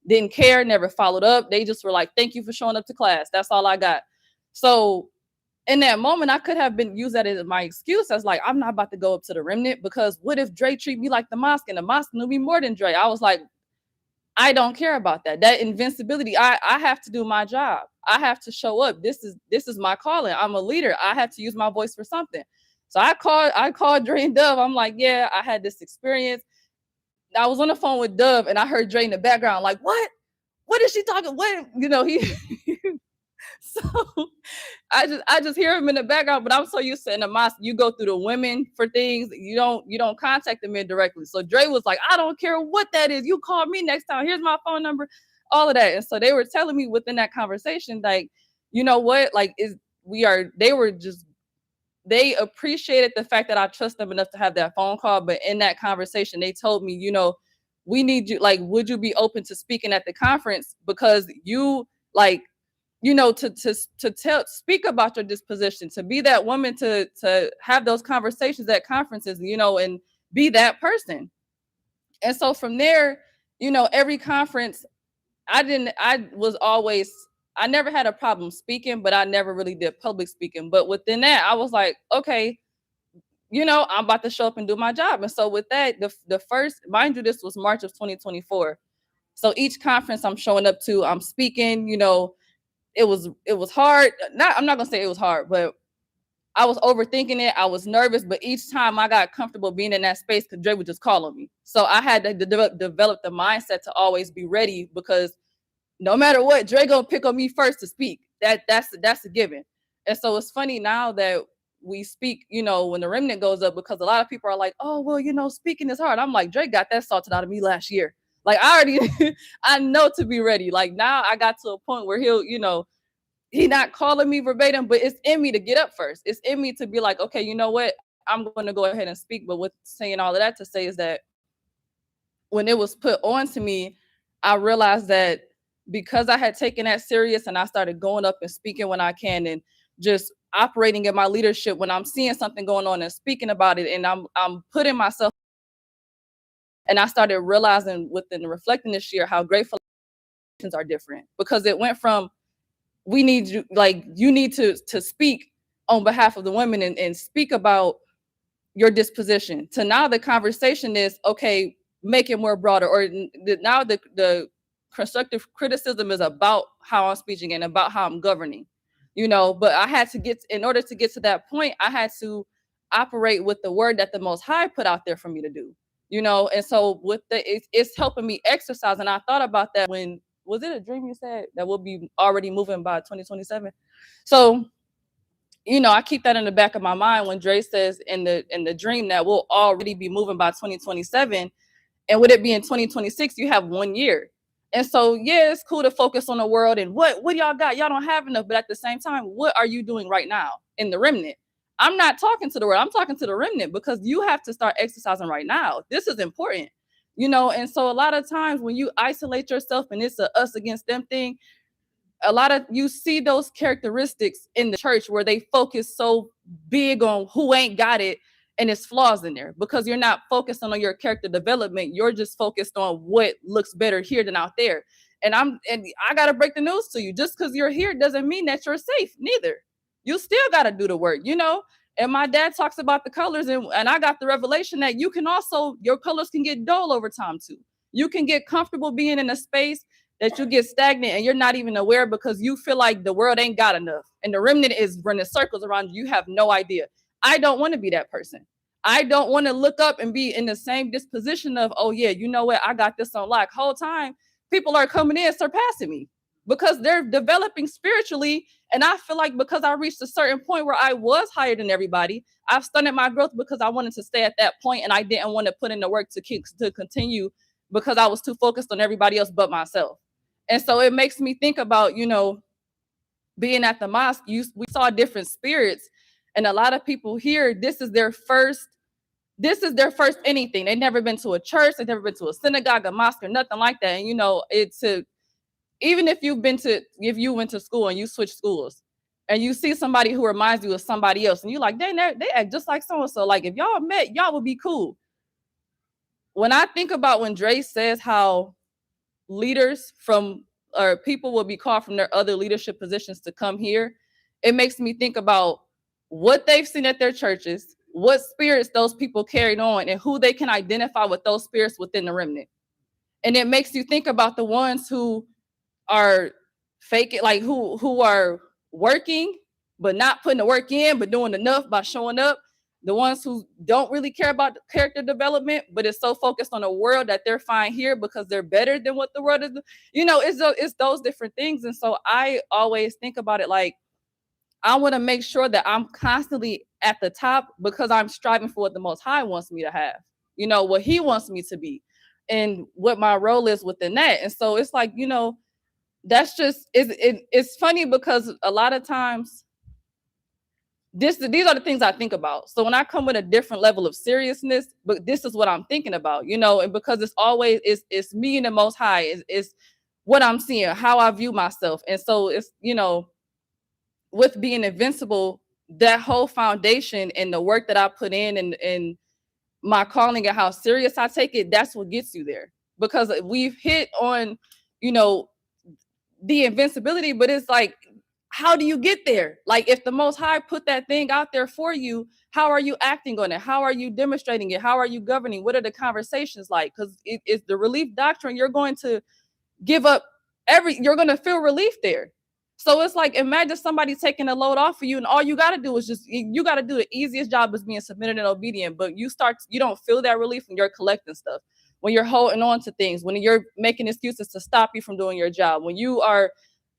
didn't care, never followed up. They just were like, thank you for showing up to class. That's all I got. So in that moment, I could have been used that as my excuse. I was like, I'm not about to go up to the remnant because what if Dre treat me like the mosque and the mosque knew me more than Dre? I was like, I don't care about that. That invincibility, I have to do my job. I have to show up. This is my calling. I'm a leader. I have to use my voice for something. So I called Dre and Dove. I'm like, yeah, I had this experience. I was on the phone with Dove and I heard Dre in the background, like, what? What is she talking? What? You know, he so I just hear him in the background, but I'm so used to in the mosque, you go through the women for things. You don't contact the men directly. So Dre was like, I don't care what that is. You call me next time. Here's my phone number, all of that. And so they were telling me within that conversation, like, you know what, like they appreciated the fact that I trust them enough to have that phone call. But in that conversation, they told me, you know, we need you, like, would you be open to speaking at the conference? Because you like, you know, to speak about your disposition, to be that woman, to have those conversations at conferences, you know, and be that person. And so from there, you know, every conference, I never had a problem speaking, but I never really did public speaking. But within that, I was like, okay, you know, I'm about to show up and do my job. And so with that, the first, mind you, this was March of 2024. So each conference I'm showing up to, I'm speaking, you know, it was hard. I'm not gonna say it was hard, but I was overthinking it. I was nervous, but each time I got comfortable being in that space because Dre would just call on me. So I had to develop the mindset to always be ready, because no matter what, Dre gonna pick on me first to speak. That's a given. And so it's funny now that we speak, you know, when the remnant goes up, because a lot of people are like, oh, well, you know, speaking is hard. I'm like, Dre got that salted out of me last year. Like, I already, I know to be ready. Like, now I got to a point where he'll, you know, he not calling me verbatim, but it's in me to get up first. It's in me to be like, okay, you know what? I'm going to go ahead and speak. But with saying all of that to say is that when it was put on to me, I realized that because I had taken that serious and I started going up and speaking when I can, and just operating in my leadership when I'm seeing something going on and speaking about it, and I'm putting myself, and I started realizing within reflecting this year how grateful are different, because it went from we need you, like, you need to speak on behalf of the women and speak about your disposition, to now the conversation is, okay, make it more broader, or now the constructive criticism is about how I'm speaking and about how I'm governing, you know. But I had to in order to get to that point, I had to operate with the word that the Most High put out there for me to do, you know. And so with it's helping me exercise. And I thought about that when, was it a dream you said that we'll be already moving by 2027? So, you know, I keep that in the back of my mind when Dre says in the dream that we'll already be moving by 2027. And with it being 2026, you have 1 year. And so, yeah, it's cool to focus on the world and what y'all got. Y'all don't have enough. But at the same time, what are you doing right now in the remnant? I'm not talking to the world. I'm talking to the remnant, because you have to start exercising right now. This is important, you know. And so a lot of times when you isolate yourself and it's a us against them thing, a lot of you see those characteristics in the church where they focus so big on who ain't got it, and it's flaws in there, because you're not focused on your character development. You're just focused on what looks better here than out there. And I gotta break the news to you. Just because you're here doesn't mean that you're safe neither. You still gotta do the work, you know. And my dad talks about the colors, and I got the revelation that you can also, your colors can get dull over time too. You can get comfortable being in a space that you get stagnant and you're not even aware, because you feel like the world ain't got enough and the remnant is running circles around you. You have no idea. I don't want to be that person. I don't want to look up and be in the same disposition of, oh yeah, you know what, I got this on lock. Whole time people are coming in surpassing me because they're developing spiritually. And I feel like because I reached a certain point where I was higher than everybody, I've stunted my growth because I wanted to stay at that point and I didn't want to put in the work to continue, because I was too focused on everybody else but myself. And so it makes me think about, you know, being at the mosque, we saw different spirits, and a lot of people here, this is their first anything. They've never been to a church, they've never been to a synagogue, a mosque, or nothing like that. And you know, even if you went to school and you switch schools and you see somebody who reminds you of somebody else, and you're like, they act just like so-and-so. Like, if y'all met, y'all would be cool. When I think about when Dre says how leaders from, or people will be called from their other leadership positions to come here, it makes me think about what they've seen at their churches, what spirits those people carried on, and who they can identify with those spirits within the remnant. And it makes you think about the ones who are faking, like who are working but not putting the work in, but doing enough by showing up. The ones who don't really care about character development, but is so focused on the world that they're fine here because they're better than what the world is. It's those different things. And so I always think about it like, I want to make sure that I'm constantly at the top because I'm striving for what the Most High wants me to have, what He wants me to be and what my role is within that. And so it's like, that's just, it's funny because a lot of times these are the things I think about. So when I come with a different level of seriousness, but this is what I'm thinking about, and because it's always, it's me and the Most High, it's what I'm seeing, how I view myself. And so it's, with being invincible, that whole foundation and the work that I put in and my calling and how serious I take it, that's what gets you there. Because we've hit on, the invincibility, but it's like, how do you get there? Like, if the Most High put that thing out there for you, how are you acting on it? How are you demonstrating it? How are you governing? What are the conversations like? Because it's the relief doctrine. You're going to give up you're going to feel relief there. So it's like, imagine somebody taking a load off of you and all you got to do is you got to do the easiest job is being submitted and obedient, but you don't feel that relief when you're collecting stuff, when you're holding on to things, when you're making excuses to stop you from doing your job, when you are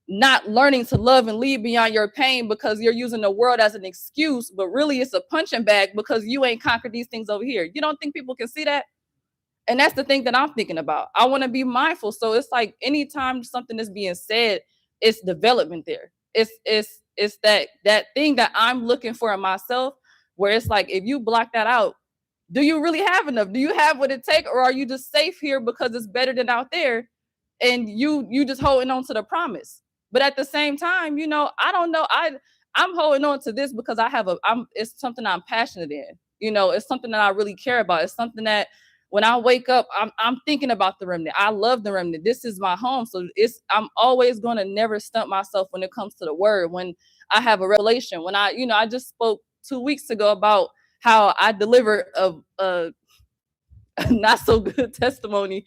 not learning to love and lead beyond your pain because you're using the world as an excuse, but really it's a punching bag because you ain't conquered these things over here. You don't think people can see that? And that's the thing that I'm thinking about. I want to be mindful. So it's like anytime something is being said, it's development there. It's that thing that I'm looking for in myself, where it's like, if you block that out, do you really have enough? Do you have what it takes, or are you just safe here because it's better than out there, and you just holding on to the promise? But at the same time, I don't know. I'm holding on to this because it's something I'm passionate in. It's something that I really care about. It's something that when I wake up, I'm thinking about the remnant. I love the remnant. This is my home. So I'm always going to never stump myself when it comes to the word. When I have a revelation, when I just spoke 2 weeks ago about how I delivered a not so good testimony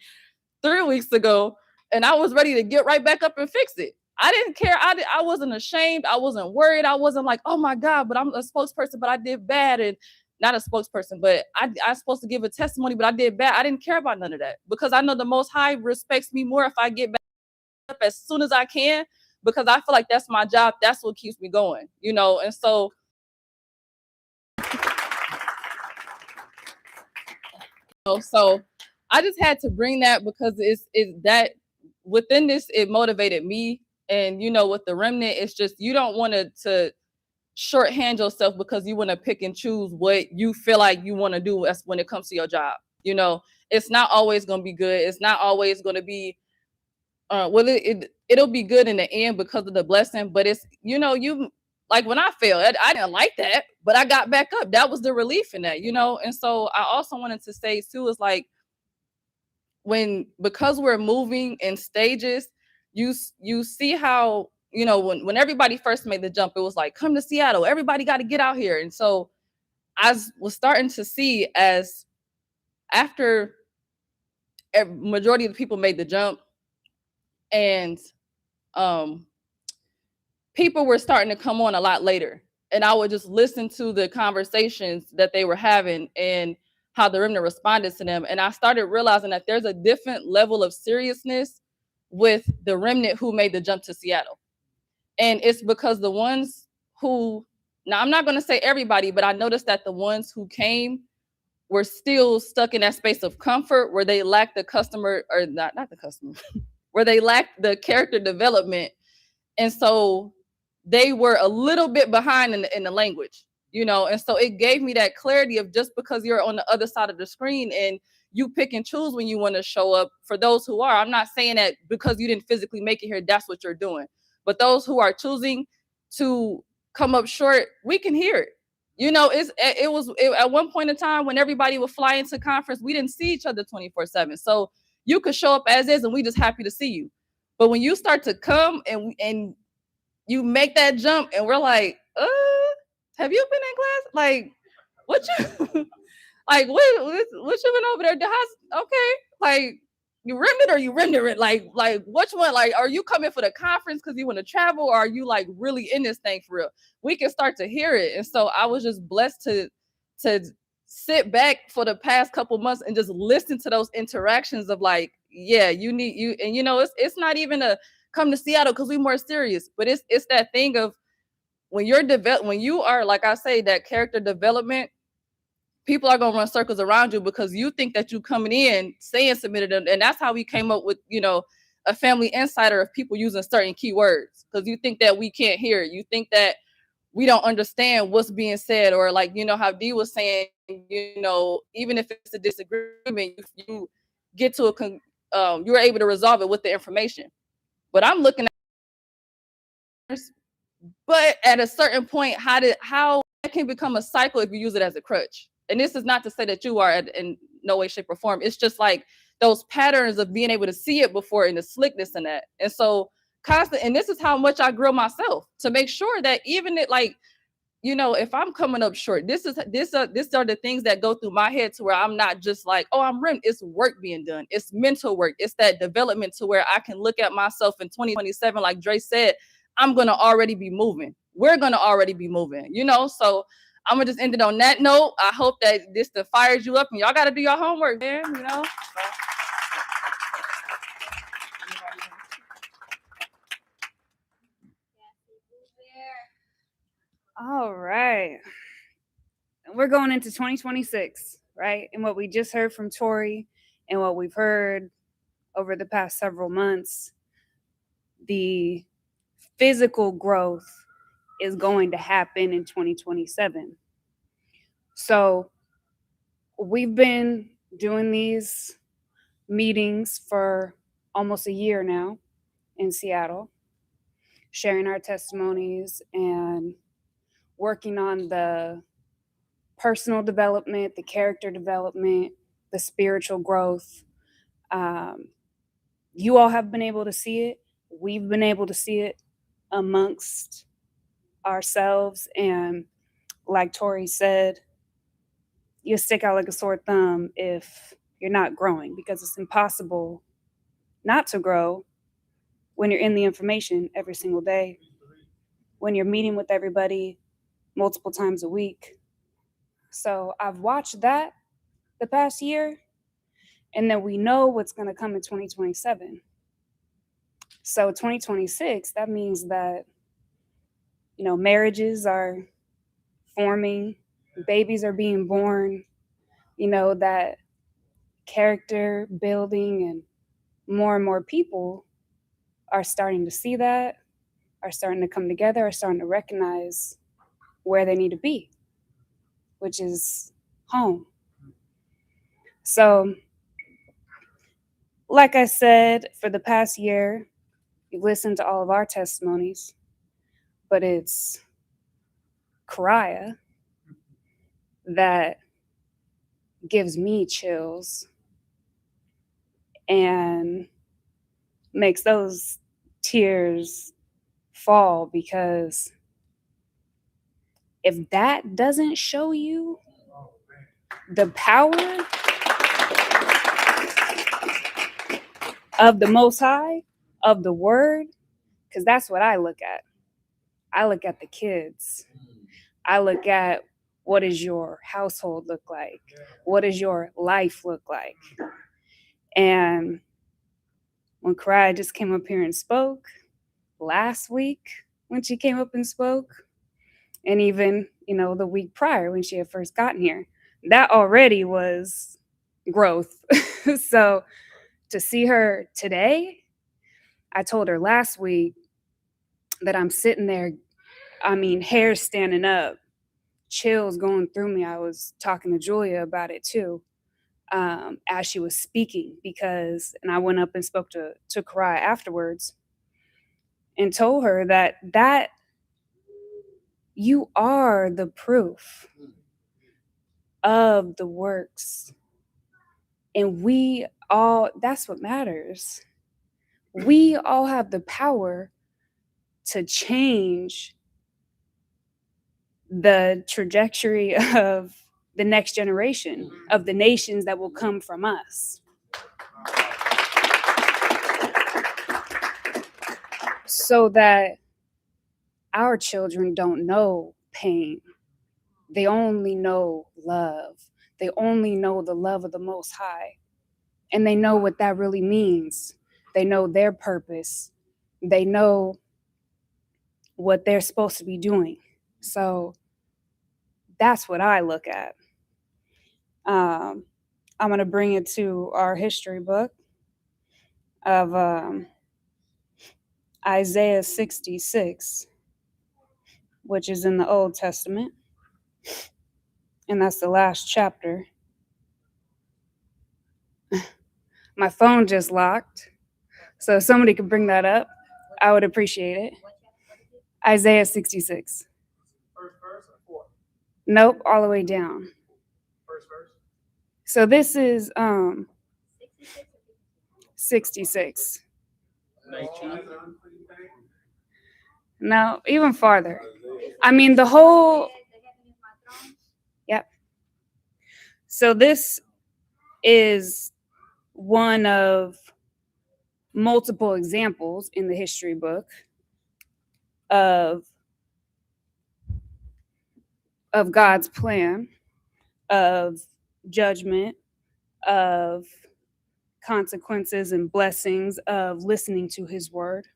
3 weeks ago, and I was ready to get right back up and fix it. I didn't care. I wasn't ashamed. I wasn't worried. I wasn't like, oh my God, but I'm a spokesperson, but I did bad. And not a spokesperson, but I'm supposed to give a testimony, but I did bad. I didn't care about none of that because I know the Most High respects me more if I get back up as soon as I can, because I feel like that's my job. That's what keeps me going, and so so I just had to bring that because it's that within this, it motivated me. And with the remnant, it's just, you don't want to shorthand yourself because you want to pick and choose what you feel like you want to do as when it comes to your job. It's not always going to be good. It's not always going to be it'll be good in the end because of the blessing, but it's you like when I failed, I didn't like that, but I got back up. That was the relief in that, and so I also wanted to say too is like, because we're moving in stages, you see how when everybody first made the jump, it was like, come to Seattle, everybody got to get out here. And so I was starting to see, as after a majority of the people made the jump, and people were starting to come on a lot later, and I would just listen to the conversations that they were having and how the remnant responded to them. And I started realizing that there's a different level of seriousness with the remnant who made the jump to Seattle. And it's because the ones who, now I'm not going to say everybody, but I noticed that the ones who came were still stuck in that space of comfort where they lacked the customer, or not the customer, where they lacked the character development. And so they were a little bit behind in the language, and so it gave me that clarity of, just because you're on the other side of the screen and you pick and choose when you want to show up. For those who are, I'm not saying that because you didn't physically make it here, that's what you're doing. But those who are choosing to come up short, we can hear it. It was at one point in time when everybody would fly into conference, we didn't see each other 24/7. So you could show up as is, and we just happy to see you. But when you start to come and you make that jump and we're like, have you been in class? Like, what you like what you been over there? Okay, like you remnant or you rendering? Like which one? Like, are you coming for the conference because you want to travel, or are you like really in this thing for real? We can start to hear it. And so I was just blessed to sit back for the past couple months and just listen to those interactions of like, yeah, you need you, and you know, it's not even a come to Seattle because we're more serious, but it's that thing of when you are, like I say, that character development, people are gonna run circles around you because you think that you coming in saying submitted, and that's how we came up with, you know, a family insider of people using certain keywords because you think that we can't hear it. You think that we don't understand what's being said, or like, you know, how Dee was saying, you know, even if it's a disagreement, you get to you're able to resolve it with the information. But I'm looking at, but at a certain point, how it can become a cycle if you use it as a crutch. And this is not to say that you are in no way, shape, or form. It's just like those patterns of being able to see it before and the slickness in that. And so constant, and this is how much I grill myself to make sure that even it, like, you know, if I'm coming up short, this are the things that go through my head to where I'm not just like, oh, I'm rimmed. It's work being done. It's mental work. It's that development to where I can look at myself in 2027, like Dre said, I'm going to already be moving. We're going to already be moving, you know? So I'm going to just end it on that note. I hope that this fires you up, and y'all got to do your homework, man, you know? All right. We're going into 2026, right? And what we just heard from Tori and what we've heard over the past several months, the physical growth is going to happen in 2027. So we've been doing these meetings for almost a year now in Seattle, sharing our testimonies and working on the personal development, the character development, the spiritual growth. You all have been able to see it. We've been able to see it amongst ourselves. And like Tori said, you stick out like a sore thumb if you're not growing, because it's impossible not to grow when you're in the information every single day, when you're meeting with everybody multiple times a week. So I've watched that the past year, and then we know what's going to come in 2027. So 2026, that means that, you know, marriages are forming, babies are being born, you know, that character building, and more people are starting to see that, are starting to come together, are starting to recognize where they need to be, which is home. So, like I said, for the past year, you've listened to all of our testimonies, but it's Kariah that gives me chills and makes those tears fall, because if that doesn't show you the power of the Most High, of the Word, because that's what I look at. I look at the kids. I look at, what does your household look like? What does your life look like? And when Kariah just came up here and spoke last week, when she came up and spoke, and even, you know, the week prior when she had first gotten here, that already was growth. So to see her today, I told her last week that I'm sitting there, I mean, hair standing up, chills going through me. I was talking to Julia about it too, as she was speaking, because, and I went up and spoke to Kariah afterwards and told her that you are the proof of the works. And we all, that's what matters. We all have the power to change the trajectory of the next generation, of the nations that will come from us. So that our children don't know pain. They only know love. They only know the love of the Most High. And they know what that really means. They know their purpose. They know what they're supposed to be doing. So that's what I look at. I'm going to bring it to our history book of Isaiah 66, which is in the Old Testament. And that's the last chapter. My phone just locked. So if somebody could bring that up, I would appreciate it. Isaiah 66. First verse or fourth? Nope, all the way down. First verse? So this is 66. 19. No, even farther. I mean, the whole. Yep. So this is one of multiple examples in the history book of God's plan, of judgment, of consequences and blessings of listening to his word.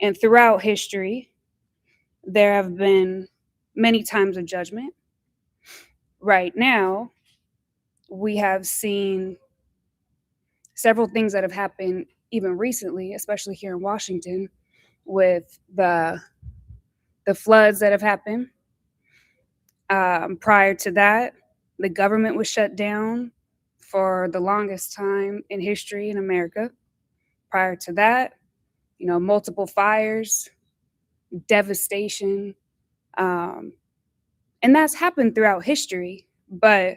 And throughout history, there have been many times of judgment. Right now, we have seen several things that have happened even recently, especially here in Washington, with the floods that have happened. Prior to that, the government was shut down for the longest time in history in America. Prior to that, multiple fires, devastation, and that's happened throughout history, but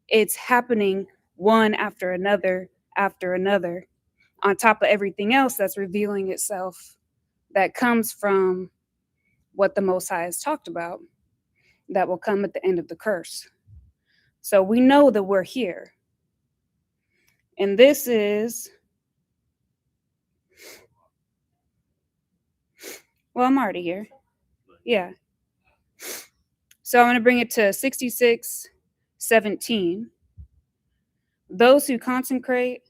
it's happening one after another, on top of everything else that's revealing itself that comes from what the Most High has talked about, that will come at the end of the curse. So we know that we're here. And this is, well, I'm already here. Yeah. So I'm going to bring it to 66:17. Those who consecrate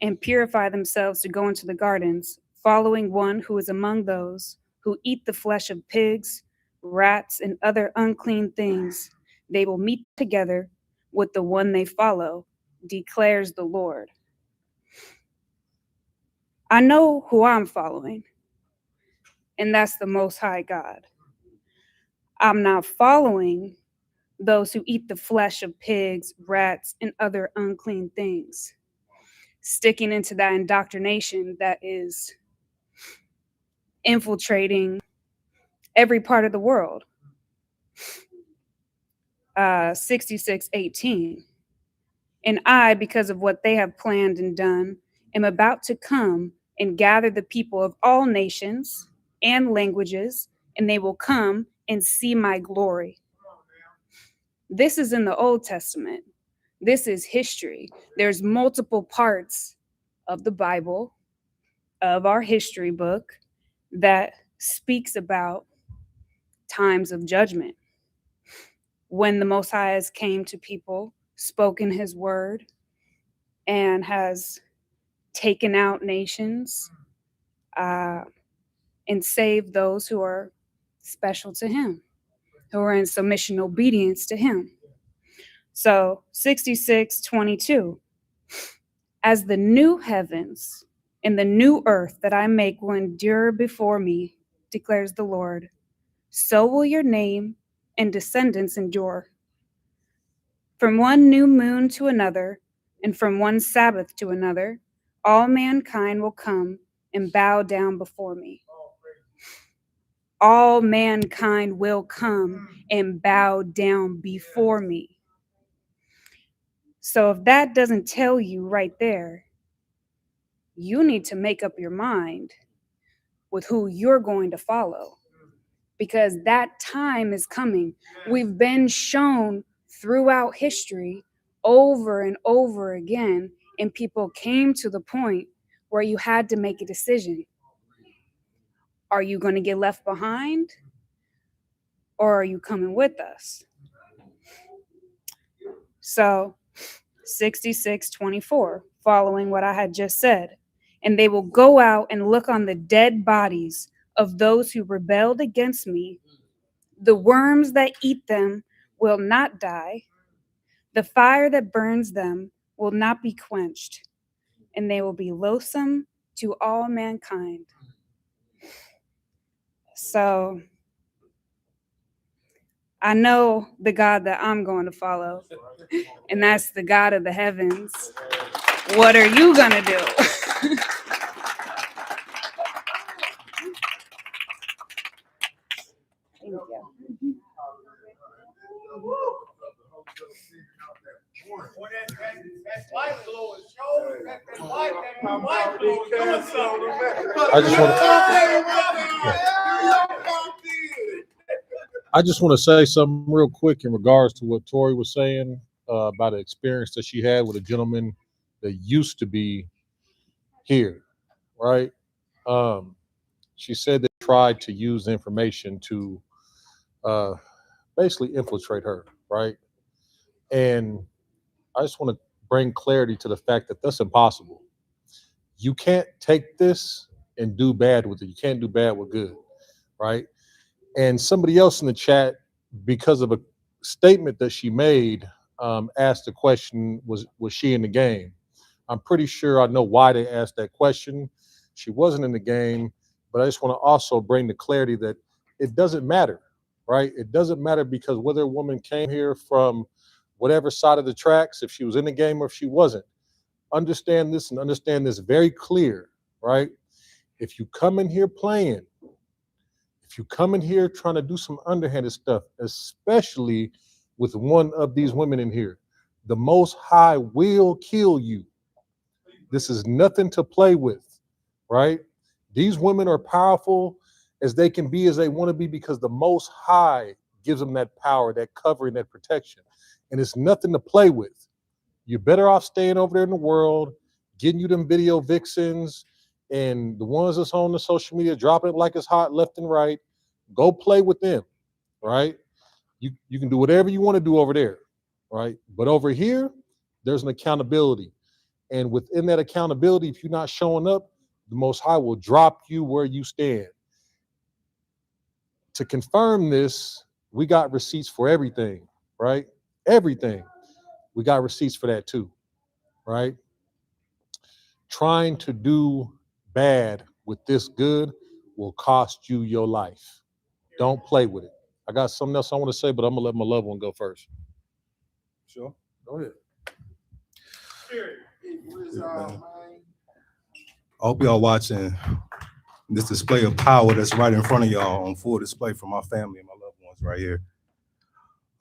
and purify themselves to go into the gardens, following one who is among those who eat the flesh of pigs, rats, and other unclean things, they will meet together with the one they follow, declares the Lord. I know who I'm following, and that's the Most High God. I'm not following those who eat the flesh of pigs, rats, and other unclean things, sticking into that indoctrination that is infiltrating every part of the world. 66:18. And I, because of what they have planned and done, am about to come and gather the people of all nations and languages, and they will come and see my glory. This is in the Old Testament. This is history. There's multiple parts of the Bible, of our history book, that speaks about times of judgment. When the Most High has came to people, spoken his word, and has taken out nations and saved those who are special to him, who are in submission and obedience to him. So 66:22. As the new heavens and the new earth that I make will endure before me, declares the Lord, so will your name and descendants endure. From one new moon to another, and from one Sabbath to another, all mankind will come and bow down before me. All mankind will come and bow down before me. So if that doesn't tell you right there, you need to make up your mind with who you're going to follow, because that time is coming. We've been shown throughout history over and over again, and people came to the point where you had to make a decision. Are you going to get left behind, or are you coming with us? So 66:24, following what I had just said. And they will go out and look on the dead bodies of those who rebelled against me. The worms that eat them will not die. The fire that burns them will not be quenched. And they will be loathsome to all mankind. So I know the God that I'm going to follow, and that's the God of the heavens. What are you going to do? I just want to say something real quick in regards to what Tori was saying about an experience that she had with a gentleman that used to be here, right? She said they tried to use information to basically infiltrate her, right? And I just want to bring clarity to the fact that that's impossible. You can't take this and do bad with it. You can't do bad with good, right? And somebody else in the chat, because of a statement that she made, asked the question, was she in the game? I'm pretty sure I know why they asked that question. She wasn't in the game, but I just want to also bring the clarity that it doesn't matter, right? It doesn't matter, because whether a woman came here from whatever side of the tracks, if she was in the game or if she wasn't, understand this and understand this very clear, right? If you come in here playing, if you come in here trying to do some underhanded stuff, especially with one of these women in here, the Most High will kill you. This is nothing to play with, right? These women are powerful as they can be, as they want to be, because the Most High gives them that power, that covering, that protection. And it's nothing to play with. You're better off staying over there in the world, getting you them video vixens and the ones that's on the social media, dropping it like it's hot left and right. Go play with them, right? You can do whatever you want to do over there, right? But over here, there's an accountability. And within that accountability, if you're not showing up, the Most High will drop you where you stand. To confirm this, we got receipts for everything, right? Everything. We got receipts for that too, right? Trying to do bad with this good will cost you your life. Don't play with it. I got something else I want to say, but I'm gonna let my loved one go first. Sure. Go ahead. I hope y'all watching this display of power that's right in front of y'all on full display for my family and my loved ones right here.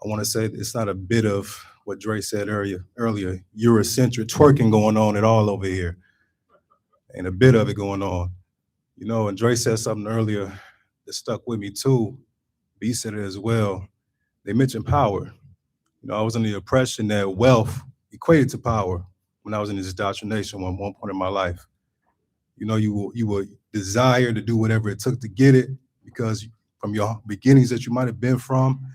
I want to say it's not a bit of what Dre said earlier, Eurocentric twerking going on at all over here. And a bit of it going on. You know, and Dre said something earlier that stuck with me too. B said it as well. They mentioned power. You know, I was under the impression that wealth equated to power when I was in this indoctrination at one point in my life. You know, you will desire to do whatever it took to get it, because from your beginnings that you might have been from,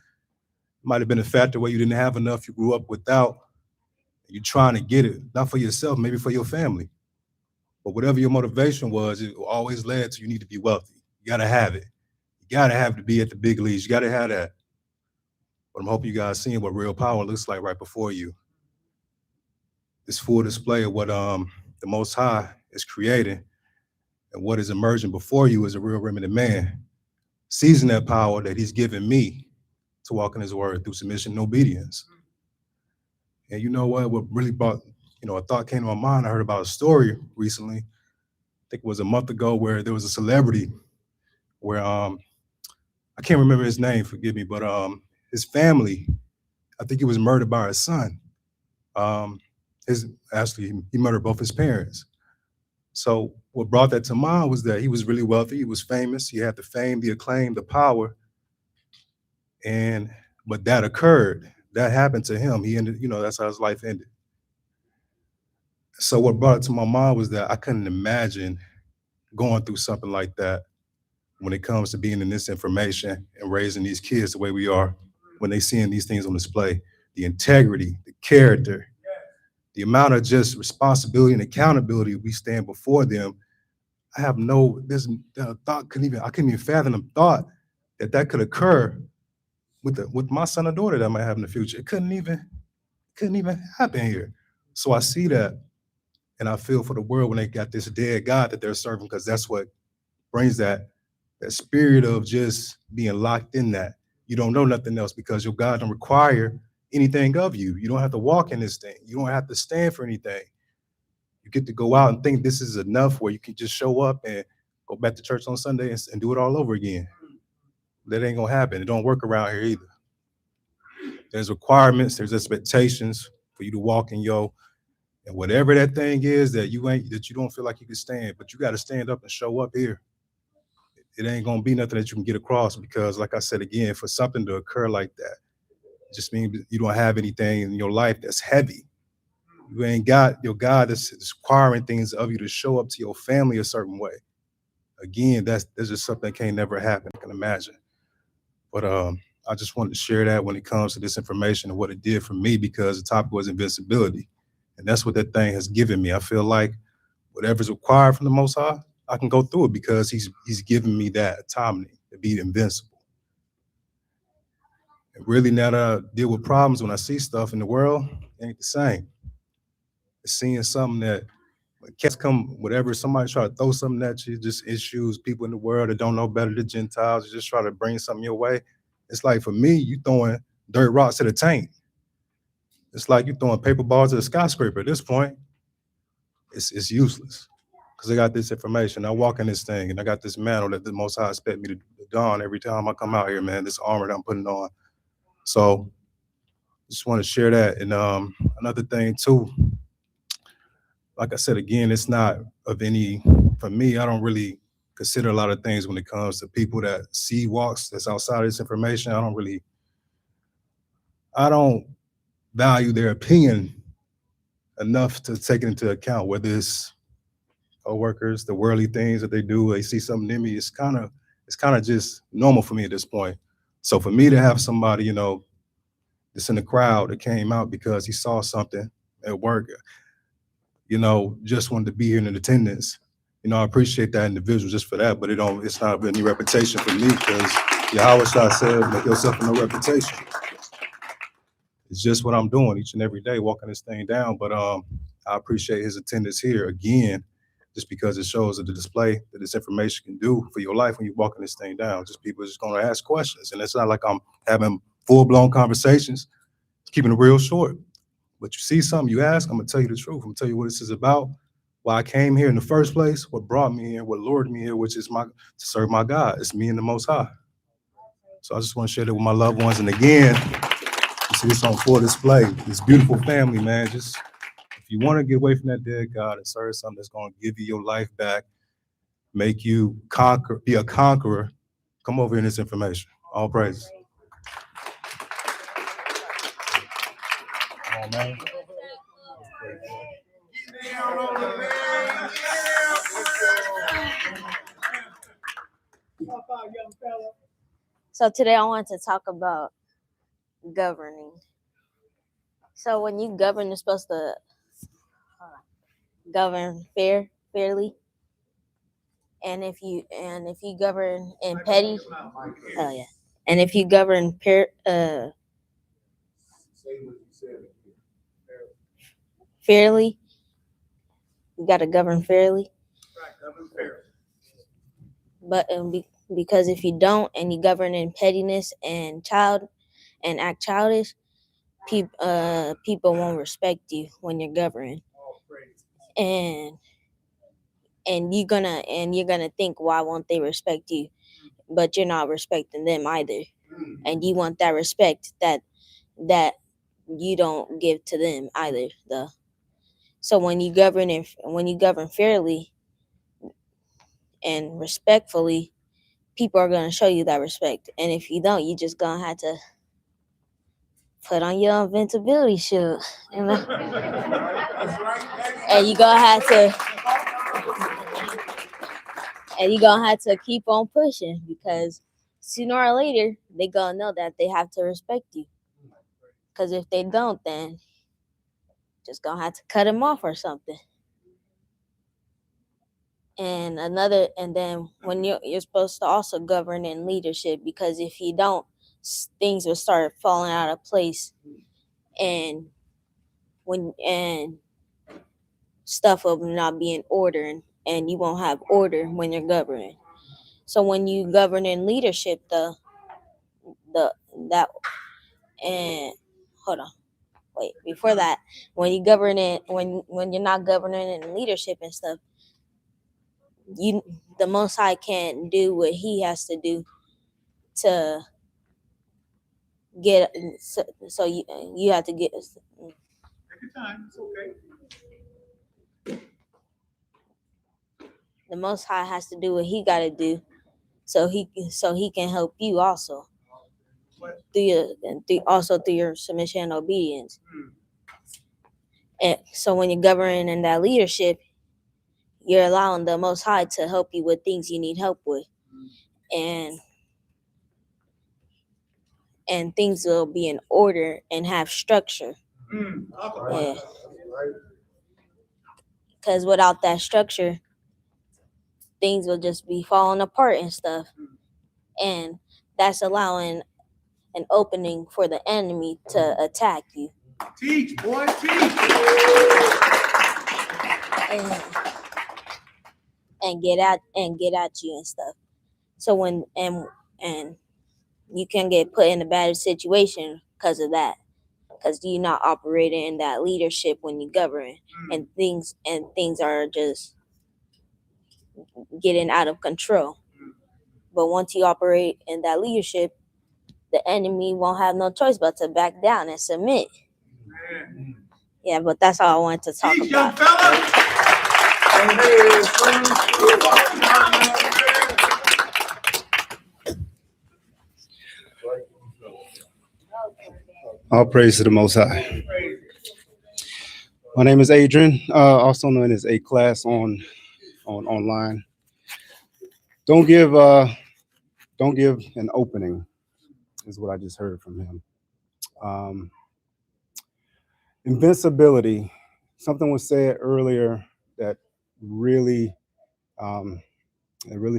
might have been a factor where you didn't have enough, you grew up without, you're trying to get it, not for yourself, maybe for your family. But whatever your motivation was, it always led to you need to be wealthy. You gotta have it. You gotta have to be at the big leagues. You gotta have that. But I'm hoping you guys seeing what real power looks like right before you. This full display of what the Most High is creating and what is emerging before you as a real remnant man, seizing that power that he's given me to walk in his word through submission and obedience. And you know what really brought, a thought came to my mind. I heard about a story recently, I think it was a month ago, where there was a celebrity where I can't remember his name, forgive me, but his family, I think he was murdered by his son. He murdered both his parents. So what brought that to mind was that he was really wealthy. He was famous. He had the fame, the acclaim, the power. But that occurred. That happened to him. He ended, that's how his life ended. So what brought it to my mind was that I couldn't imagine going through something like that when it comes to being in this information and raising these kids the way we are, when they seeing these things on display, the integrity, the character, the amount of just responsibility and accountability we stand before them. I have this thought I couldn't even fathom the thought that could occur with my son or daughter that I might have in the future. It couldn't even happen here. So I see that, and I feel for the world when they got this dead God that they're serving, because that's what brings that spirit of just being locked in that. You don't know nothing else because your God don't require anything of you. You don't have to walk in this thing. You don't have to stand for anything. You get to go out and think this is enough where you can just show up and go back to church on Sunday and do it all over again. That ain't gonna happen. It don't work around here either. There's requirements, there's expectations for you to walk in and whatever that thing is that you don't feel like you can stand, but you got to stand up and show up here. It ain't gonna be nothing that you can get across, because like I said again, for something to occur like that, it just means you don't have anything in your life that's heavy. You ain't got your God that's requiring things of you to show up to your family a certain way. Again, that's just something that can't never happen. I can imagine. But I just wanted to share that when it comes to this information and what it did for me, because the topic was invincibility. And that's what that thing has given me. I feel like whatever's required from the Most High, I can go through it because he's given me that autonomy to be invincible. And really, now that I deal with problems, when I see stuff in the world, it ain't the same. It's seeing something that when cats come, whatever, somebody try to throw something at you, just issues, people in the world that don't know better than Gentiles, just try to bring something your way. It's like, for me, you throwing dirt rocks at a tank. It's like you throwing paper balls at a skyscraper. At this point, it's useless, because I got this information. I walk in this thing, and I got this mantle that the Most High expect me to don every time I come out here, man, this armor that I'm putting on. So just want to share that. And another thing too, like I said, again, it's not of any, for me, I don't really consider a lot of things when it comes to people that see walks that's outside of this information. I don't value their opinion enough to take it into account, whether it's co-workers, the worldly things that they do, they see something in me. It's kind of just normal for me at this point. So for me to have somebody, that's in the crowd that came out because he saw something at work, just wanted to be here in attendance. I appreciate that individual just for that, but it's not any reputation for me, because Yahweh Shah said, make yourself no reputation. It's just what I'm doing each and every day, walking this thing down. But I appreciate his attendance here again, just because it shows that the display that this information can do for your life when you're walking this thing down. Just people are just going to ask questions. And it's not like I'm having full-blown conversations, keeping it real short. But you see something, you ask, I'm going to tell you the truth. I'm going to tell you what this is about, why I came here in the first place, what brought me here, what lured me here, which is to serve my God. It's me and the Most High. So I just want to share that with my loved ones. And again, you see this on full display. This beautiful family, man. Just, if you want to get away from that dead God and serve something that's going to give you your life back, make you be a conqueror, come over in this information. All praise. Come on, man. So today I want to talk about governing. So when you govern, you're supposed to govern fairly. And if you govern in petty, oh yeah. And if you govern fairly, you got to govern fairly. But because if you don't, and you govern in pettiness and act childish, people won't respect you when you're governing. And you're gonna think, why won't they respect you? But you're not respecting them either, and you want that respect that you don't give to them either. So when you govern fairly, and respectfully, people are gonna show you that respect. And if you don't, you just gonna have to put on your invincibility shield, you know? And you're gonna have to keep on pushing, because sooner or later they gonna know that they have to respect you. Because if they don't, then just gonna have to cut them off or something. And then when you're supposed to also govern in leadership, because if you don't, things will start falling out of place, and stuff will not be in order, and you won't have order when you're governing. So when you govern in leadership, before that, when you govern in when you're not governing in leadership and stuff, the Most High can't do what He has to do to get. So you have to get. Take your time. It's okay. The Most High has to do what He got to do, so He can help you also through your submission and obedience. And so when you're governing in that leadership, you're allowing the Most High to help you with things you need help with, and things will be in order and have structure. Yeah. Because without that structure, things will just be falling apart and stuff. And that's allowing an opening for the enemy to attack you. Teach, boy, teach. And get at you and stuff. So when and you can get put in a bad situation because of that, because you're not operating in that leadership when you govern, and things are just getting out of control. But once you operate in that leadership, the enemy won't have no choice but to back down and submit. Yeah, but that's all I wanted to talk about. All praise to the Most High. My name is Adrian, also known as A Class on online. Don't give an opening, is what I just heard from him. Invincibility. Something was said earlier that really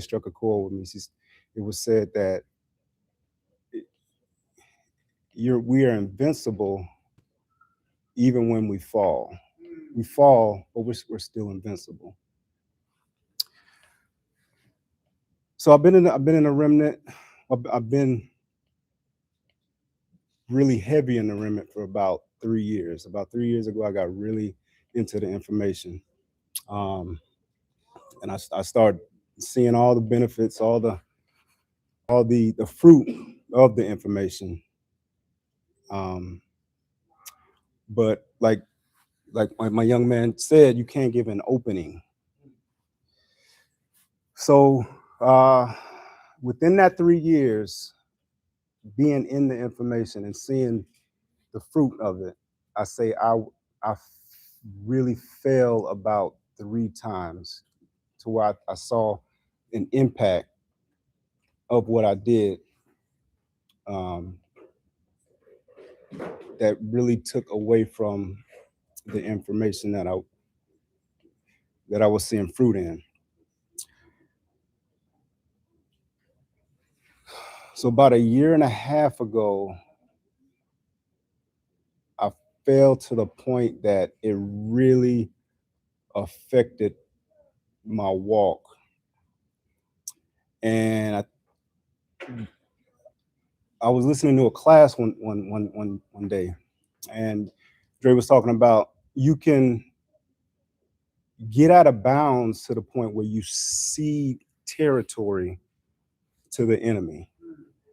struck a chord with me. It was said that we are invincible even when we fall. We fall, but we're still invincible. So I've been in a remnant. I've been really heavy in the remnant for about 3 years. About 3 years ago, I got really into the information, and I started seeing all the benefits, all the fruit of the information. But like my young man said, you can't give an opening. So within that 3 years, being in the information and seeing the fruit of it, I say I really fell about 3 times to where I saw an impact of what I did that really took away from the information that I was seeing fruit in. So about 1.5 years ago, I fell to the point that it really affected my walk. And I was listening to a class one day, and Dre was talking about you can get out of bounds to the point where you cede territory to the enemy.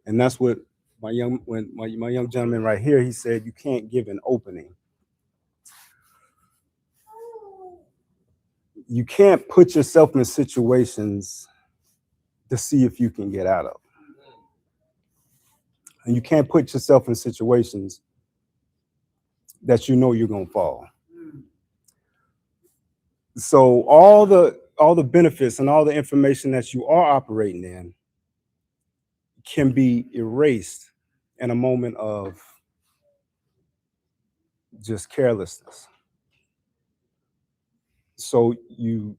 And that's what my young gentleman right here, he said, you can't give an opening. You can't put yourself in situations to see if you can get out of. And you can't put yourself in situations that you know you're gonna fall. So all the benefits and all the information that you are operating in can be erased in a moment of just carelessness. So you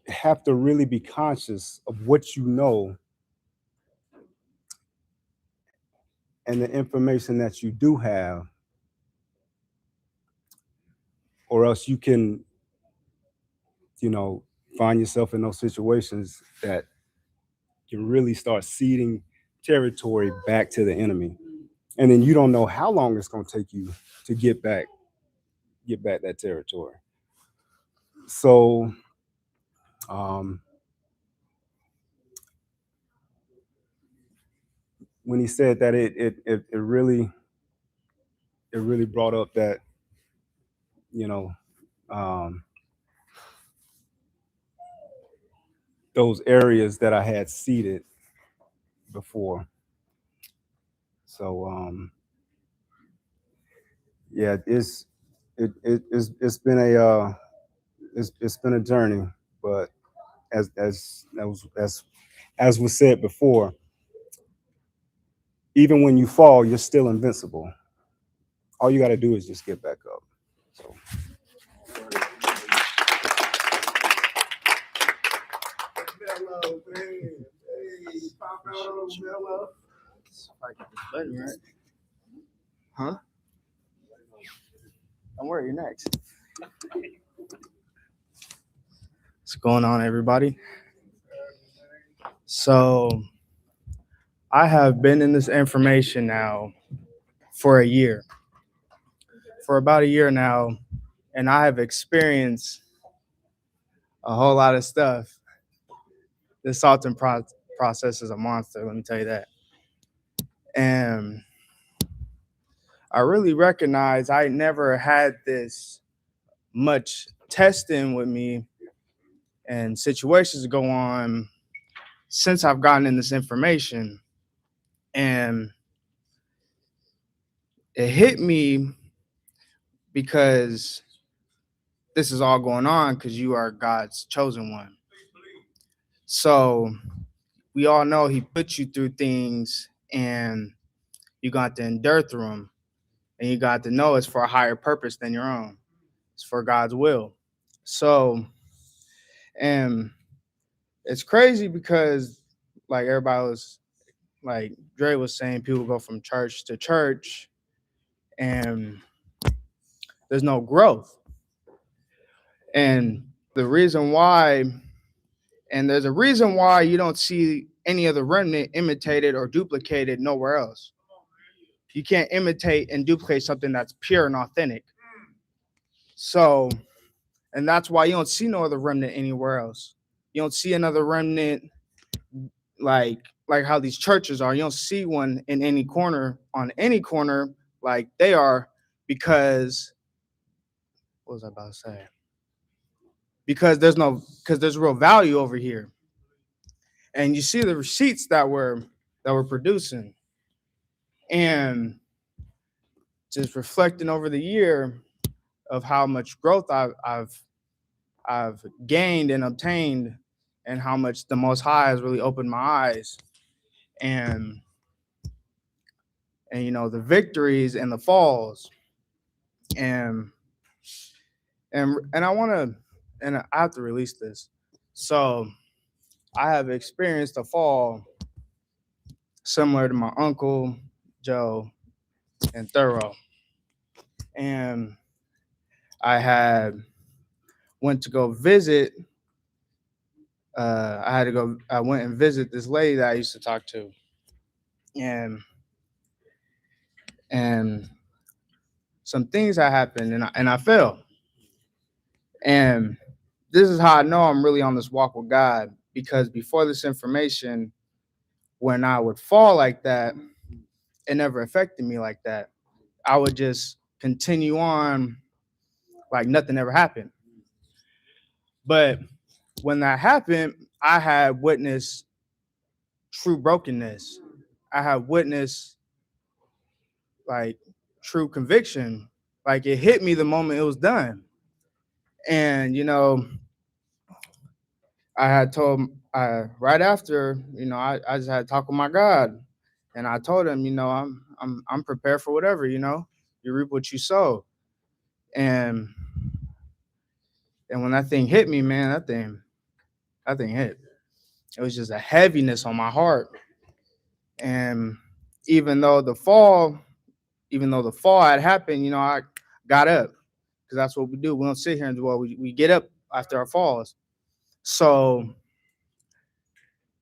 have to really be conscious of what you know and the information that you do have, or else you can, find yourself in those situations that can really start ceding territory back to the enemy. And then you don't know how long it's going to take you to get back that territory. So when he said that, it really brought up that, those areas that I had seeded before. So yeah, it's been a journey, but as was said before, even when you fall, you're still invincible. All you got to do is just get back up. So. Button, right? Huh? Don't worry, you're next. What's going on, everybody? So I have been in this information now for a year. For about a year now, and I have experienced a whole lot of stuff. This salting process is a monster, let me tell you that. And I really recognize I never had this much testing with me and situations go on since I've gotten in this information. And it hit me because this is all going on because you are God's chosen one. So we all know he put you through things and you got to endure through them. And you got to know it's for a higher purpose than your own. It's for God's will. So, and it's crazy because like everybody was, like Dre was saying, people go from church to church and there's no growth. And the reason why, and there's a reason why you don't see any other remnant imitated or duplicated nowhere else. You can't imitate and duplicate something that's pure and authentic. So, and that's why you don't see no other remnant anywhere else. You don't see another remnant like how these churches are. You don't see one in any corner, on any corner like they are, because what was I about to say? Because there's real value over here. And you see the receipts that we're producing. And just reflecting over the year of how much growth I've gained and obtained, and how much the Most High has really opened my eyes, and the victories and the falls, and I want to, and I have to release this. So I have experienced a fall similar to my uncle Joe and Thorough, and I went to go visit. I went and visit this lady that I used to talk to, and some things that happened, and I fell. And this is how I know I'm really on this walk with God, because before this information, when I would fall like that, it never affected me like that. I would just continue on like nothing ever happened. But when that happened, I had witnessed true brokenness. I had witnessed like true conviction. Like it hit me the moment it was done. And I had told right after, I just had to talk with my God, and I told him, I'm prepared for whatever, you reap what you sow, and when that thing hit me, man, that thing hit. It was just a heaviness on my heart, and even though the fall had happened, I got up because that's what we do. We don't sit here and dwell. We get up after our falls. So.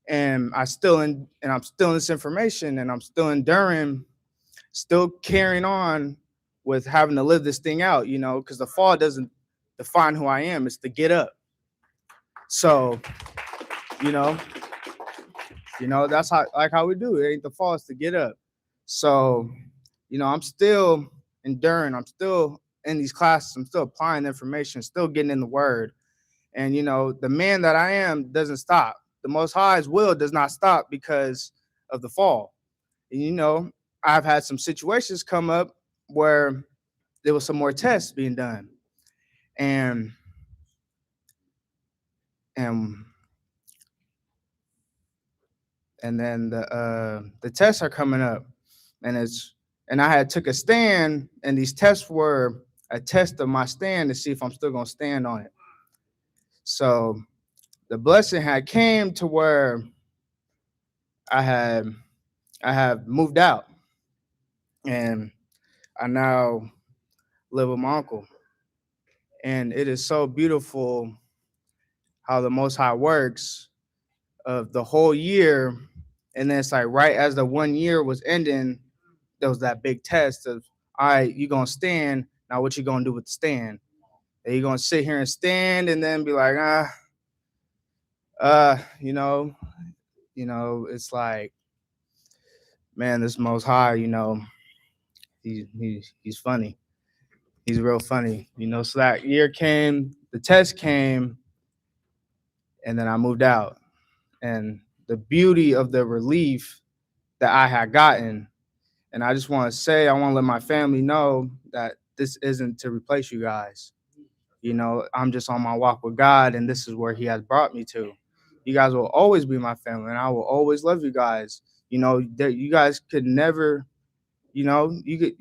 And I'm still in this information, and I'm still enduring, still carrying on with having to live this thing out, because the fall doesn't define who I am. It's to get up. So, that's how we do it. It ain't the fall, it's to get up. So, I'm still enduring. I'm still in these classes. I'm still applying the information, still getting in the word. And, the man that I am doesn't stop. The Most High's will does not stop because of the fall. And, I've had some situations come up where there was some more tests being done. And then the tests are coming up, and I had took a stand, and these tests were a test of my stand to see if I'm still going to stand on it. So the blessing had came to where I have moved out, and I now live with my uncle. And it is so beautiful how the Most High works of the whole year. And then it's like right as the 1 year was ending, there was that big test of, all right, you're going to stand. Now what you going to do with the stand? Are you going to sit here and stand and then be like, it's like, man, this Most High, he's funny. He's real funny, so that year came, the test came, and then I moved out. And the beauty of the relief that I had gotten, and I just want to say, I want to let my family know that this isn't to replace you guys. I'm just on my walk with God, and this is where he has brought me to. You guys will always be my family, and I will always love you guys. That you guys could never, you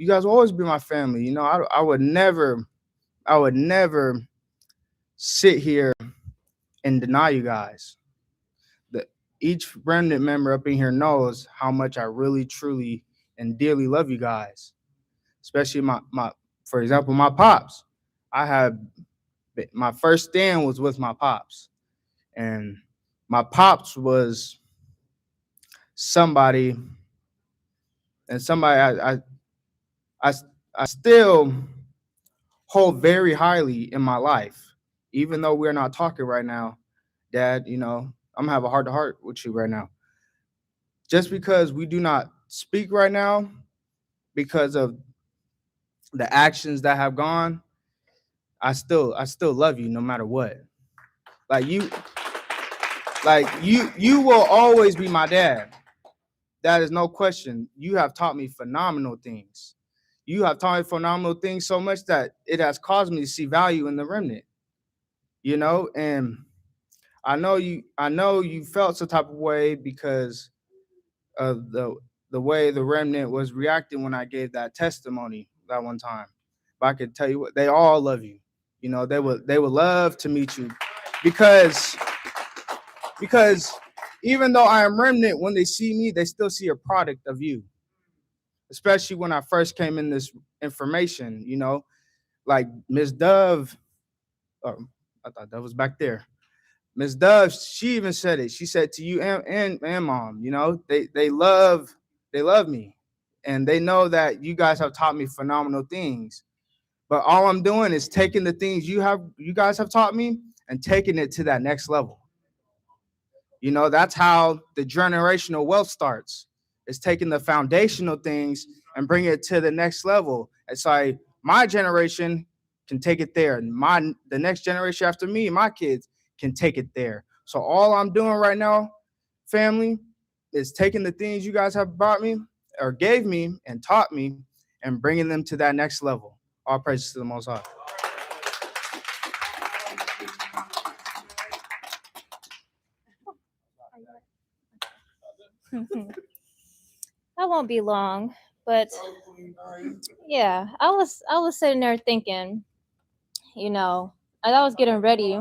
guys will always be my family. I would never sit here and deny you guys. Each remnant member up in here knows how much I really, truly, and dearly love you guys. Especially for example, my pops. My first stand was with my pops. And my pops was somebody I still hold very highly in my life. Even though we're not talking right now, Dad, I'm gonna have a heart-to-heart with you right now. Just because we do not speak right now because of the actions that have gone, I still love you no matter what. You will always be my dad. That is no question. You have taught me phenomenal things. You have taught me phenomenal things so much that it has caused me to see value in the remnant. And I know you felt some type of way because of the way the remnant was reacting when I gave that testimony that one time. But I could tell you what, they all love you. They would love to meet you because even though I am remnant, when they see me, they still see a product of you. Especially when I first came in this information, like Miss Dove, I thought that was back there. Miss Dove, she even said it. She said to you and Mom, they love me, and they know that you guys have taught me phenomenal things. But all I'm doing is taking the things you guys have taught me and taking it to that next level. That's how the generational wealth starts. It's taking the foundational things and bring it to the next level. It's like my generation can take it there, and the next generation after me, my kids can take it there. So all I'm doing right now, family, is taking the things you guys have brought me or gave me and taught me and bringing them to that next level. All praises to the Most High. I won't be long, but yeah, I was sitting there thinking, you know, as I was getting ready.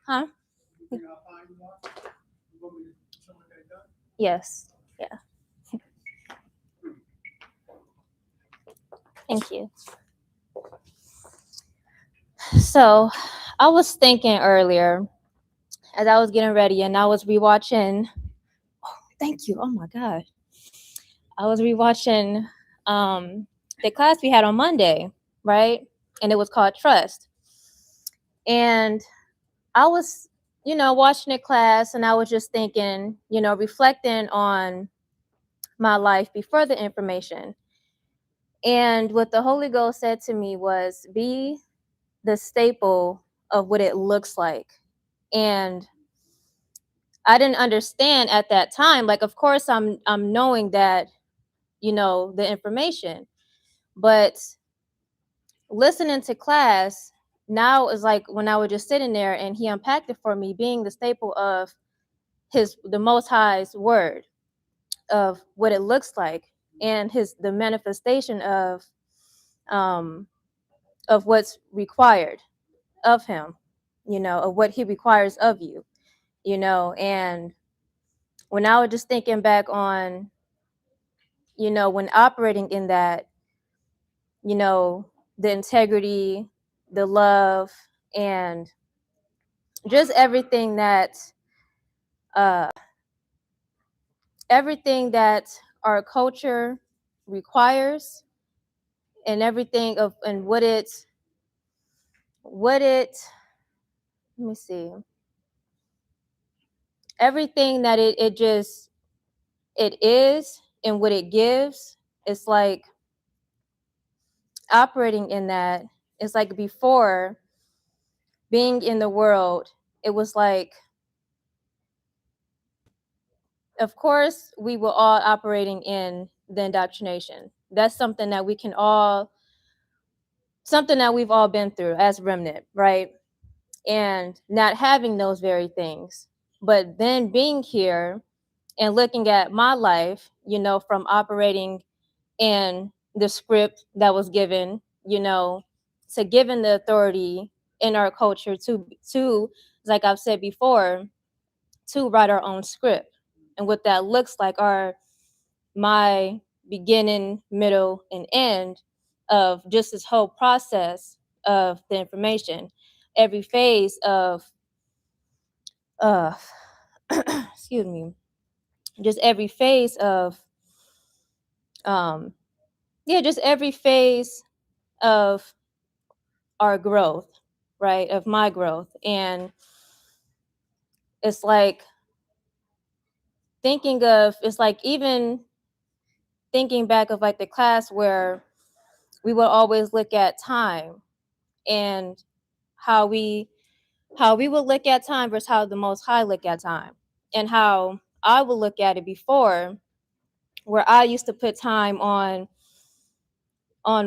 Huh? Yes. Yeah. Thank you. So, I was thinking earlier as I was getting ready and I was rewatching. Oh, thank you. Oh my God. I was rewatching the class we had on Monday, right? And it was called Trust. And I was, watching the class and I was just thinking, reflecting on my life before the information. And what the Holy Ghost said to me was, be the staple of what it looks like. And I didn't understand at that time. Like, of course, I'm knowing that, the information, but listening to class now is like when I was just sitting there and he unpacked it for me, being the staple of the Most High's word, of what it looks like, and the manifestation of what's required of him, of what he requires of you, and when I was just thinking back on, when operating in that, the integrity, the love, and just everything that our culture requires, and everything of and what it let me see, everything that it is and what it gives. It's like operating in that. It's like before being in the world, it was like, of course, we were all operating in the indoctrination. That's something that we've all been through as remnant, right? And not having those very things. But then being here and looking at my life, from operating in the script that was given, to given the authority in our culture to, like I've said before, to write our own script. And what that looks like are my beginning, middle, and end of just this whole process of the information. Every phase of excuse me, just every phase of just every phase of our growth, right? Of my growth. And it's like even thinking back of like the class where we would always look at time and how we would look at time versus how the Most High look at time, and how I would look at it before, where I used to put time on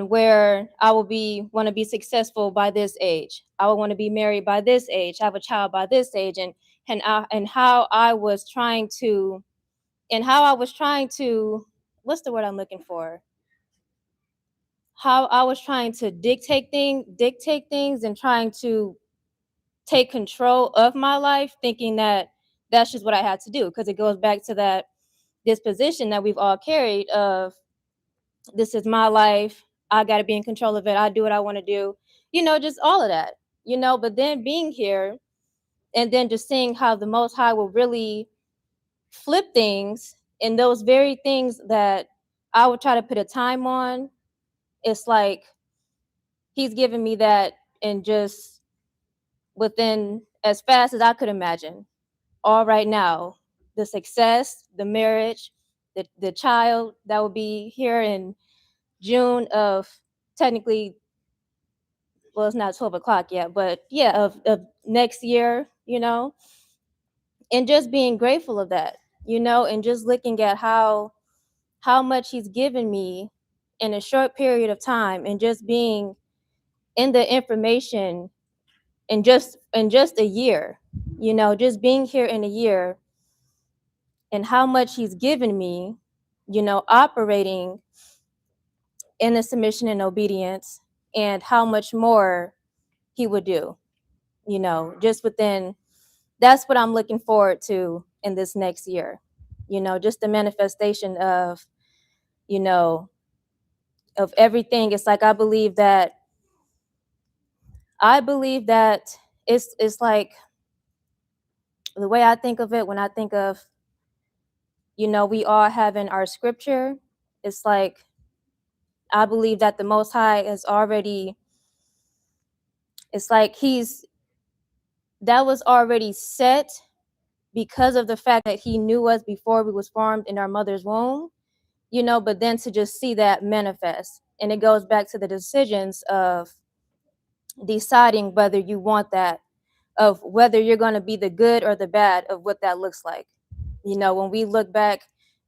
where I will want to be successful by this age. I would want to be married by this age, have a child by this age, and how I was trying to what's the word I'm looking for? How I was trying to dictate things and trying to take control of my life, thinking that that's just what I had to do, because it goes back to that disposition that we've all carried of, this is my life, I got to be in control of it, I do what I want to do, just all of that, but then being here and then just seeing how the Most High will really flip things, and those very things that I would try to put a time on, it's like he's giving me that, and just within as fast as I could imagine, all right now, the success, the marriage, the child that will be here in June of technically well, it's not 12 o'clock yet, but yeah, of next year, you know, and just being grateful of that, you know, and just looking at how much he's given me in a short period of time, and just being in the information in just a year, you know, just being here in a year, and how much he's given me, you know, operating in the submission and obedience, and how much more he would do, you know, just within. That's what I'm looking forward to in this next year, you know, just the manifestation of, you know, of everything. It's like I believe that it's like, the way I think of it, when I think of, you know, we all having our scripture, it's like I believe that the Most High has already, it's like that was already set, because of the fact that he knew us before we was formed in our mother's womb, you know, but then to just see that manifest. And it goes back to the decisions of deciding whether you want that, of whether you're going to be the good or the bad of what that looks like. You know, when we look back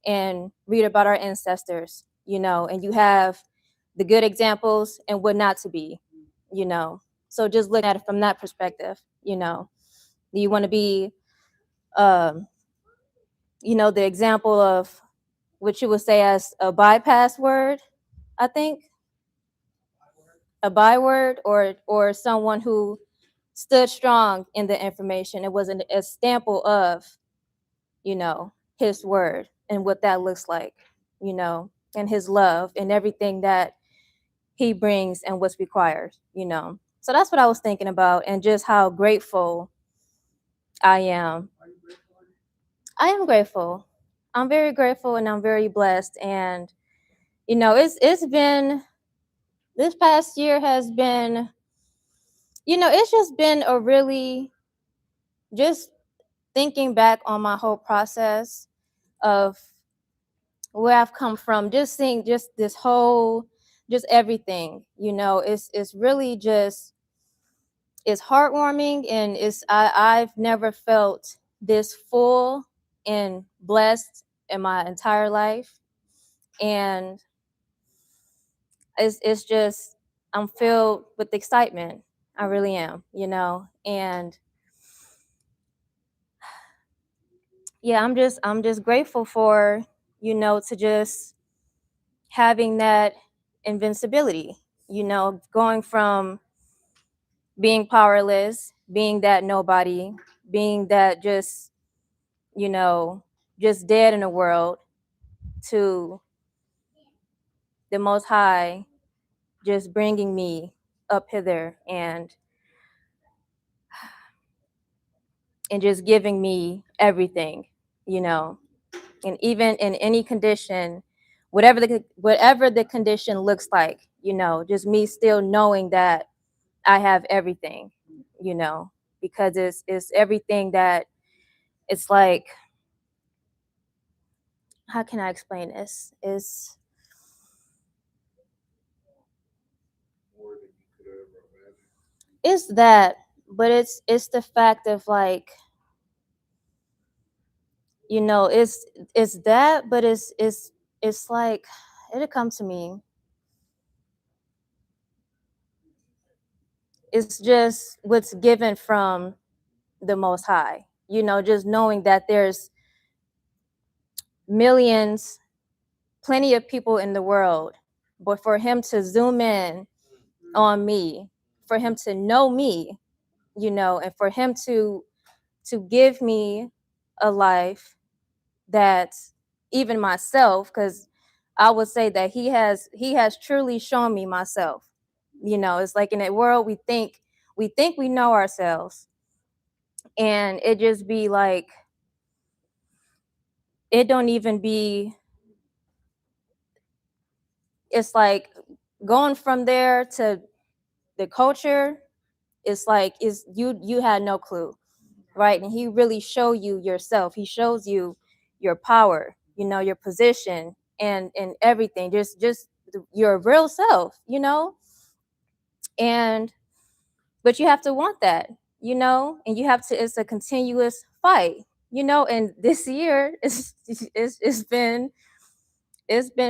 and read about our ancestors, you know, and you have the good examples and what not to be, you know. So just look at it from that perspective, you know. Do you want to be, you know, the example of what you would say as a bypass word, I think, a byword, or someone who stood strong in the information. It was a sample of, you know, his word and what that looks like, you know, and his love and everything that he brings and what's required, you know. So that's what I was thinking about, and just how grateful I am. I am grateful. I'm very grateful, and I'm very blessed. And, you know, it's been, this past year has been, you know, it's just been a really, just thinking back on my whole process of where I've come from, just seeing just this whole, just everything, you know, it's really just, it's heartwarming, and I've never felt this full and blessed in my entire life. And it's just, I'm filled with excitement. I really am, you know. And yeah, I'm just grateful for, you know, to just having that invincibility, you know, going from being powerless, being that nobody, being that just, you know, just dead in the world, to the Most High just bringing me up hither, and just giving me everything, you know. And even in any condition, whatever the condition looks like, you know, just me still knowing that I have everything, you know, because it's everything that, it's like, how can I explain this? It's that, but it's the fact of, like, you know, it's that, but it's like, it'll come to me. It's just what's given from the Most High, you know, just knowing that there's millions, plenty of people in the world, but for him to zoom in on me, for him to know me, you know, and for him to give me a life that, even myself, because I would say that he has truly shown me myself. You know, it's like in a world we think we know ourselves, and it just be like, it don't even be, it's like going from there to the culture, it's like, is you had no clue, right? And he really show you yourself. He shows you your power, you know, your position, and everything, just your real self, you know. And but you have to want that, you know, and you have to, it's a continuous fight, you know, and this year it's been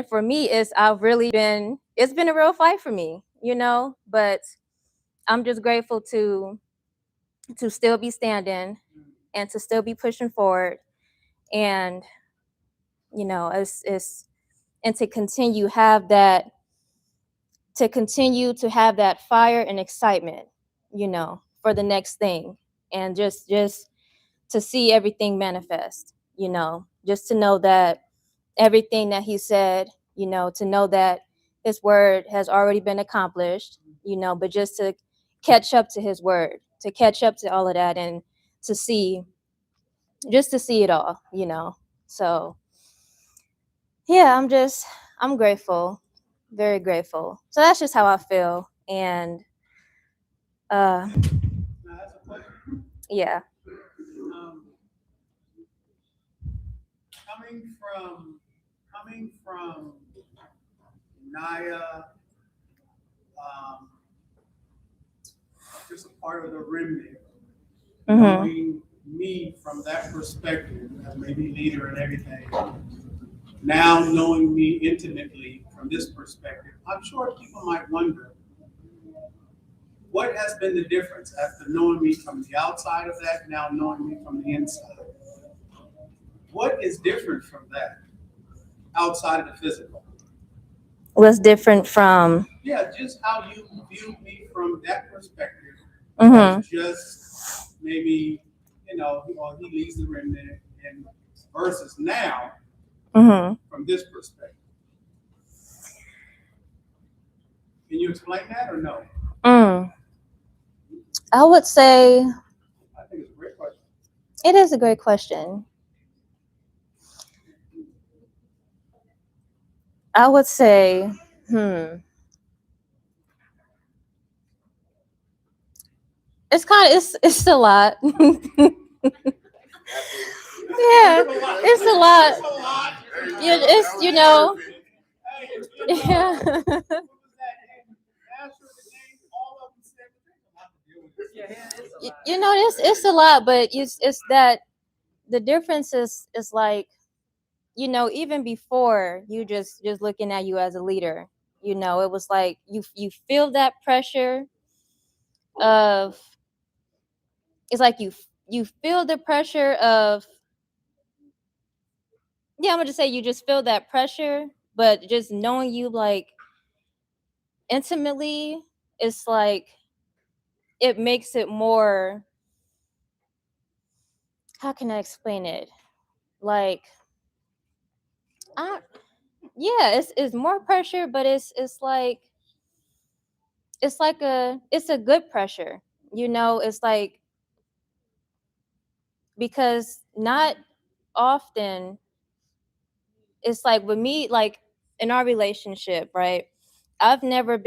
for me, it's been a real fight for me, you know, but I'm just grateful to still be standing and to still be pushing forward, and you know, it's and to continue to have that fire and excitement, you know, for the next thing, and just to see everything manifest, you know, just to know that everything that he said, you know, to know that his word has already been accomplished, you know, but just to catch up to his word, to catch up to all of that, and to see it all, you know. So yeah, I'm grateful, very grateful. So that's just how I feel. And yeah. Coming from Naya, just a part of the remnant, knowing me from that perspective, as maybe leader and everything, now knowing me intimately from this perspective, I'm sure people might wonder, what has been the difference after knowing me from the outside of that, now knowing me from the inside? What is different from that outside of the physical? What's different from? Yeah, just how you view me from that perspective. Just maybe, you know, he leads the remnant, and versus now from this perspective. Can you explain that or no? I would say I think it's a great question. it is a great question. I would say, it's it's a lot. Yeah, it's a lot. It's, you know, yeah. You know, it's a lot, but it's that the difference is like, you know, even before you just looking at you as a leader, you know, it was like you feel that pressure of, it's like you feel the pressure of, yeah, I'm gonna just say you just feel that pressure, but just knowing you like intimately, it's like it makes it more, how can I explain it? Like, yeah, it's more pressure, but it's like it's a good pressure, you know. It's like, because not often, it's like with me, like in our relationship, right? I've never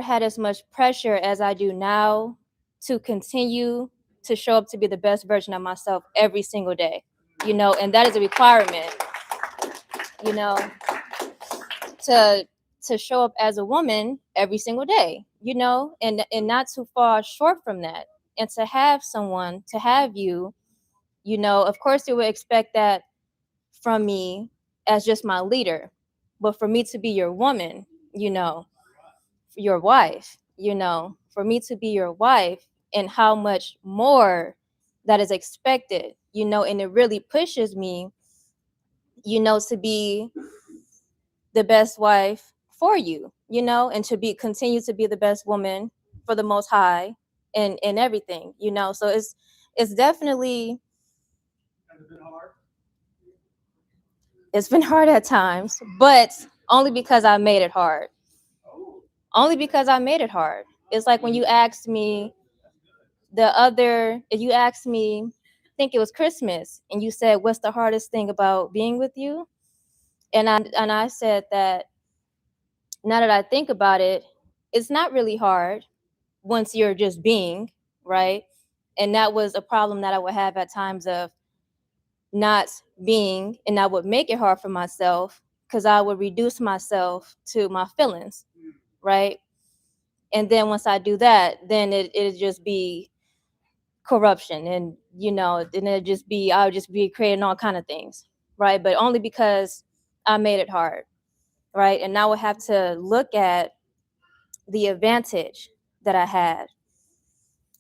had as much pressure as I do now to continue to show up to be the best version of myself every single day, you know, and that is a requirement, you know, to show up as a woman every single day, you know, and not too far short from that. And to have someone, to have you, you know, of course you would expect that from me as just my leader, but for me to be your woman, you know, your wife, you know, for me to be your wife, and how much more that is expected, you know, and it really pushes me, you know, to be the best wife for you, you know, and to continue to be the best woman for the Most High and everything, you know. So it's definitely, it's been hard at times, but only because I made it hard. Only because I made it hard. It's like when you asked me if you asked me, I think it was Christmas, and you said, what's the hardest thing about being with you? And I said that, now that I think about it, it's not really hard once you're just being, right? And that was a problem that I would have at times of not being, and I would make it hard for myself because I would reduce myself to my feelings, right? And then once I do that, then it'll just be corruption, and then I'll just be creating all kind of things, right? But only because I made it hard, right? And now I have to look at the advantage that I had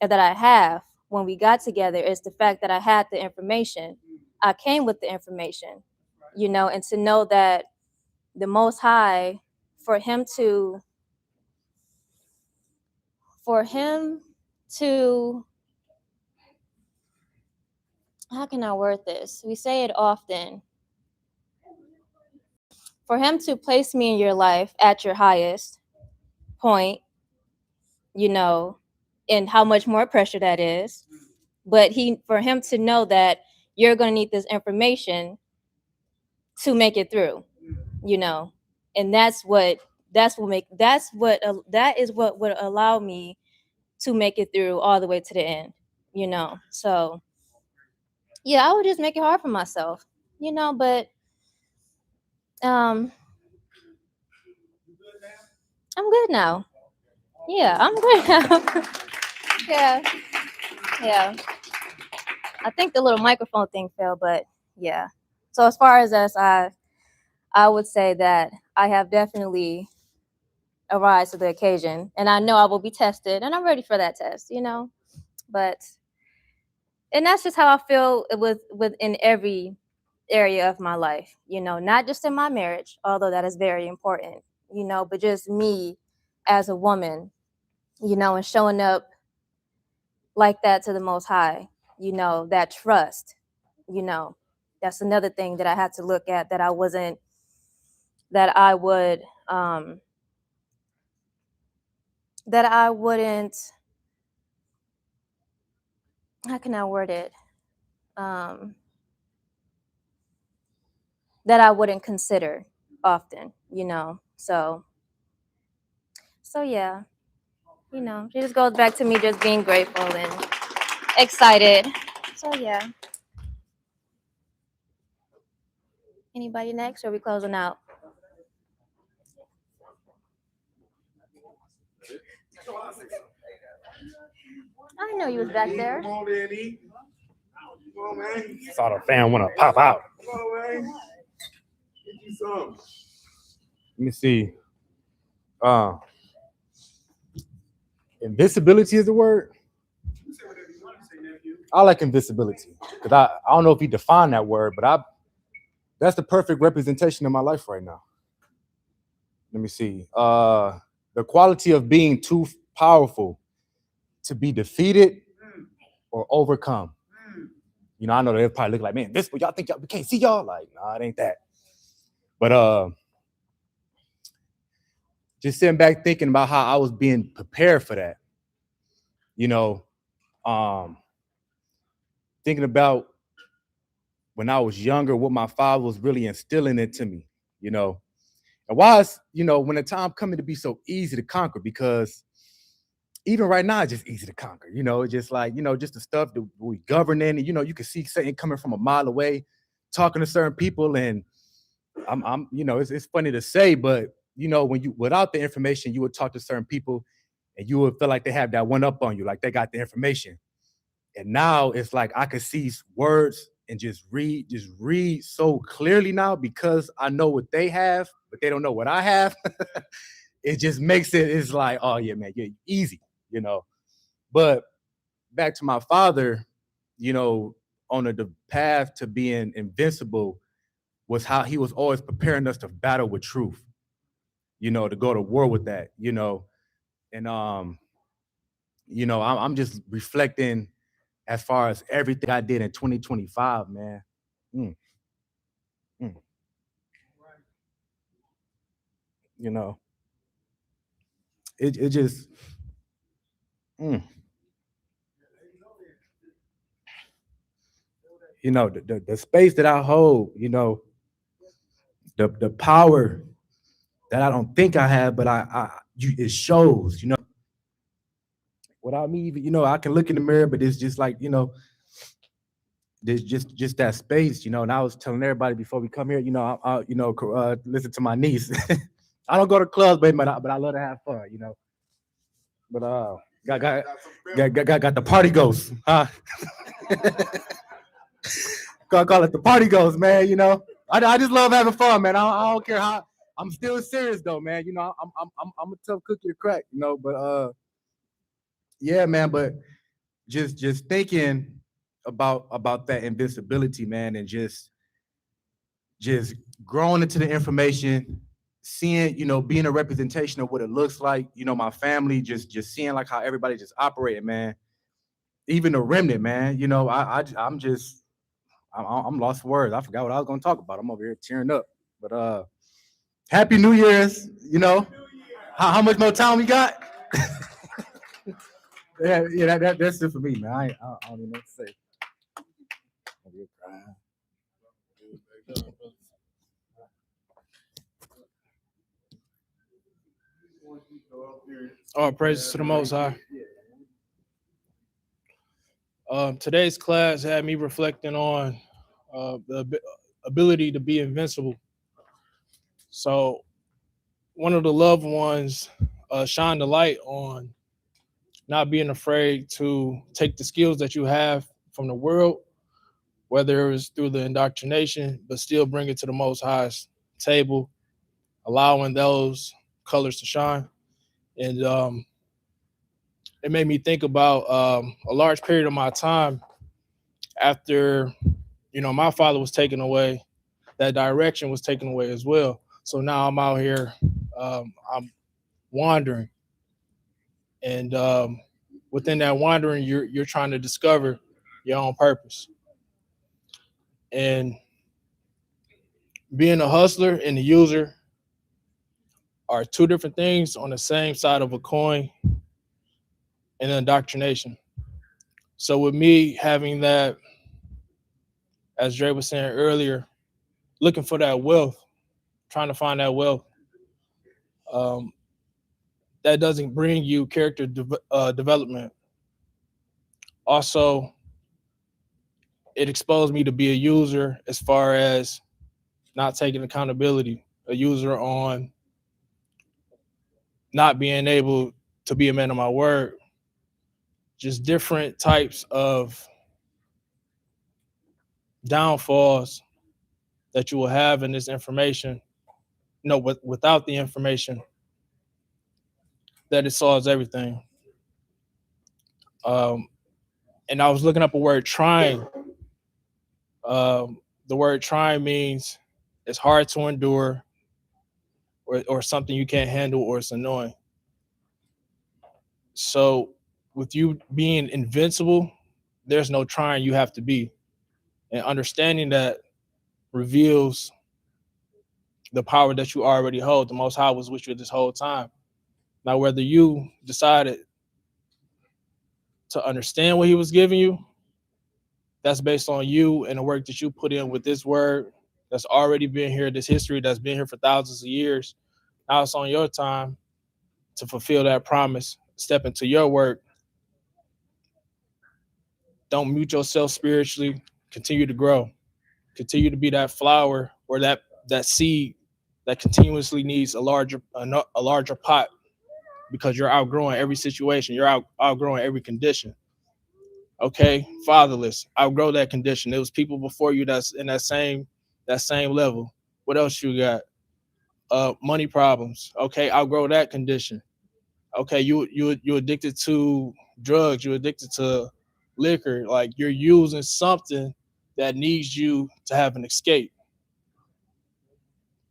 and that I have when we got together is the fact that I had the information. I came with the information, and to know that the Most High, for him to how can I word this? We say it often. For him to place me in your life at your highest point, and how much more pressure that is, but for him to know that you're going to need this information to make it through, and that is what would allow me to make it through all the way to the end, so yeah, I would just make it hard for myself, but I'm good now. Yeah, I'm good now. yeah I think the little microphone thing fell, but yeah. So as far as us, I would say that I have definitely arise to the occasion, and I know I will be tested, and I'm ready for that test, but and that's just how I feel within every area of my life, not just in my marriage, although that is very important, but just me as a woman, and showing up like that to the Most High, that trust, that's another thing that I had to look at, that I would that I wouldn't, how can I word it? That I wouldn't consider often, so yeah, it just goes back to me just being grateful and excited. So yeah. Anybody next, or are we closing out? I know you was back there. Come on, Danny. Come on, man. Saw the fan want to pop out. Come on, man. Get you some. Let me see. Invisibility is the word. I like invisibility because I don't know if he defined that word, but that's the perfect representation of my life right now. Let me see. The quality of being too powerful to be defeated or overcome. I know they probably look like, man, this, but y'all think we can't see y'all? Like, nah, it ain't that. But just sitting back thinking about how I was being prepared for that. Thinking about when I was younger, what my father was really instilling into me, and why it's, when the time coming to be so easy to conquer, because even right now, it's just easy to conquer, it's just like, just the stuff that we governing, and, you can see Satan coming from a mile away, talking to certain people. And I'm it's funny to say, but, when you, without the information, you would talk to certain people and you would feel like they have that one up on you, like they got the information. And now it's like I could see words and just read so clearly now, because I know what they have, but they don't know what I have. It just makes it's like, oh yeah, man, yeah, easy, But back to my father, on the path to being invincible was how he was always preparing us to battle with truth, to go to war with that, and I'm just reflecting as far as everything I did in 2025, man. It just the space that I hold, the power that I don't think I have, but it shows, without me even, I can look in the mirror, but it's just like, there's just that space, and I was telling everybody before we come here, listen to my niece. I don't go to clubs, baby, but I love to have fun, But got the party ghost, huh? Call it the party ghost, man. You know, I just love having fun, man. I don't care how. I'm still serious though, man. You know, I'm a tough cookie to crack, you know. But yeah, man. But just thinking about that invincibility, man, and just growing into the information, seeing, you know, being a representation of what it looks like, you know, my family, just seeing like how everybody just operating, man. Even the remnant, man. You know, I'm lost for words. I forgot what I was gonna talk about. I'm over here tearing up. But Happy New Year's, you know. How much more time we got? yeah, that's it for me, man. I don't even know what to say. All praises to the Most High. Today's class had me reflecting on the ability to be invincible. So one of the loved ones shined a light on not being afraid to take the skills that you have from the world, whether it was through the indoctrination, but still bring it to the Most High's table, allowing those colors to shine. And it made me think about a large period of my time after, you know, my father was taken away, that direction was taken away as well. So now I'm out here, I'm wandering. And within that wandering, you're trying to discover your own purpose. And being a hustler and a user are two different things on the same side of a coin in indoctrination. So with me having that, as Dre was saying earlier, looking for that wealth, trying to find that wealth, that doesn't bring you character development. Also, it exposed me to be a user as far as not taking accountability, a user on not being able to be a man of my word. Just different types of downfalls that you will have in this information. No, without the information, that it solves everything. And I was looking up a word, trying. The word trying means it's hard to endure, or something you can't handle, or it's annoying. So with you being invincible, there's no trying, you have to be. And understanding that reveals the power that you already hold. The Most High was with you this whole time. Now, whether you decided to understand what he was giving you, that's based on you and the work that you put in with this word that's already been here, this history that's been here for thousands of years. Now it's on your time to fulfill that promise, step into your work. Don't mute yourself spiritually. Continue to grow. Continue to be that flower or that seed that continuously needs a larger pot, because you're outgrowing every situation. You're outgrowing every condition. Okay, fatherless, outgrow that condition. There was people before you that's in that same level. What else you got? Money problems. Okay, outgrow that condition. Okay, you addicted to drugs. You're addicted to liquor. Like, you're using something that needs you to have an escape.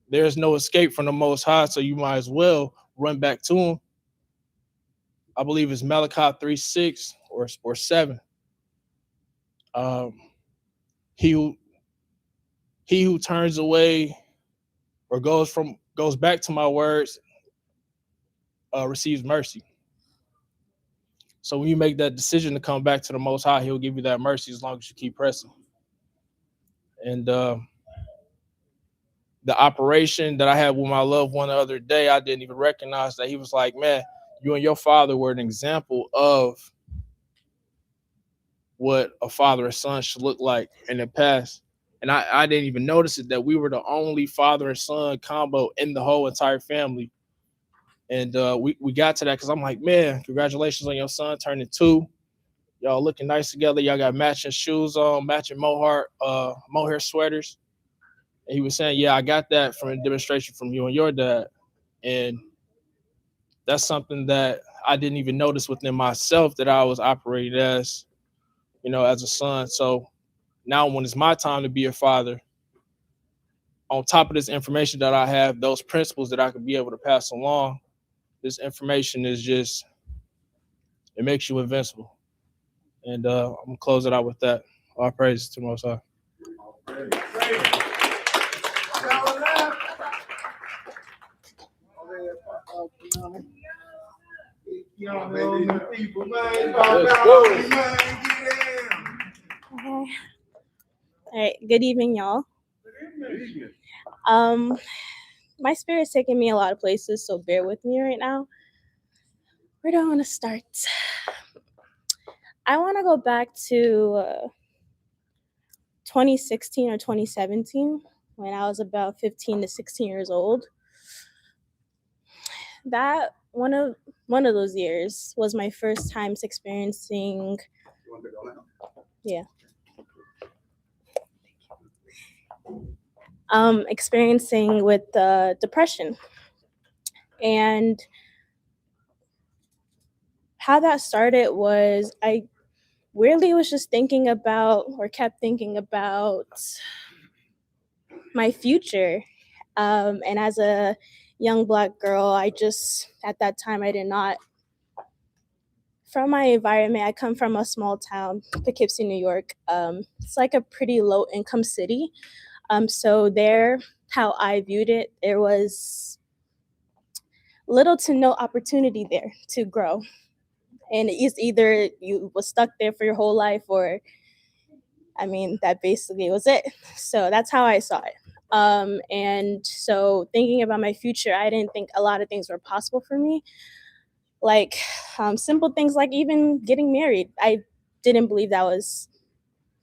There's no escape from the Most High, so you might as well run back to him. I believe it's Malachi 3:6 or 7. He who turns away or goes back to my words receives mercy. So when you make that decision to come back to the Most High, he'll give you that mercy as long as you keep pressing. And the operation that I had with my loved one the other day, I didn't even recognize that. He was like, man, you and your father were an example of what a father and son should look like in the past. And I didn't even notice it, that we were the only father and son combo in the whole entire family And we got to that because I'm like, man, congratulations on your son turning 2. Y'all looking nice together. Y'all got matching shoes on, matching mohair sweaters. And he was saying, yeah, I got that from a demonstration from you and your dad. And that's something that I didn't even notice within myself that I was operating as, as a son. So now when it's my time to be a father, on top of this information that I have, those principles that I could be able to pass along, this information is just, it makes you invincible. And I'm gonna close it out with that. All praise to Most High. Okay. All right. Good evening, y'all. My spirit's taking me a lot of places, so bear with me right now. Where do I want to start? I want to go back to 2016 or 2017 when I was about 15 to 16 years old. That one of those years was my first time experiencing. Yeah. Experiencing with depression. And how that started was I weirdly was just thinking about or kept thinking about my future. And as a young Black girl, I just, at that time, I did not, from my environment, I come from a small town, Poughkeepsie, New York. It's like a pretty low income city. So there, how I viewed it, there was little to no opportunity there to grow. And it's either you was stuck there for your whole life or, I mean, that basically was it. So that's how I saw it. And so thinking about my future, I didn't think a lot of things were possible for me. Like simple things like even getting married. I didn't believe that was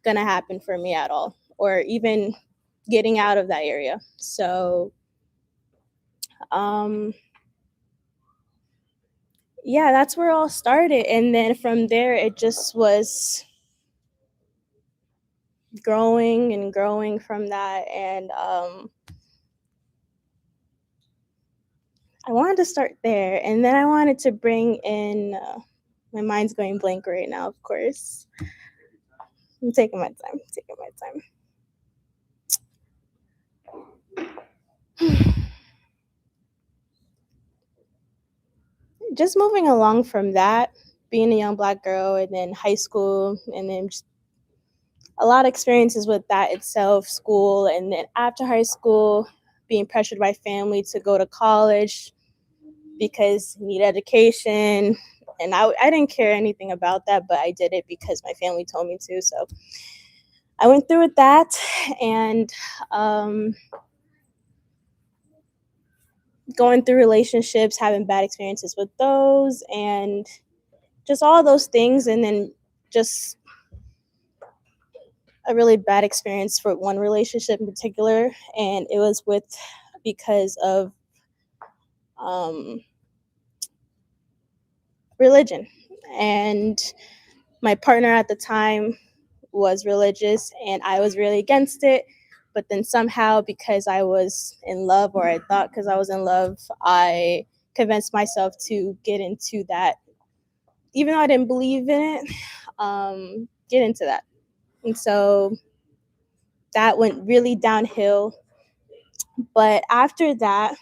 gonna happen for me at all, or even getting out of that area. So yeah, that's where it all started. And then from there, it just was growing and growing from that. And I wanted to start there. And then I wanted to bring in, my mind's going blank right now, of course. I'm taking my time, Just moving along from that, being a young Black girl, and then high school, and then just a lot of experiences with that itself, school, and then after high school, being pressured by family to go to college because you need education. And I didn't care anything about that, but I did it because my family told me to. So I went through with that, and going through relationships, having bad experiences with those, and just all those things. And then just a really bad experience for one relationship in particular. And it was because of religion. And my partner at the time was religious and I was really against it. But then somehow, because I was in love, or I thought because I was in love, I convinced myself to get into that. Even though I didn't believe in it, get into that. And so that went really downhill. But after that,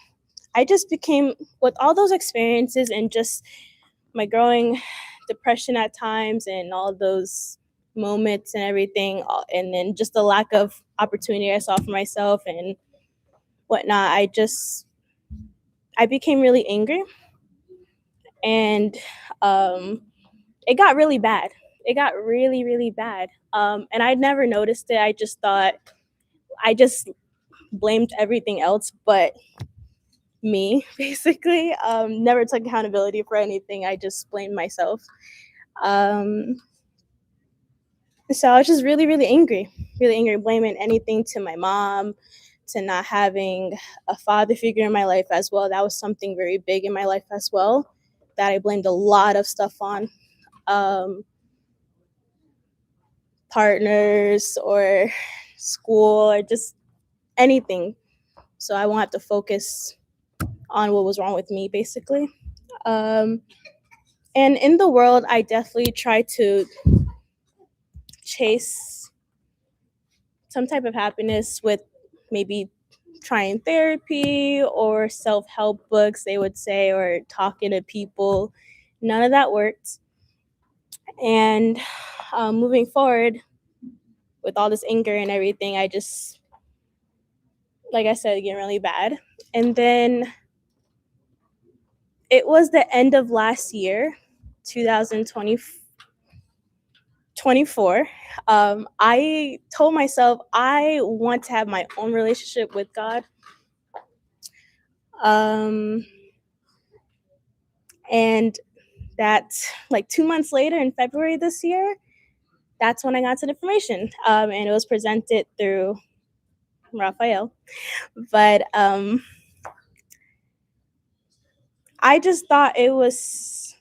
I just became, with all those experiences and just my growing depression at times and all those moments and everything, and then just the lack of opportunity I saw for myself and whatnot, I became really angry. And it got really bad. It got really, really bad. And I never noticed it. I just thought, I just blamed everything else but me, basically. Never took accountability for anything. I just blamed myself. So I was just really, really angry, blaming anything to my mom, to not having a father figure in my life as well. That was something very big in my life as well that I blamed a lot of stuff on. Partners or school or just anything. So I won't have to focus on what was wrong with me, basically. And in the world, I definitely try to chase some type of happiness with maybe trying therapy or self-help books, they would say, or talking to people. None of that worked. And moving forward with all this anger and everything, I just, like I said, getting really bad. And then it was the end of last year, 2024. I told myself I want to have my own relationship with God. And that, like 2 months later, in February this year, that's when I got some information. And it was presented through Raphael. But I just thought it was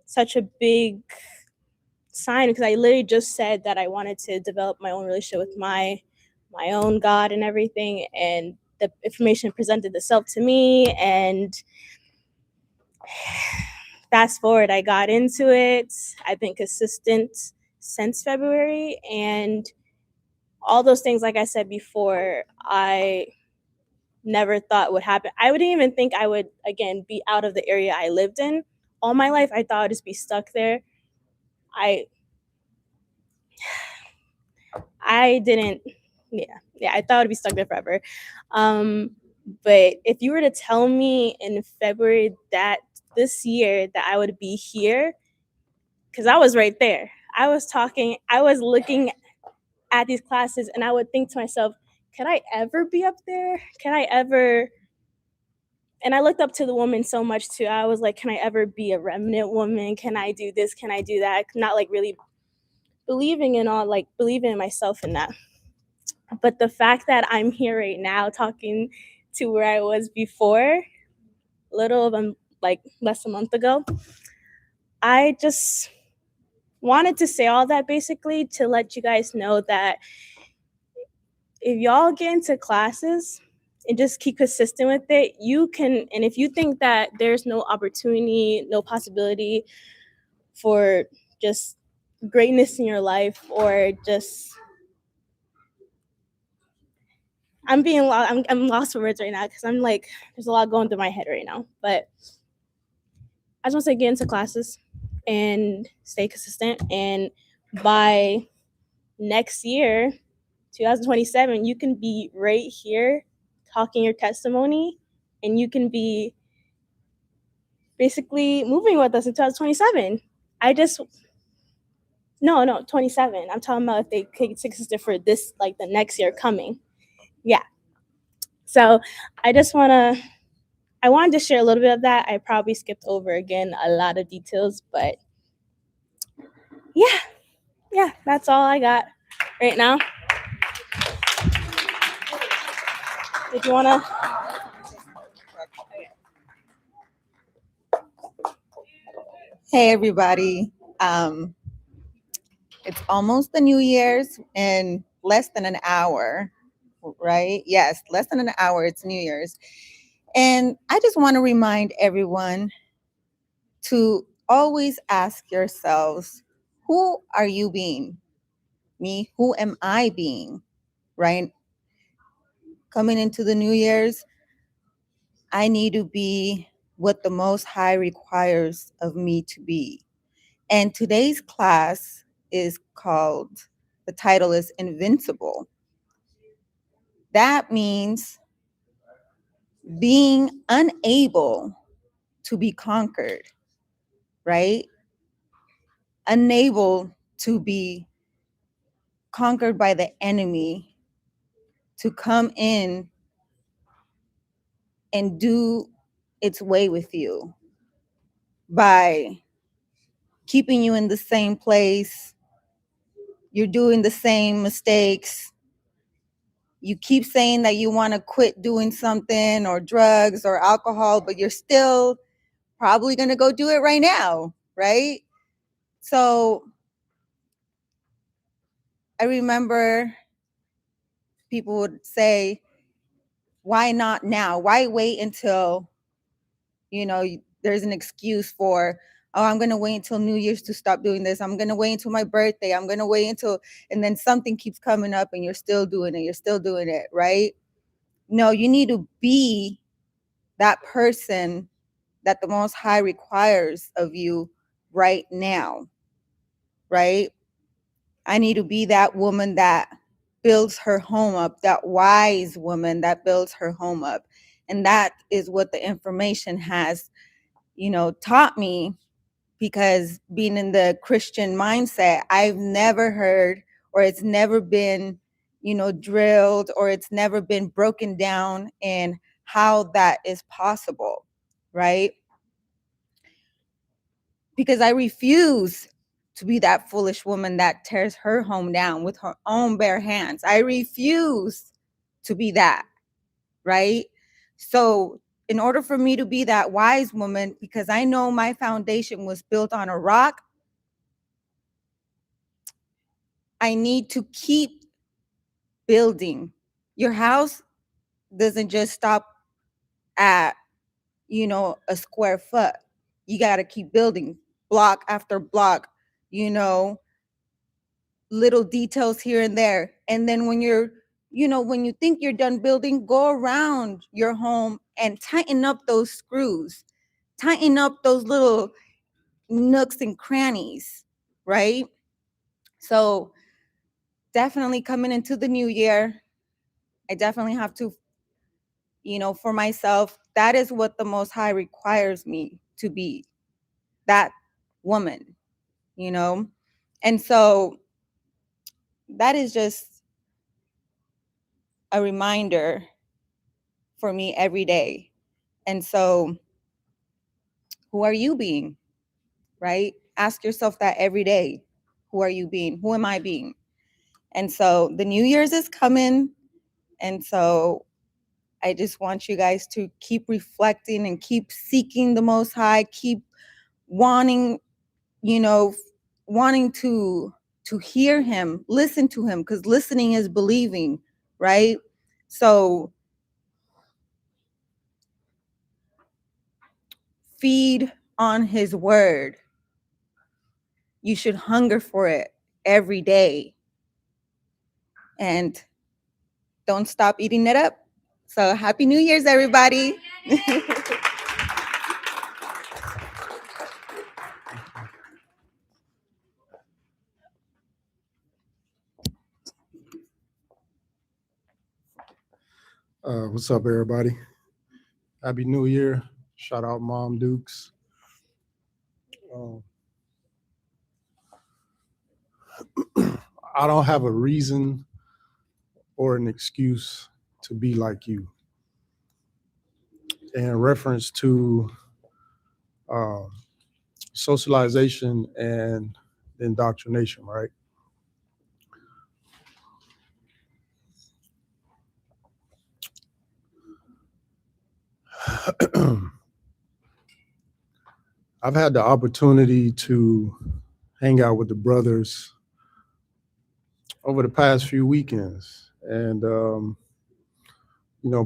such a big sign, because I literally just said that I wanted to develop my own relationship with my own God and everything, and the information presented itself to me. And fast forward, I got into it. I've been consistent since February, and all those things, like I said before, I never thought would happen. I wouldn't even think I would, again, be out of the area I lived in all my life. I thought I'd just be stuck there. I didn't, I thought I'd be stuck there forever. But if you were to tell me in February that this year that I would be here, because I was right there. I was looking at these classes, and I would think to myself, could I ever be up there? Can I ever? And I looked up to the woman so much too. I was like, can I ever be a remnant woman? Can I do this? Can I do that? Not like really believing in myself in that. But the fact that I'm here right now talking to where I was before, less than a month ago, I just wanted to say all that basically to let you guys know that if y'all get into classes and just keep consistent with it, you can. And if you think that there's no opportunity, no possibility for just greatness in your life, or just, I'm lost for words right now, because I'm like, there's a lot going through my head right now. But I just want to say, get into classes and stay consistent. And by next year, 2027, you can be right here talking your testimony, and you can be basically moving with us in 2027. 27. I'm talking about if they take consistent for this, like the next year coming. Yeah. So I wanted to share a little bit of that. I probably skipped over again a lot of details, but yeah, that's all I got right now. If you wanna. Hey everybody. It's almost the New Year's in less than an hour, right? Yes, less than an hour, it's New Year's. And I just want to remind everyone to always ask yourselves, who are you being? Me, who am I being? Right? Coming into the New Year's, I need to be what the Most High requires of me to be. And today's class is called, the title is Invincible. That means being unable to be conquered, right? Unable to be conquered by the enemy to come in and do its way with you by keeping you in the same place. You're doing the same mistakes. You keep saying that you want to quit doing something or drugs or alcohol, but you're still probably going to go do it right now, right? So I remember people would say, why not now? Why wait until, there's an excuse for, oh, I'm going to wait until New Year's to stop doing this. I'm going to wait until my birthday. I'm going to wait until, and then something keeps coming up and you're still doing it. You're still doing it, right? No, you need to be that person that the Most High requires of you right now, right? I need to be that woman that builds her home up, that wise woman that builds her home up. And that is what the information has, taught me, because being in the Christian mindset, I've never heard, or it's never been, drilled, or it's never been broken down in how that is possible, right? Because I refuse to be that foolish woman that tears her home down with her own bare hands. I refuse to be that, right? So in order for me to be that wise woman, because I know my foundation was built on a rock, I need to keep building. Your house doesn't just stop at, a square foot. You got to keep building block after block, little details here and there. And then when when you think you're done building, go around your home and tighten up those screws, tighten up those little nooks and crannies, right? So definitely coming into the new year, I definitely have to, for myself, that is what the Most High requires me to be, that woman, And so that is just a reminder for me every day. And so who are you being, right? Ask yourself that every day. Who are you being? Who am I being? And so the New Year's is coming. And so I just want you guys to keep reflecting and keep seeking the Most High, keep wanting, wanting to hear him, listen to him, because listening is believing, right? So feed on his word. You should hunger for it every day. And don't stop eating it up. So happy New Year's, everybody. What's up, everybody? Happy New Year. Shout out Mom Dukes. I don't have a reason or an excuse to be like you. In reference to socialization and indoctrination, right? I've had the opportunity to hang out with the brothers over the past few weekends. And,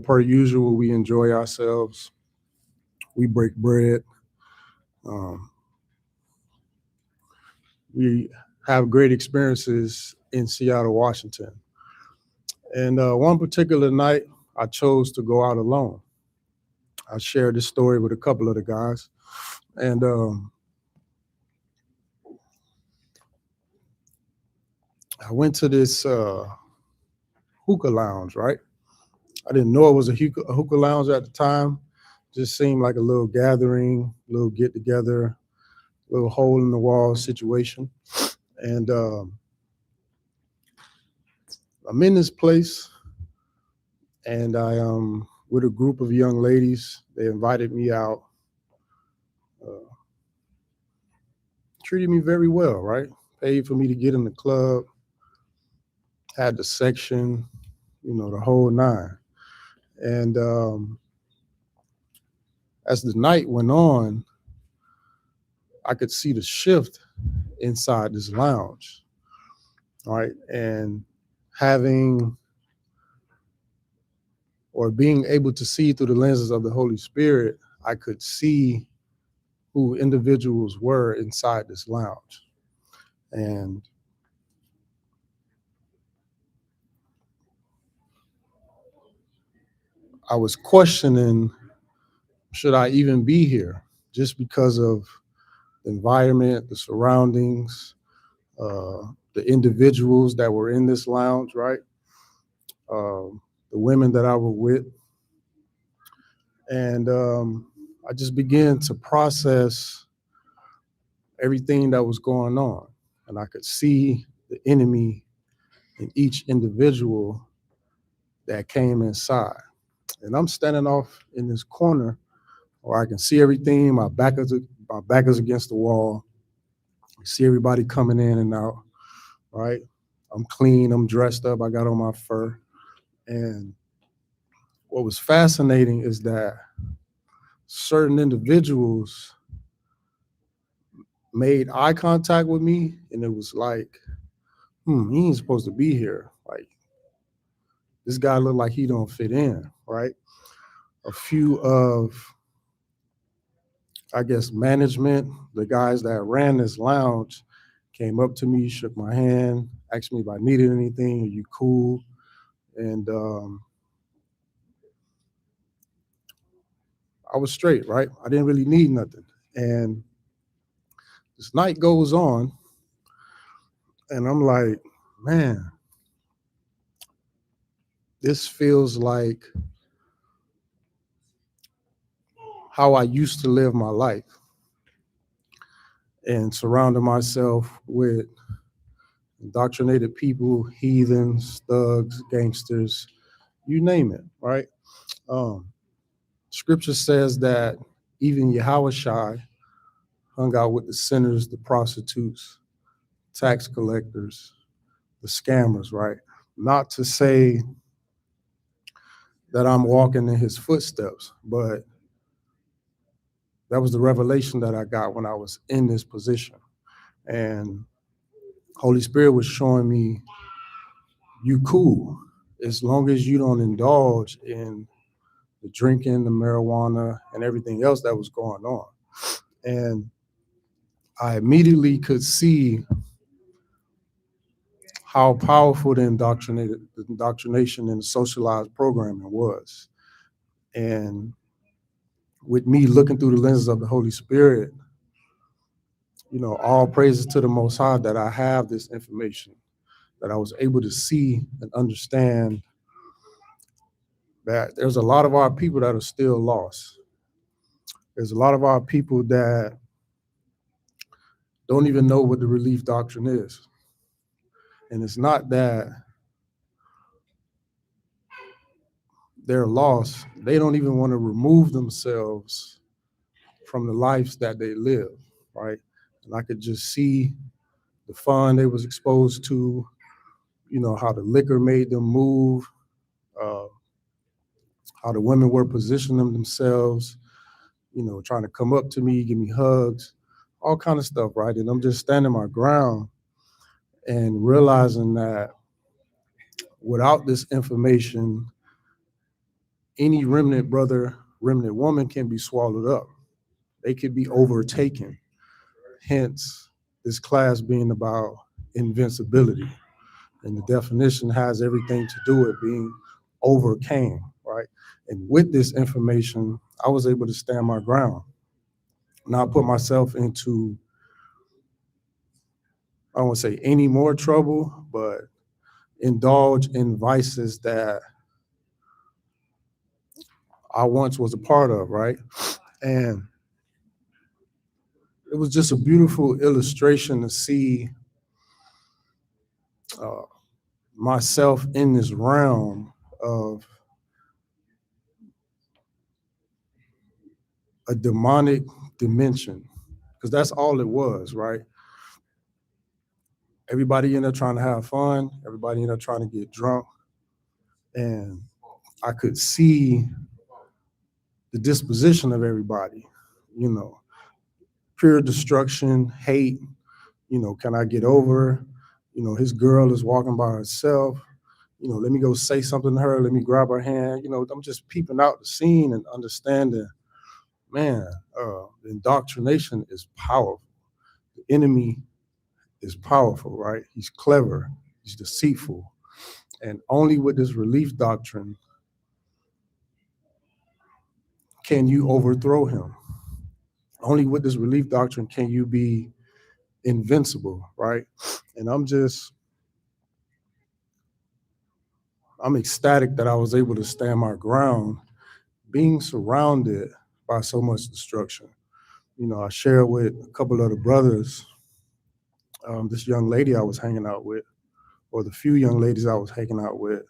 per usual, we enjoy ourselves. We break bread. We have great experiences in Seattle, Washington. And one particular night, I chose to go out alone. I shared this story with a couple of the guys. And I went to this hookah lounge, right? I didn't know it was a hookah lounge at the time. Just seemed like a little gathering, little get together, little hole in the wall situation. And I'm in this place, and I with a group of young ladies. They invited me out, treated me very well, right? Paid for me to get in the club, had the section, the whole nine. And as the night went on, I could see the shift inside this lounge, right? And having or being able to see through the lenses of the Holy Spirit, I could see who individuals were inside this lounge. And I was questioning, should I even be here? Just because of the environment, the surroundings, the individuals that were in this lounge, right? The women that I was with. And I just began to process everything that was going on. And I could see the enemy in each individual that came inside. And I'm standing off in this corner where I can see everything. My back is against the wall. I see everybody coming in and out, right? I'm clean, I'm dressed up, I got on my fur. And what was fascinating is that certain individuals made eye contact with me, and it was like, he ain't supposed to be here. Like, this guy looked like he don't fit in, right? A few of, I guess, management, the guys that ran this lounge, came up to me, shook my hand, asked me if I needed anything, are you cool? And I was straight, right? I didn't really need nothing. And this night goes on, and I'm like, man, this feels like how I used to live my life, and surrounding myself with indoctrinated people, heathens, thugs, gangsters, you name it, right? Scripture says that even Yahushua hung out with the sinners, the prostitutes, tax collectors, the scammers, right? Not to say that I'm walking in his footsteps, but that was the revelation that I got when I was in this position. And Holy Spirit was showing me, you cool, as long as you don't indulge in the drinking, the marijuana, and everything else that was going on. And I immediately could see how powerful the indoctrination and the socialized programming was. And with me looking through the lenses of the Holy Spirit, all praises to the Most High that I have this information, that I was able to see and understand that there's a lot of our people that are still lost. There's a lot of our people that don't even know what the relief doctrine is. And it's not that they're lost. They don't even want to remove themselves from the lives that they live, right? And I could just see the fun they was exposed to, how the liquor made them move, how the women were positioning themselves, trying to come up to me, give me hugs, all kind of stuff, right? And I'm just standing my ground and realizing that without this information, any remnant brother, remnant woman can be swallowed up. They could be overtaken. Hence, this class being about invincibility. And the definition has everything to do with being overcame, right? And with this information, I was able to stand my ground, not put myself into, I don't want to say any more trouble, but indulge in vices that I once was a part of, right? And it was just a beautiful illustration to see myself in this realm of a demonic dimension, because that's all it was, right? Everybody in there trying to have fun, everybody in there trying to get drunk, and I could see the disposition of everybody, you know, pure destruction, hate, you know, can I get over? You know, his girl is walking by herself. You know, let me go say something to her. Let me grab her hand. You know, I'm just peeping out the scene and understanding, man, the indoctrination is powerful. The enemy is powerful, right? He's clever. He's deceitful. And only with this relief doctrine can you overthrow him. Only with this relief doctrine can you be invincible, right? And I'm ecstatic that I was able to stand my ground being surrounded by so much destruction. You know, I share with a couple of the brothers, this young lady I was hanging out with, or the few young ladies I was hanging out with.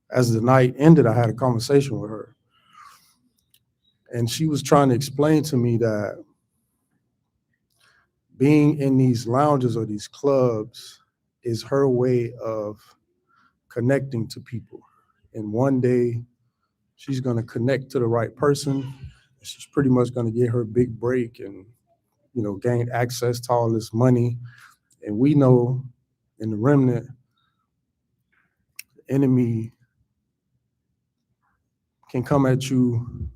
As the night ended, I had a conversation with her. And she was trying to explain to me that being in these lounges or these clubs is her way of connecting to people. And one day she's going to connect to the right person. She's pretty much going to get her big break and, you know, gain access to all this money. And we know in the remnant, the enemy can come at you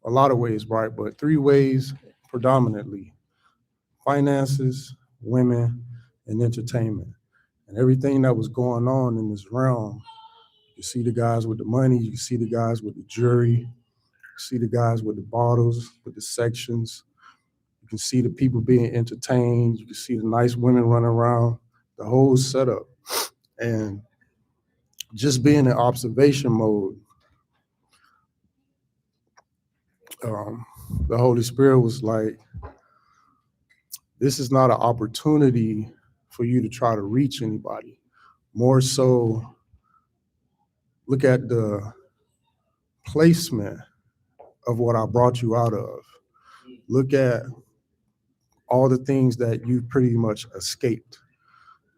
a lot of ways, right? But 3 ways predominantly: finances, women, and entertainment. And everything that was going on in this realm, you see the guys with the money, you see the guys with the jewelry, you see the guys with the bottles, with the sections. You can see the people being entertained. You can see the nice women running around, the whole setup. And just being in observation mode, the Holy Spirit was like, this is not an opportunity for you to try to reach anybody. More so, look at the placement of what I brought you out of. Look at all the things that you pretty much escaped.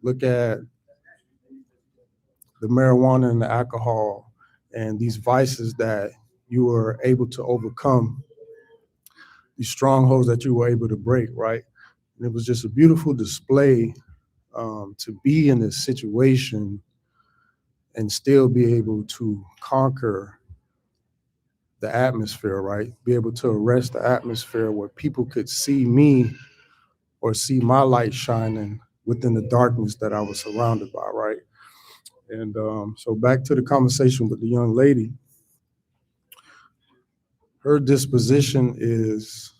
Look at the marijuana and the alcohol and these vices that you were able to overcome, these strongholds that you were able to break, right? And it was just a beautiful display to be in this situation and still be able to conquer the atmosphere, right? Be able to arrest the atmosphere where people could see me or see my light shining within the darkness that I was surrounded by, right? And so back to the conversation with the young lady, her disposition is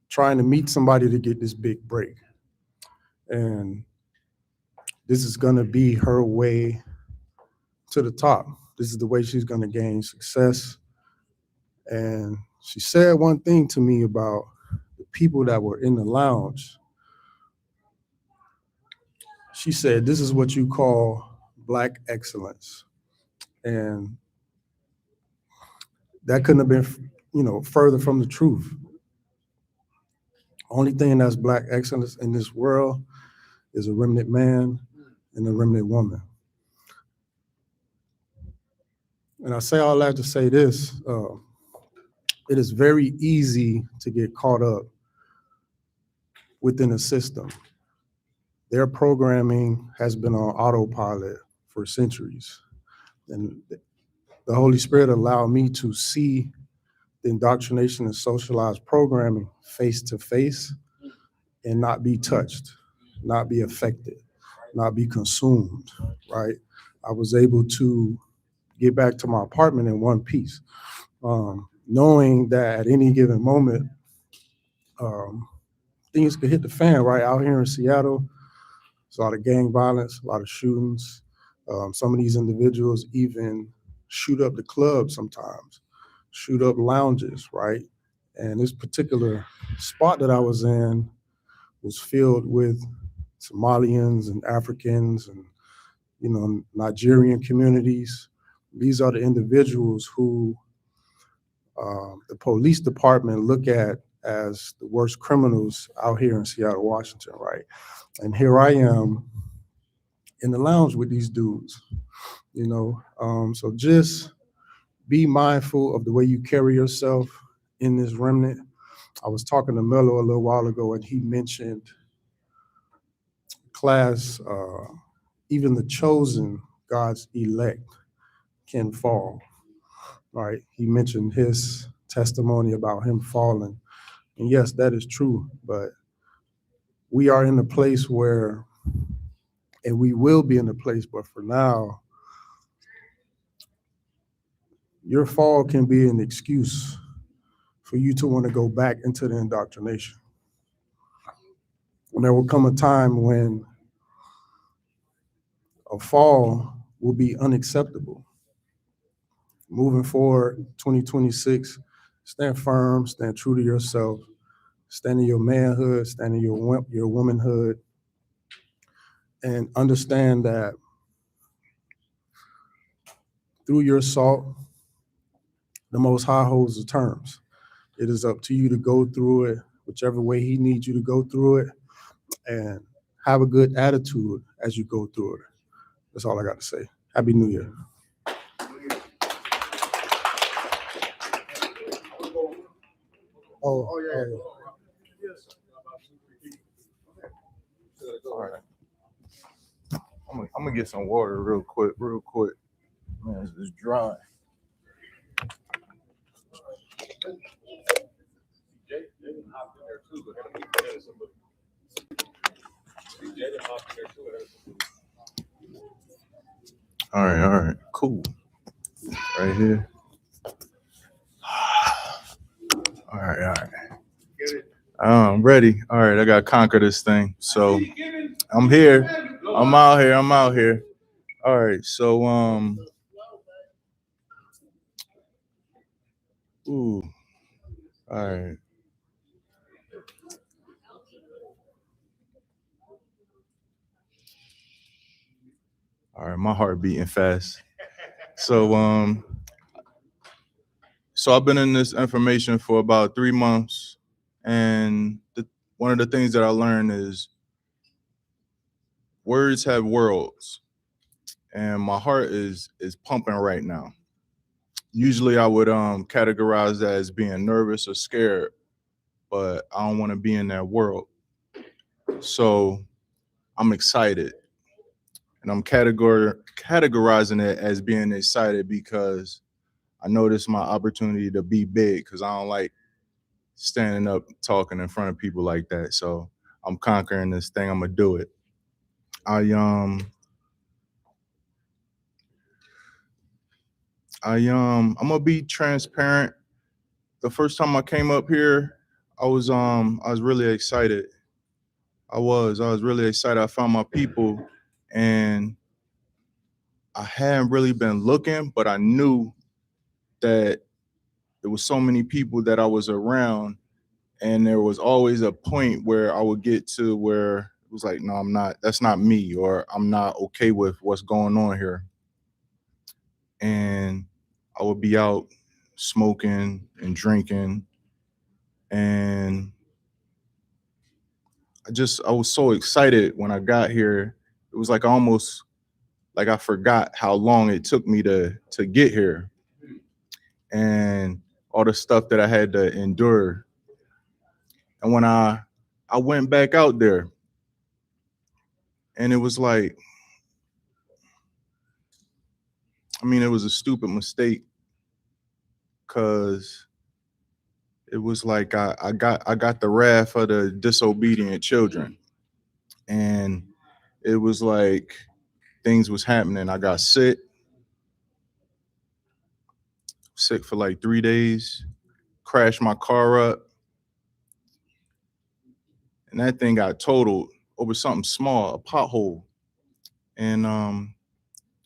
trying to meet somebody to get this big break. And this is gonna be her way to the top. This is the way she's gonna gain success. And she said one thing to me about the people that were in the lounge. She said, this is what you call Black excellence. And that couldn't have been, you know, further from the truth. Only thing that's Black excellence in this world is a remnant man and a remnant woman. And I say all that to say this, it is very easy to get caught up within a system. Their programming has been on autopilot for centuries. And the Holy Spirit allowed me to see the indoctrination and socialized programming face to face and not be touched, not be affected, not be consumed, right? I was able to get back to my apartment in one piece, knowing that at any given moment, things could hit the fan, right? Out here in Seattle, there's a lot of gang violence, a lot of shootings. Some of these individuals even shoot up the club sometimes, shoot up lounges, right? And this particular spot that I was in was filled with Somalians and Africans and, you know, Nigerian communities. These are the individuals who the police department look at as the worst criminals out here in Seattle, Washington, right? And here I am in the lounge with these dudes, you know? So just be mindful of the way you carry yourself in this remnant. I was talking to Mello a little while ago, and he mentioned class, even the chosen, God's elect, can fall, right? He mentioned his testimony about him falling. And yes, that is true, but we are in a place where, and we will be in a place, but for now, your fall can be an excuse for you to want to go back into the indoctrination. And there will come a time when a fall will be unacceptable. Moving forward, 2026, stand firm, stand true to yourself, stand in your manhood, stand in your womanhood, and understand that through your salt, the Most High holds the terms. It is up to you to go through it, whichever way He needs you to go through it, and have a good attitude as you go through it. That's all I got to say. Happy New Year. All right. I'm gonna get some water real quick. Man, it's dry. All right, cool. Right here. All right. I'm ready. All right, I gotta conquer this thing. So I'm here. I'm out here. All right, so ooh. All right. All right, my heart beating fast. So I've been in this information for about 3 months, and one of the things that I learned is words have worlds, and my heart is pumping right now. Usually I would categorize that as being nervous or scared, but I don't want to be in that world. So I'm excited, and I'm categorizing it as being excited because I know this is my opportunity to be big, because I don't like standing up talking in front of people like that. So I'm conquering this thing. I'm gonna do it. I'm gonna be transparent. The first time I came up here, I was really excited. I was really excited. I found my people, and I hadn't really been looking, but I knew that there was so many people that I was around, and there was always a point where I would get to where it was like, no, I'm not, that's not me, or I'm not okay with what's going on here. And I would be out smoking and drinking, and I was so excited when I got here. It was like almost like I forgot how long it took me to get here, and all the stuff that I had to endure. And when I went back out there, and it was like, I mean, it was a stupid mistake, because it was like I got the wrath of the disobedient children, and it was like things was happening. I got sick for like 3 days, crashed my car up, and that thing got totaled over something small, a pothole. And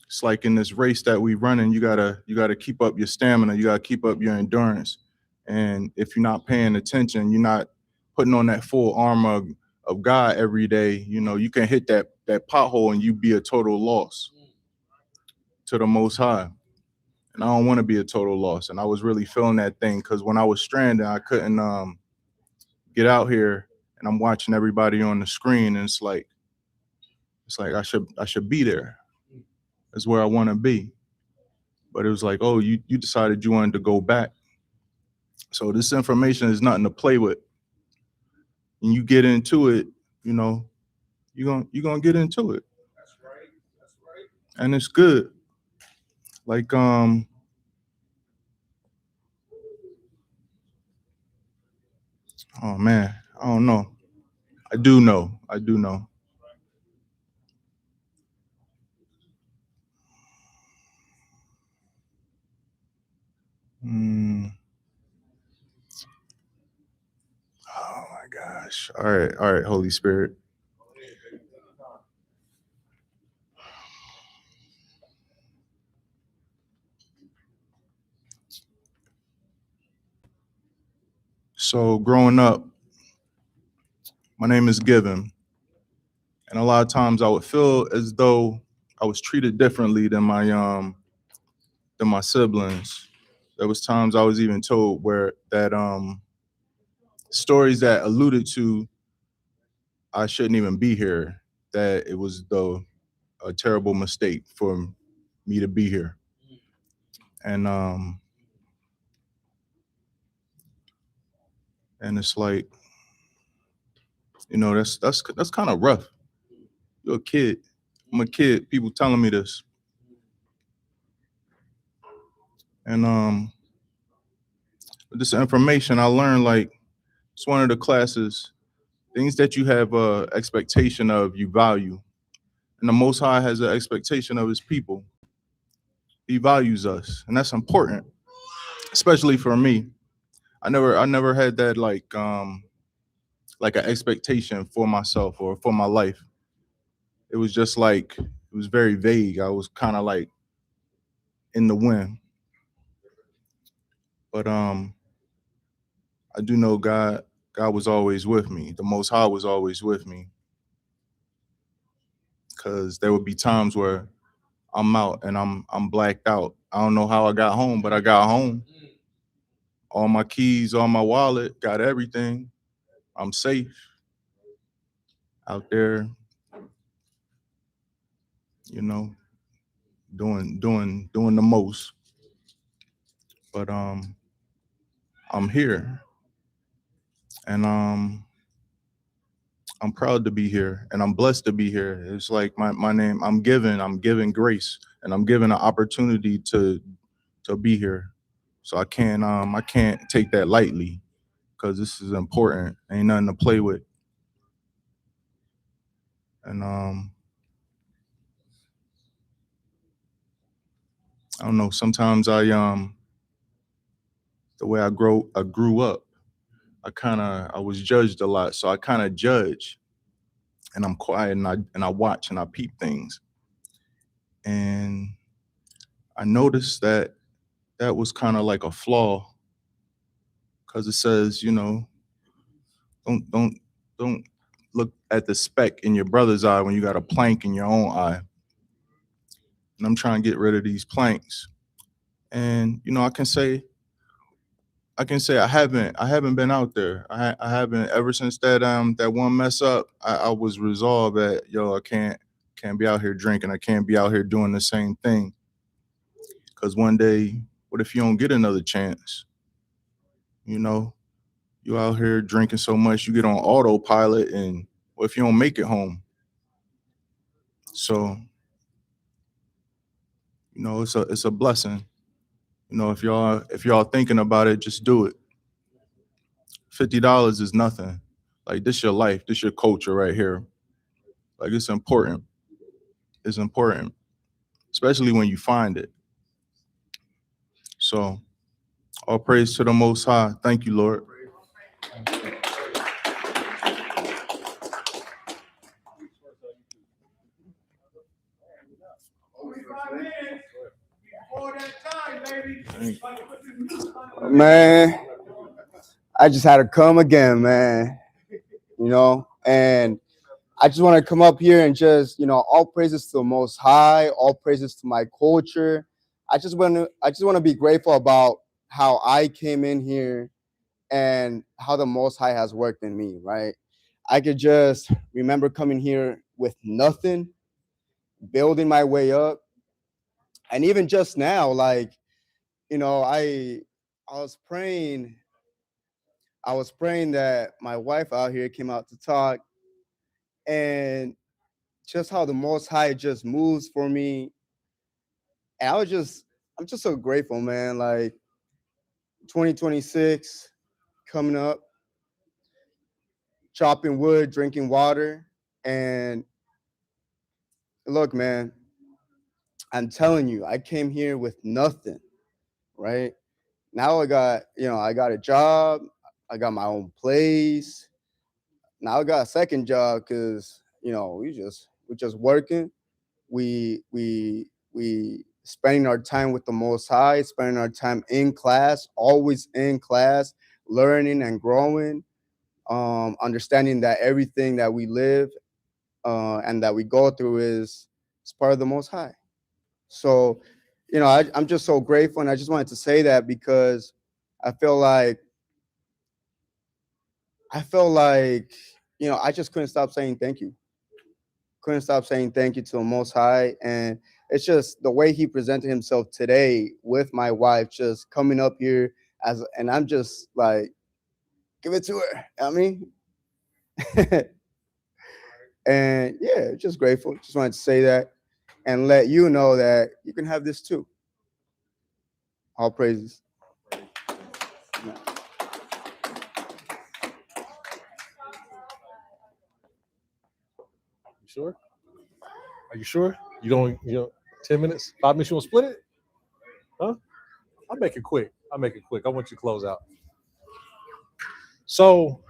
it's like in this race that we running, you gotta keep up your stamina, you gotta keep up your endurance. And if you're not paying attention, you're not putting on that full armor of God every day, you can hit that pothole and you be a total loss to the Most High. And I don't want to be a total loss. And I was really feeling that thing, because when I was stranded, I couldn't get out here and I'm watching everybody on the screen, and it's like I should be there. That's where I want to be. But it was like, oh, you decided you wanted to go back. So this information is nothing to play with. And you get into it, you know, you're gonna get into it. That's right. And it's good. Like oh man, I don't know. I do know. Oh my gosh. All right, Holy Spirit. So growing up, my name is Given. And a lot of times I would feel as though I was treated differently than my siblings. There was times I was even told where that stories that alluded to I shouldn't even be here, that it was a terrible mistake for me to be here. And it's like, you know, that's kind of rough. You're a kid. I'm a kid. People telling me this. And with this information I learned, like, it's one of the classes, things that you have expectation of, you value. And the Most High has an expectation of his people. He values us, and that's important, especially for me. I never had that like an expectation for myself or for my life. It was just like, it was very vague. I was kind of like in the wind. But I do know God was always with me. The Most High was always with me. Because there would be times where I'm out and I'm blacked out. I don't know how I got home, but I got home. All my keys, all my wallet, got everything. I'm safe out there, you know, doing the most. But I'm here, and I'm proud to be here, and I'm blessed to be here. It's like my name. I'm given grace, and I'm given an opportunity to be here. So I can't take that lightly, because this is important. Ain't nothing to play with. And I don't know. Sometimes the way I grew up, I was judged a lot. So I kind of judge, and I'm quiet, and I watch and I peep things. And I noticed that was kind of like a flaw, because it says, you know, don't look at the speck in your brother's eye when you got a plank in your own eye. And I'm trying to get rid of these planks. And you know, I can say I haven't been out there. I haven't, ever since that one mess up. I was resolved that, yo, I can't be out here drinking. I can't be out here doing the same thing. Because one day, what if you don't get another chance? You know, you out here drinking so much, you get on autopilot, and what if you don't make it home? So, you know, it's a blessing. You know, if y'all thinking about it, just do it. $50 is nothing. Like, this your life, this your culture right here. Like, it's important. It's important, especially when you find it. So, all praise to the Most High. Thank you, Lord. Man, I just had to come again, man. You know, and I just want to come up here and just, you know, all praises to the Most High, all praises to my culture. I just want to be grateful about how I came in here and how the Most High has worked in me, right? I could just remember coming here with nothing, building my way up. And even just now, like, you know, I was praying that my wife out here came out to talk, and just how the Most High just moves for me. And I'm just so grateful, man. Like 2026 coming up, chopping wood, drinking water. And look, man, I'm telling you, I came here with nothing, right? Now I got a job, I got my own place. Now I got a second job because, you know, we're just working. We spending our time with the Most High, spending our time in class, always in class, learning and growing, understanding that everything that we live and that we go through is part of the Most High. So, you know, I'm just so grateful, and I just wanted to say that because I feel like, you know, I just couldn't stop saying thank you. Couldn't stop saying thank you to the Most High. And it's just the way he presented himself today with my wife, just coming up here and I'm just like, give it to her. I mean, and yeah, just grateful. Just wanted to say that and let you know that you can have this too. All praises. You sure? Are you sure? You don't, 10 minutes, 5 minutes, you want to split it? Huh? I'll make it quick. I want you to close out. So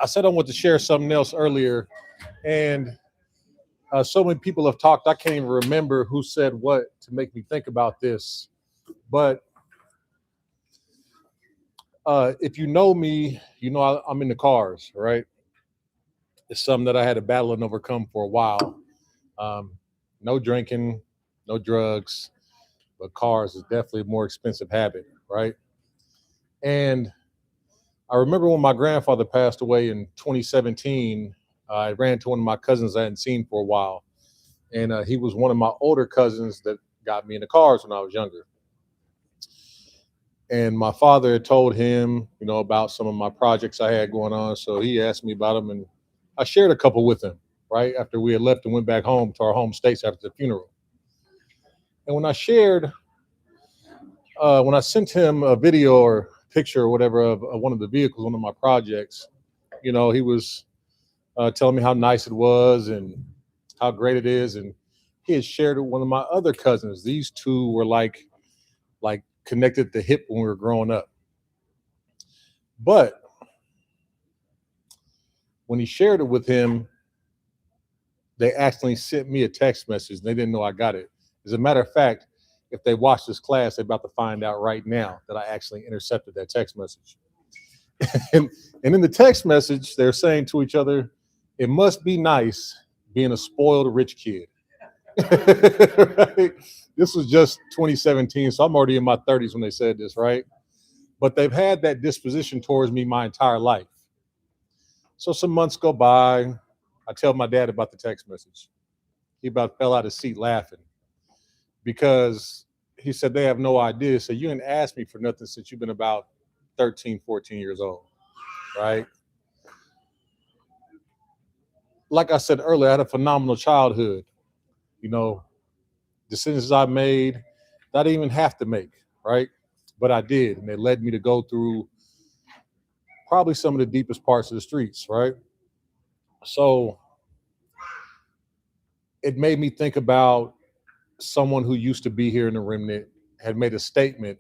I said I want to share something else earlier, and so many people have talked, I can't even remember who said what to make me think about this. But if you know me, you know I'm into cars, right? It's something that I had to battle and overcome for a while. No drinking, no drugs, but cars is definitely a more expensive habit, right? And I remember when my grandfather passed away in 2017, I ran into one of my cousins I hadn't seen for a while. And he was one of my older cousins that got me into cars when I was younger. And my father had told him, you know, about some of my projects I had going on. So he asked me about them, and I shared a couple with him, right? After we had left and went back home to our home states after the funeral. And when I shared, when I sent him a video or picture or whatever of one of the vehicles, one of my projects, you know, he was telling me how nice it was and how great it is. And he had shared it with one of my other cousins. These two were like connected at the hip when we were growing up. But when he shared it with him, they accidentally sent me a text message. They didn't know I got it. As a matter of fact, if they watch this class, they're about to find out right now that I actually intercepted that text message. and in the text message, they're saying to each other, it must be nice being a spoiled rich kid. Right? This was just 2017, so I'm already in my 30s when they said this, right? But they've had that disposition towards me my entire life. So some months go by. I tell my dad about the text message. He about fell out of his seat laughing because he said they have no idea. So you didn't ask me for nothing since you've been about 13, 14 years old, right? Like I said earlier, I had a phenomenal childhood. You know, decisions I made that I didn't even have to make, right? But I did, and they led me to go through probably some of the deepest parts of the streets, right? So it made me think about someone who used to be here in the Remnant had made a statement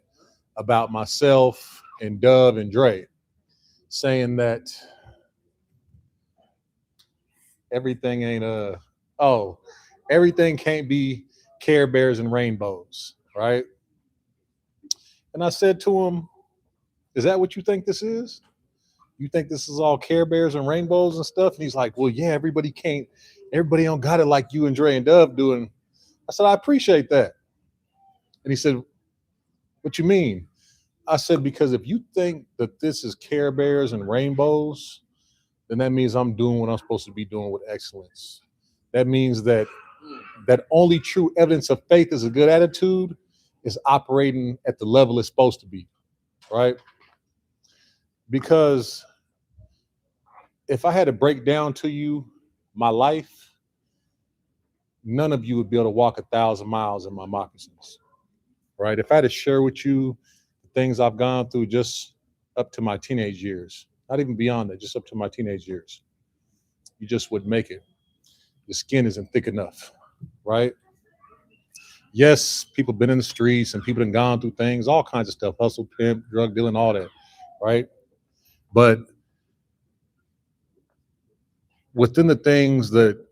about myself and Dove and Dre, saying that everything ain't everything can't be Care Bears and rainbows, right? And I said to him, is that what you think this is? You think this is all Care Bears and rainbows and stuff? And he's like, well, yeah, everybody don't got it like you and Dre and Dove doing. I said, I appreciate that. And he said, what you mean? I said, because if you think that this is Care Bears and rainbows, then that means I'm doing what I'm supposed to be doing with excellence. That means that only true evidence of faith is a good attitude is operating at the level it's supposed to be, right? Because if I had to break down to you my life, none of you would be able to walk 1,000 miles in my moccasins, right? If I had to share with you the things I've gone through just up to my teenage years, not even beyond that, just up to my teenage years, you just wouldn't make it. The skin isn't thick enough, right? Yes, people been in the streets and people have gone through things, all kinds of stuff, hustle, pimp, drug dealing, all that, right? But within the things that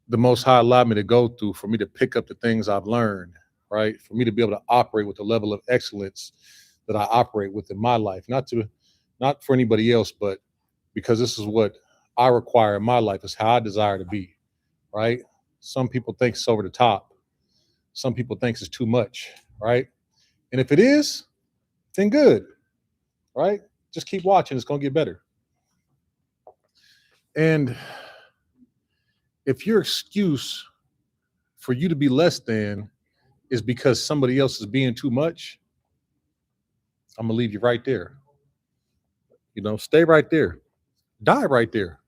the Most High allowed me to go through, for me to pick up the things I've learned, right? For me to be able to operate with the level of excellence that I operate with in my life, not for anybody else, but because this is what I require in my life, is how I desire to be, right? Some people think it's over the top. Some people think it's too much, right? And if it is, then good, right? Just keep watching. It's going to get better. And if your excuse for you to be less than is because somebody else is being too much, I'm going to leave you right there. You know, stay right there. Die right there.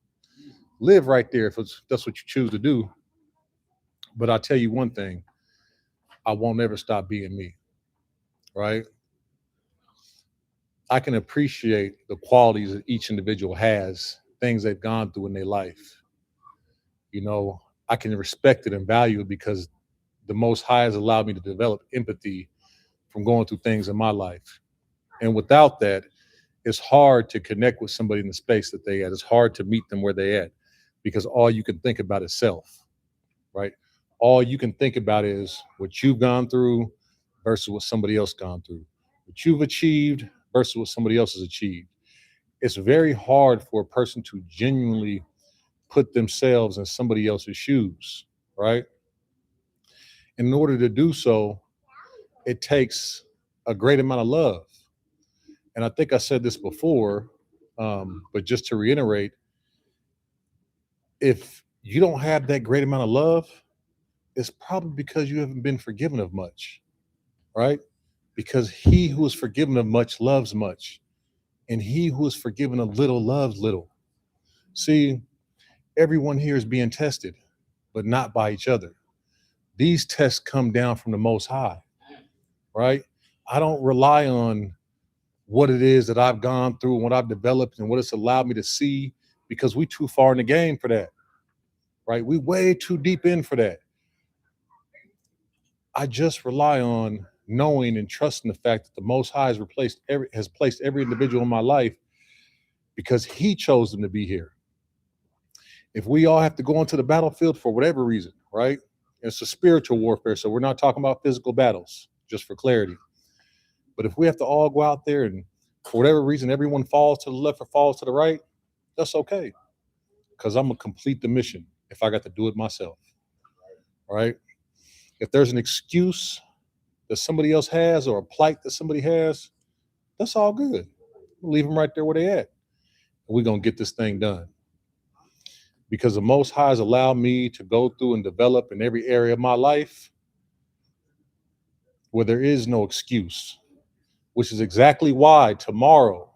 Live right there if that's what you choose to do. But I'll tell you one thing. I won't ever stop being me, right? I can appreciate the qualities that each individual has, things they've gone through in their life. You know, I can respect it and value it because the Most High has allowed me to develop empathy from going through things in my life. And without that, it's hard to connect with somebody in the space that they at. It's hard to meet them where they at because all you can think about is self, right? All you can think about is what you've gone through versus what somebody else gone through, what you've achieved versus what somebody else has achieved. It's very hard for a person to genuinely put themselves in somebody else's shoes, right? In order to do so, it takes a great amount of love. And I think I said this before, but just to reiterate, if you don't have that great amount of love, it's probably because you haven't been forgiven of much, right? Because he who is forgiven of much loves much, and he who is forgiven of little loves little. See, everyone here is being tested, but not by each other. These tests come down from the Most High, right? I don't rely on what it is that I've gone through and what I've developed and what it's allowed me to see, because we too far in the game for that, right? We way too deep in for that. I just rely on knowing and trusting the fact that the Most High has placed every individual in my life because he chose them to be here. If we all have to go into the battlefield for whatever reason, right? It's a spiritual warfare, so we're not talking about physical battles, just for clarity. But if we have to all go out there and for whatever reason, everyone falls to the left or falls to the right, that's okay. Because I'm going to complete the mission if I got to do it myself, right? If there's an excuse that somebody else has or a plight that somebody has, that's all good. We'll leave them right there where they at. We're going to get this thing done. Because the Most High has allowed me to go through and develop in every area of my life where there is no excuse, which is exactly why tomorrow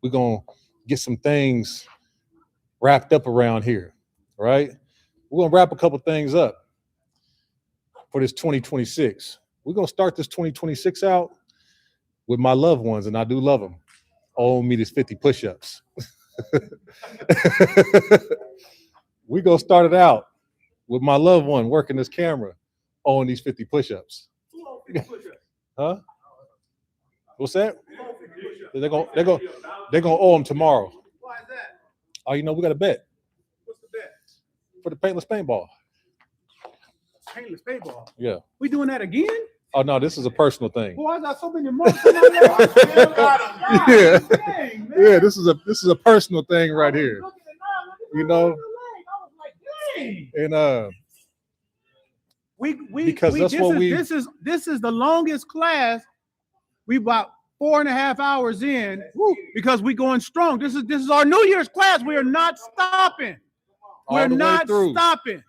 we're going to get some things wrapped up around here, right? We're going to wrap a couple things up for this 2026. We're going to start this 2026 out with my loved ones, and I do love them. Owe me this 50 push-ups. We're going to start it out with my loved one working this camera, owing these 50 push-ups. Huh? What's that? They're gonna owe them tomorrow. Why is that? Oh, you know, we got a bet. What's the bet? For the paintless paintball. Paintless paintball. Yeah. We doing that again? Oh no, this is a personal thing. Boy, I got so many months in my life. Yeah. Yeah, this is a personal thing right here. You know. And we because that's what we this is the longest class we about 4.5 hours in because we going strong. This is our New Year's class. We are not stopping. We're not stopping.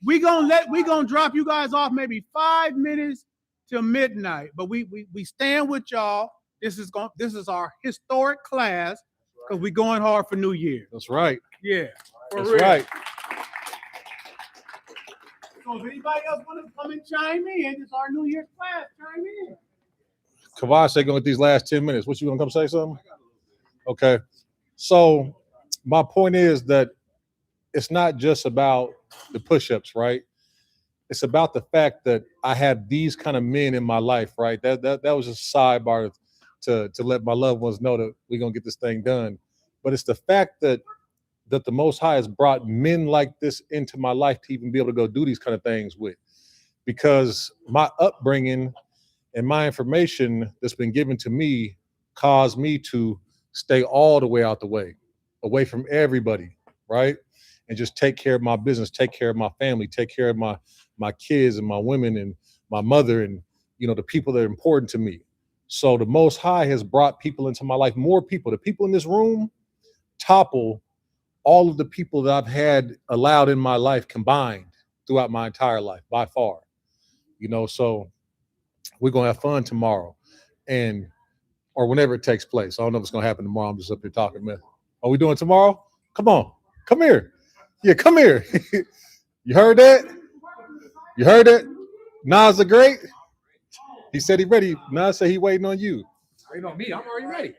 we gonna drop you guys off maybe 5 minutes till midnight, but we stand with y'all. This is our historic class because we going hard for New Year. That's right. Yeah, that's right. So if anybody else want to come and chime in, it's our New Year's class. Chime in. Kavash say go with these last 10 minutes. What you gonna come say something? Okay. So my point is that it's not just about the push-ups, right? It's about the fact that I have these kind of men in my life, right? That was just a sidebar to let my loved ones know that we're gonna get this thing done. But it's the fact that the Most High has brought men like this into my life to even be able to go do these kind of things with. Because my upbringing and my information that's been given to me caused me to stay all the way out the way, away from everybody, right? And just take care of my business, take care of my family, take care of my kids and my women and my mother and, the people that are important to me. So the Most High has brought people into my life, more people. The people in this room topple all of the people that I've had allowed in my life combined throughout my entire life by far. So we're going to have fun tomorrow or whenever it takes place. I don't know what's going to happen tomorrow. I'm just up here talking, man. Are we doing tomorrow? Come on. Come here. Yeah, come here. You heard that? You heard it? Nas the Great? He said he ready. Nas said he waiting on you. Waiting on me. I'm already ready.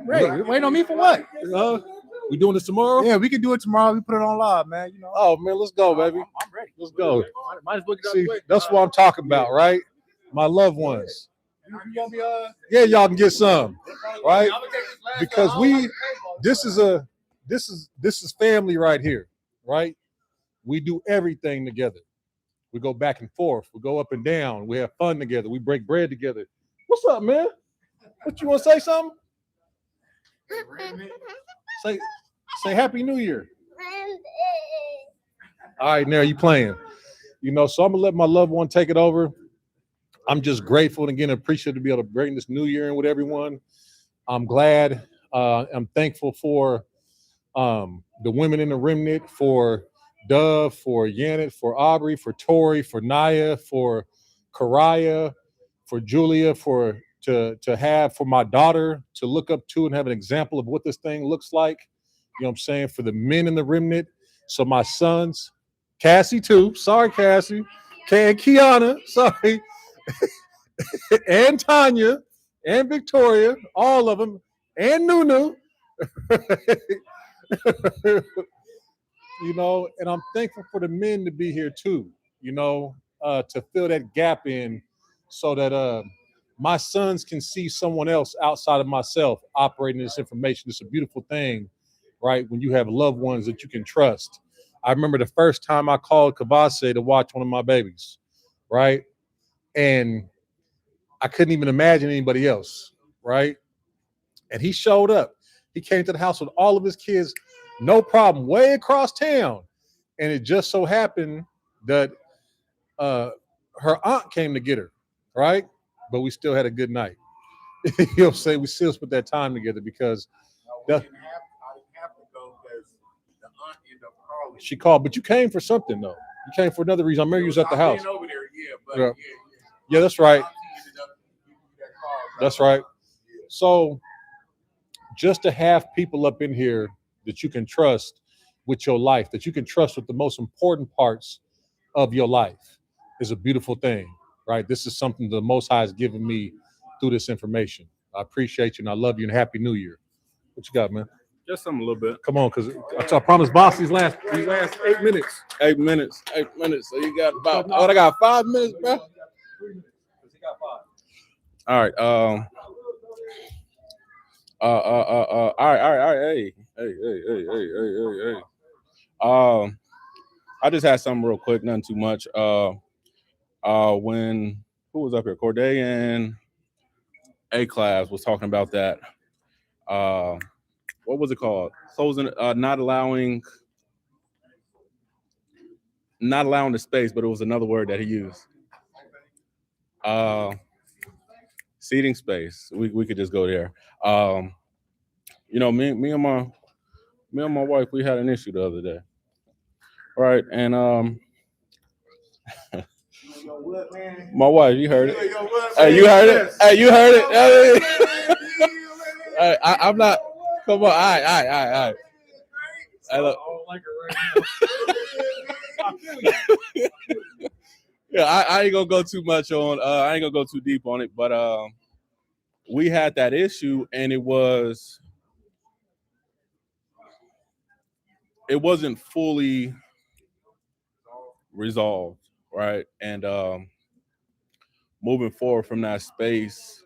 Ready. Waiting on me for what? We doing this tomorrow? Yeah, we can do it tomorrow. We put it on live, man. Oh, man, let's go, baby. I'm ready. Let's go. Might as well get out See, the way. that's what I'm talking about, right? My loved ones. You gonna be Yeah, y'all can get some, right? Because this is family right here, right? We do everything together. We go back and forth. We go up and down. We have fun together. We break bread together. What's up, man? What, you want to say something? Say Happy New Year. All right, now you playing. So I'm gonna let my loved one take it over. I'm just grateful and again appreciative to be able to bring this new year in with everyone. I'm glad. I'm thankful for the women in the remnant, for Dove, for Yanet, for Aubrey, for Tori, for Naya, for Karaya, for Julia, to have for my daughter to look up to and have an example of what this thing looks like. You know what I'm saying? For the men in the remnant. So my sons, Cassie too. Sorry, Cassie. And Kiana, sorry. And Tanya, and Victoria, all of them, and Nunu. And I'm thankful for the men to be here too, to fill that gap in so that my sons can see someone else outside of myself operating this information. It's a beautiful thing, right? When you have loved ones that you can trust. I remember the first time I called Kavase to watch one of my babies, right? And I couldn't even imagine anybody else, right? And he showed up. He came to the house with all of his kids, no problem, way across town. And it just so happened that her aunt came to get her, right? But we still had a good night. You know what I'm saying? We still spent that time together because she called. But you came for something, though. You came for another reason. I remember you was at the house. Over there, Yeah, that's right. That's right. So just to have people up in here that you can trust with your life, that you can trust with the most important parts of your life is a beautiful thing, right? This is something the Most High has given me through this information. I appreciate you and I love you and Happy New Year. What you got, man? Just something a little bit. Come on, because I promised Boss these last 8 minutes. 8 minutes. 8 minutes. So you got about I got 5 minutes, bro. All right. All right. Hey. I just had something real quick, nothing too much. When who was up here? Corday and A class was talking about that. What was it called? Closing, not allowing the space, but it was another word that he used. seating space. We could just go there. You know, me and my wife, we had an issue the other day, right? And my wife, you heard it. Hey, you heard it. Hey, you heard it. Hey, I'm not. Come on. All right. Hey, look. Yeah, I ain't gonna go too much on. I ain't gonna go too deep on it, but we had that issue, and it wasn't fully resolved, right? And moving forward from that space,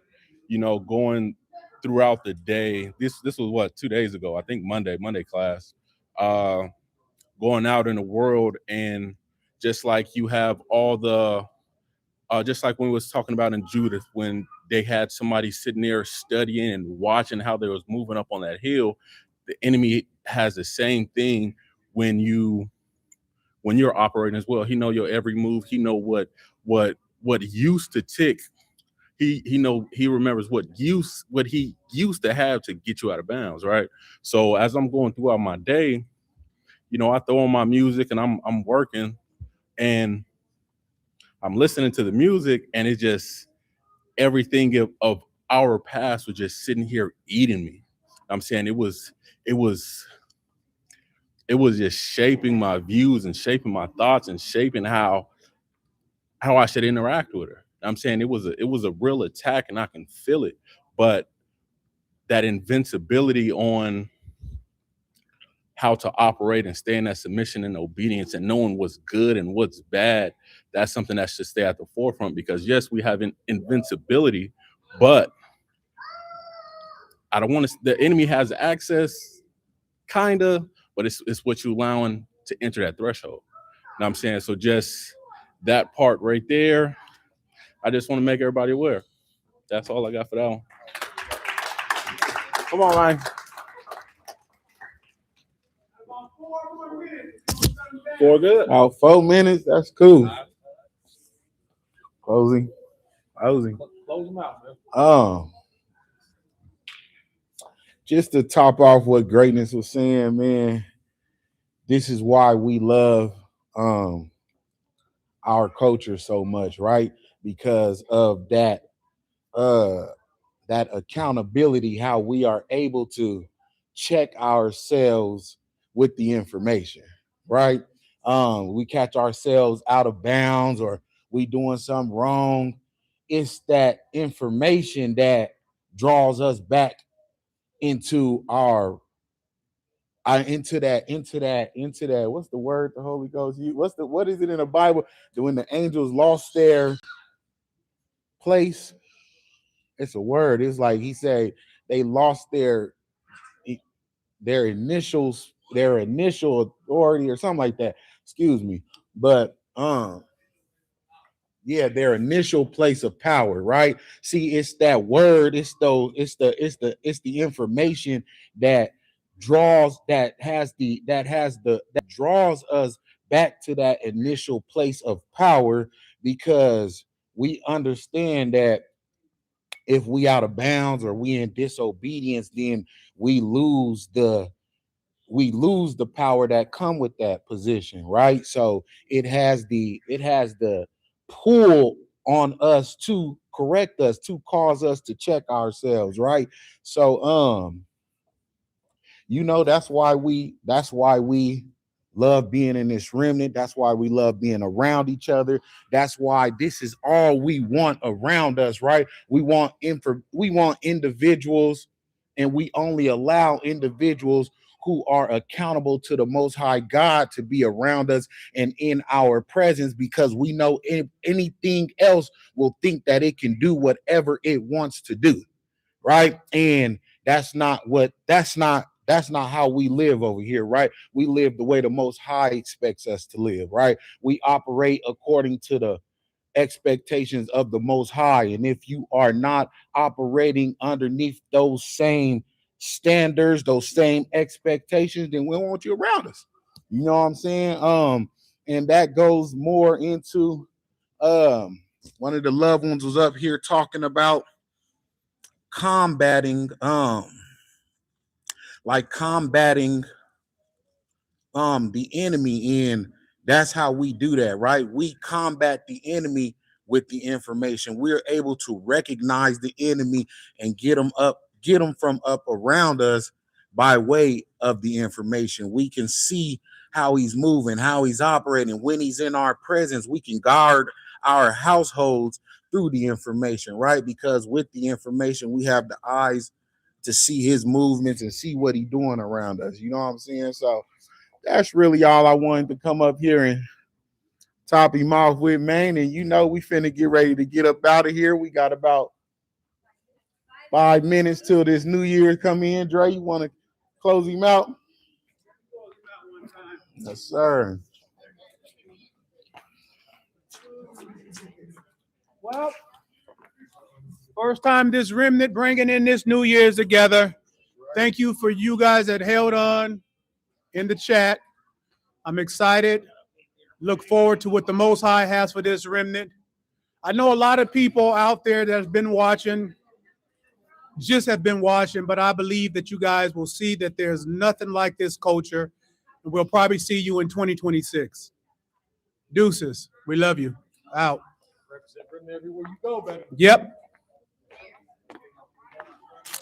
you know, going throughout the day. This was what, 2 days ago, I think Monday class. Going out in the world, and just like you have all the just like when we was talking about in Judith, when they had somebody sitting there studying and watching how they was moving up on that hill, the enemy has the same thing when you're operating as well. He know your every move. He know what used to tick. He remembers what he used to have to get you out of bounds, right? So as I'm going throughout my day, you know, I throw on my music and I'm working and I'm listening to the music, and it just everything of our past was just sitting here eating me. I'm saying it was just shaping my views and shaping my thoughts and shaping how I should interact with her. I'm saying it was a real attack, and I can feel it. But that invincibility on how to operate and stay in that submission and obedience and knowing what's good and what's bad, that's something that should stay at the forefront, because yes, we have invincibility, but I don't want to, the enemy has access, kind of, but it's what you allowing to enter that threshold. You know what I'm saying? So just that part right there, I just want to make everybody aware. That's all I got for that one. Come on, man. 4 good. About 4 minutes. That's cool. Closing. Close them out, man. Just to top off what Greatness was saying, man, this is why we love our culture so much, right? Because of that that accountability, how we are able to check ourselves with the information, right? We catch ourselves out of bounds or we doing something wrong. It's that information that draws us back into our into that what's the word the Holy Ghost use? What is it in the Bible that when the angels lost their place? It's a word. It's like he said they lost their initial authority or something like that. Excuse me. But yeah, their initial place of power, right? See, it's that word, it's the information that draws us back to that initial place of power, because we understand that if we out of bounds or we in disobedience, then we lose the power that come with that position, right? So it has the pull on us to correct us, to cause us to check ourselves, right? So you know, that's why we love being in this remnant. That's why we love being around each other. That's why this is all we want around us, right? We want individuals, and we only allow individuals who are accountable to the Most High God to be around us and in our presence, because we know anything else will think that it can do whatever it wants to do, right? And that's not how we live over here, right? We live the way the Most High expects us to live, right? We operate according to the expectations of the Most High. And if you are not operating underneath those same standards, those same expectations, then we don't want you around us. You know what I'm saying? And that goes more into one of the loved ones was up here talking about combating the enemy, and that's how we do that, right? We combat the enemy with the information. We're able to recognize the enemy and get them from up around us by way of the information. We can see how he's moving, how he's operating. When he's in our presence, we can guard our households through the information, right? Because with the information, we have the eyes to see his movements and see what he's doing around us. You know what I'm saying? So that's really all I wanted to come up here and top him off with, man. And you know, we finna get ready to get up out of here. We got about 5 minutes till this New Year's come in. Dre, you want to close him out? Yes, sir. Well, first time this remnant bringing in this New Year's together. Thank you for you guys that held on in the chat. I'm excited. Look forward to what the Most High has for this remnant. I know a lot of people out there that's been watching, just have been watching, but I believe that you guys will see that there's nothing like this culture. And we'll probably see you in 2026. Deuces. We love you. Out. Represent everywhere you go, baby. Yep.